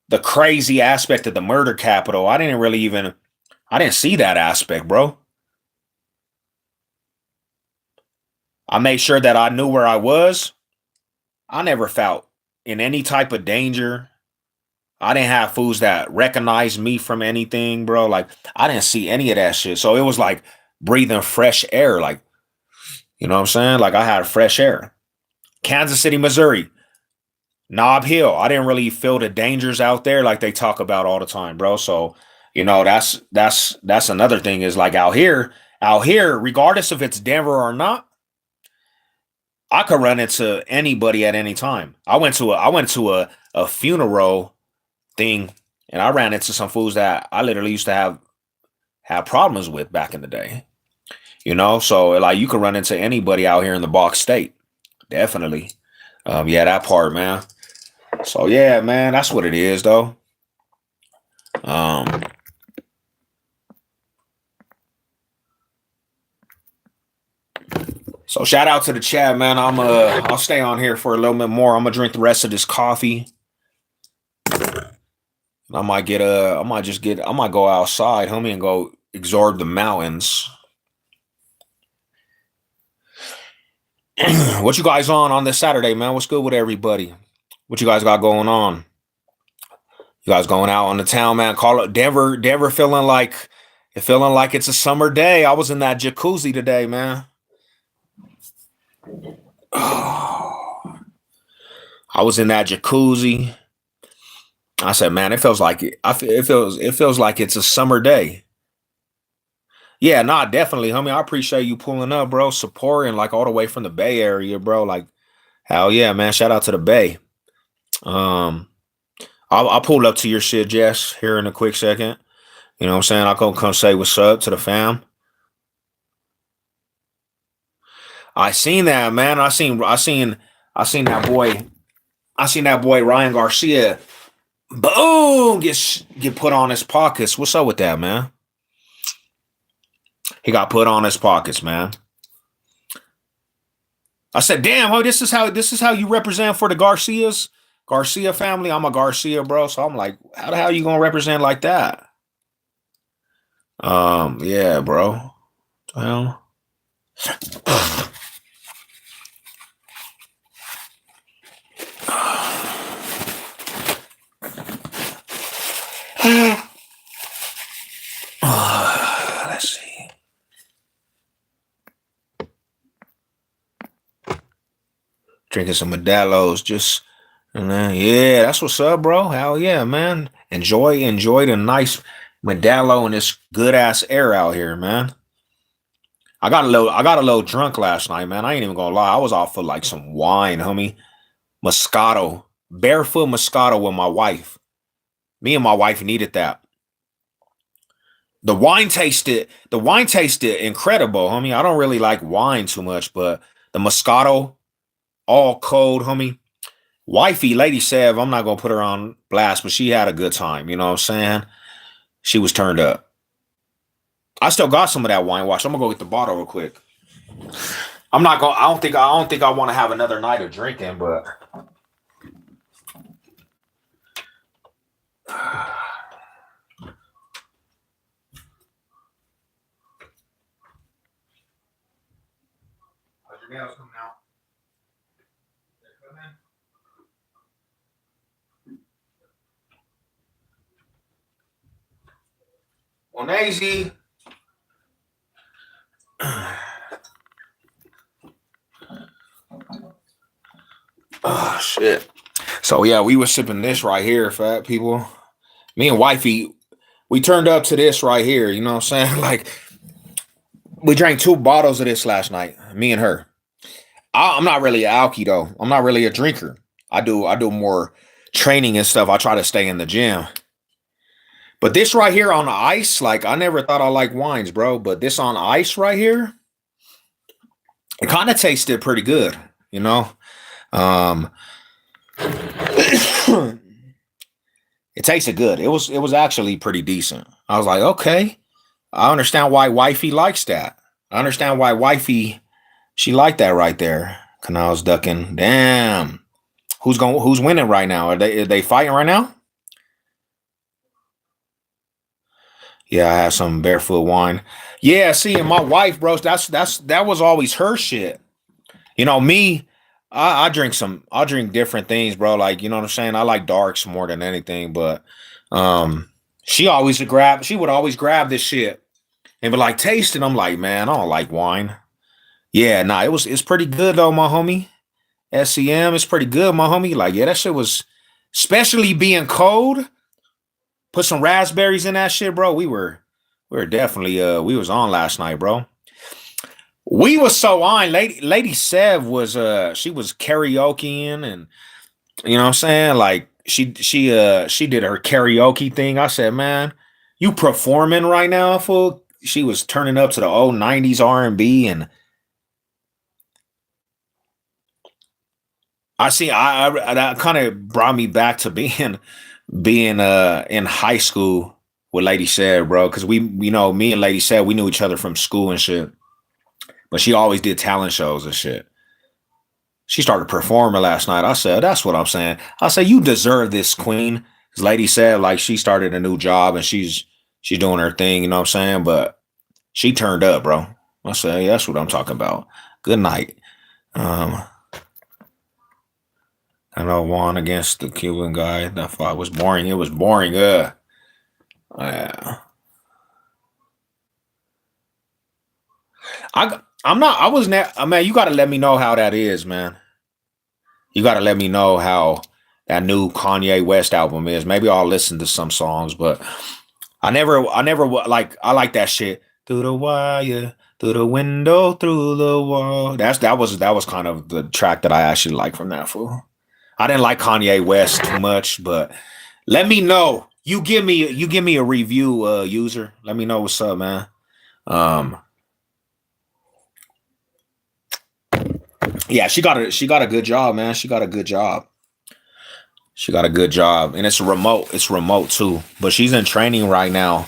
the crazy aspect of the murder capital. I didn't see that aspect, bro. I made sure that I knew where I was. I never felt in any type of danger. I didn't have fools that recognized me from anything, bro. Like, I didn't see any of that shit. So it was like breathing fresh air. Like, you know what I'm saying? Like, I had fresh air. Kansas City, Missouri, Nob Hill. I didn't really feel the dangers out there like they talk about all the time, bro. So, that's another thing is like out here, regardless if it's Denver or not, I could run into anybody at any time. I went to a funeral thing, and I ran into some fools that I literally used to have problems with back in the day. So like you can run into anybody out here in the Baux State. Definitely. Yeah, that part, man. So yeah, man, that's what it is though. So shout out to the chat, man. I'll stay on here for a little bit more. I'm gonna drink the rest of this coffee. I might go outside, homie, and go absorb the mountains. What you guys on this Saturday, man? What's good with everybody? What you guys got going on? You guys going out on the town, man? Call it Denver feeling like it's a summer day. I was in that jacuzzi today, man. Oh, I was in that jacuzzi. I said, man, it feels like it feels like it's a summer day. Yeah, nah, definitely, homie. I appreciate you pulling up, bro, supporting like all the way from the Bay Area, bro. Like, hell yeah, man. Shout out to the Bay. I'll pull up to your shit, Jess, here in a quick second. You know what I'm saying? I'll come say what's up to the fam. I seen that, man. I seen that boy. I seen that boy Ryan Garcia. Boom! Get put on his pockets. What's up with that, man? He got put on his pockets, man. I said, damn, oh, this is how you represent for the Garcia family. I'm a Garcia, bro. So I'm like, how the hell you gonna represent like that? Yeah, bro. Well. Let's see. Drinking some Modelo's, just yeah, that's what's up, bro. Hell yeah, man. Enjoy the nice Modelo and this good ass air out here, man. I got a little drunk last night, man. I ain't even gonna lie. I was off for like some wine, homie. Moscato, barefoot Moscato with my wife. Me and my wife needed that. The wine tasted incredible, homie. I don't really like wine too much, but the Moscato, all cold, homie. Wifey, Lady Sev, I'm not gonna put her on blast, but she had a good time. You know what I'm saying? She was turned up. I still got some of that wine. Watch, I'm gonna go get the bottle real quick. I'm not going. I don't think I want to have another night of drinking, but Onazy. Oh shit. So yeah, we were sipping this right here, fat people. Me and wifey, we turned up to this right here. You know what I'm saying? Like we drank 2 bottles of this last night. Me and her. I'm not really an alky though. I'm not really a drinker. I do more training and stuff. I try to stay in the gym. But this right here on the ice, like I never thought I like wines, bro. But this on ice right here, it kind of tasted pretty good, you know. Um, it tasted good. It was actually pretty decent. I was like, okay, I understand why wifey likes that. I understand why wifey she liked that right there. Canals ducking. Damn. Who's winning right now? Are they fighting right now? Yeah, I have some barefoot wine. Yeah, see, and my wife, bro, that was always her shit. You know, me, I drink different things, bro. Like, you know what I'm saying? I like darks more than anything, but um she would always grab this shit and be like, taste it. I'm like, man, I don't like wine. Yeah, nah, it's pretty good though, my homie. SCM is pretty good, my homie. Like, yeah, that shit was especially being cold. Put some raspberries in that shit, bro. We were definitely we was on last night, bro. We was so on. Lady Sev was she was karaokeing and you know what I'm saying? Like she did her karaoke thing. I said, man, you performing right now, fool. She was turning up to the old 90s R&B and I see that kind of brought me back to being in high school with Lady Said, bro. Cause we you know, me and Lady Said we knew each other from school and shit. But she always did talent shows and shit. She started performing last night. I said, that's what I'm saying. I said, you deserve this, queen. This lady said, like, she started a new job and she's doing her thing, you know what I'm saying? But she turned up, bro. I said, yeah, that's what I'm talking about. Good night. Um, I know won against the Cuban guy. That fight was boring. It was boring. Yeah. I'm not. I was not. Man, you got to let me know how that is, man. You got to let me know how that new Kanye West album is. Maybe I'll listen to some songs, but like. I like that shit through the wire, through the window, through the wall. That was kind of the track that I actually like from that fool. I didn't like Kanye West too much, but let me know. You give me a review, user. Let me know what's up, man. Um, yeah, she got a good job, man. She got a good job. She got a good job, and it's remote. It's remote too, but she's in training right now.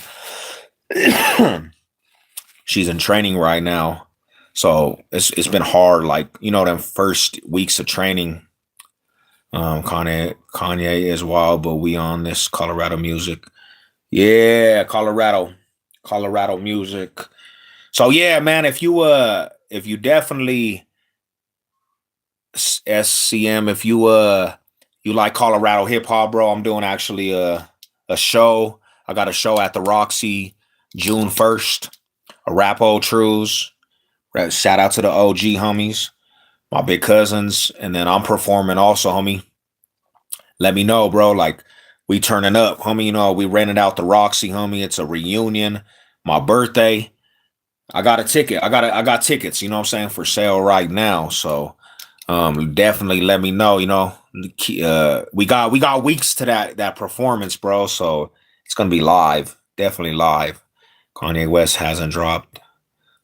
She's in training right now, so it's been hard. Like you know, them first weeks of training. Kanye is wild, but we on this Colorado music. Yeah, Colorado music. So yeah, man, if you definitely SCM, if you like Colorado hip hop, bro, I'm doing actually a show. I got a show at the Roxy June 1st. A rap old trues. Shout out to the OG homies, my big cousins, and then I'm performing also, homie. Let me know, bro. Like we turning up, homie. You know, we rented out the Roxy, homie. It's a reunion. My birthday. I got a ticket. I got tickets, you know what I'm saying, for sale right now. So definitely let me know, you know. We got weeks to that performance, bro. So it's gonna be live. Definitely live. Kanye West hasn't dropped.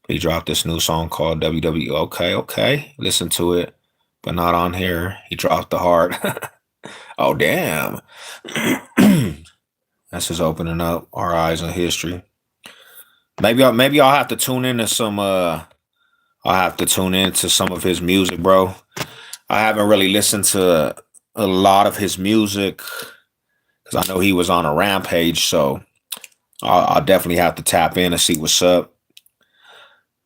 He dropped this new song called WW. Okay, okay. Listen to it, but not on here. He dropped the heart. Oh damn. That's just opening up our eyes on history. maybe I'll have to tune into some I'll have to tune into some of his music, bro. I haven't really listened to a lot of his music because I know he was on a rampage, so I'll definitely have to tap in and see what's up.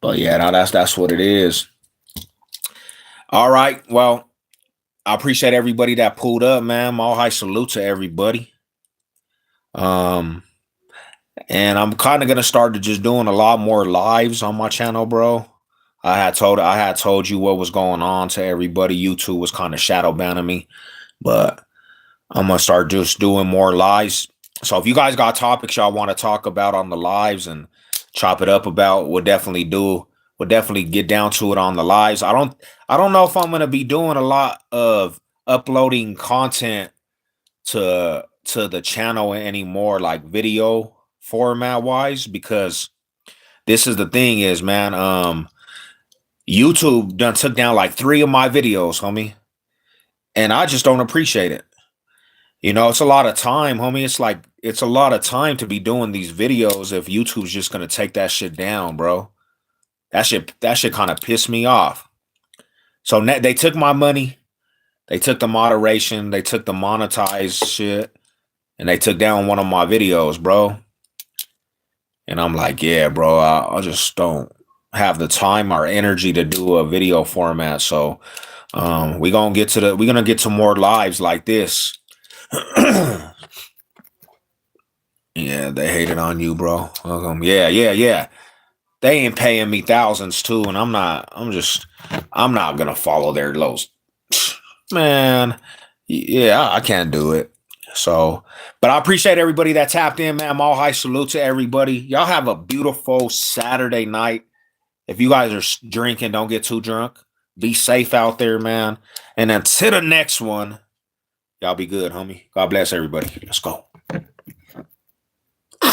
But yeah, now that's what it is. All right, well, I appreciate everybody that pulled up, man. All high salute to everybody. Um, and I'm kind of gonna start to just doing a lot more lives on my channel, bro. I had told you what was going on to everybody. YouTube was kind of shadow banning me, but I'm gonna start just doing more lives. So if you guys got topics y'all want to talk about on the lives and chop it up about, we'll definitely do. We'll definitely get down to it on the lives. I don't know if I'm gonna be doing a lot of uploading content to the channel anymore, like video format wise, because this is the thing is, man, YouTube done took down like 3 of my videos, homie, and I just don't appreciate it. You know, it's a lot of time, homie. It's like it's a lot of time to be doing these videos if YouTube's just gonna take that shit down, bro. That shit kind of pissed me off. So they took my money, they took the moderation, they took the monetized shit, and they took down one of my videos, bro. And I'm like, yeah, bro, I just don't have the time or energy to do a video format. So we're gonna get to more lives like this. Yeah, they hated on you, bro. Yeah. They ain't paying me thousands too, and I'm not gonna follow their lows. Man, yeah, I can't do it. So, but I appreciate everybody that tapped in, man. All high salute to everybody. Y'all have a beautiful Saturday night. If you guys are drinking, don't get too drunk. Be safe out there, man. And until the next one, y'all be good, homie. God bless everybody. Let's go.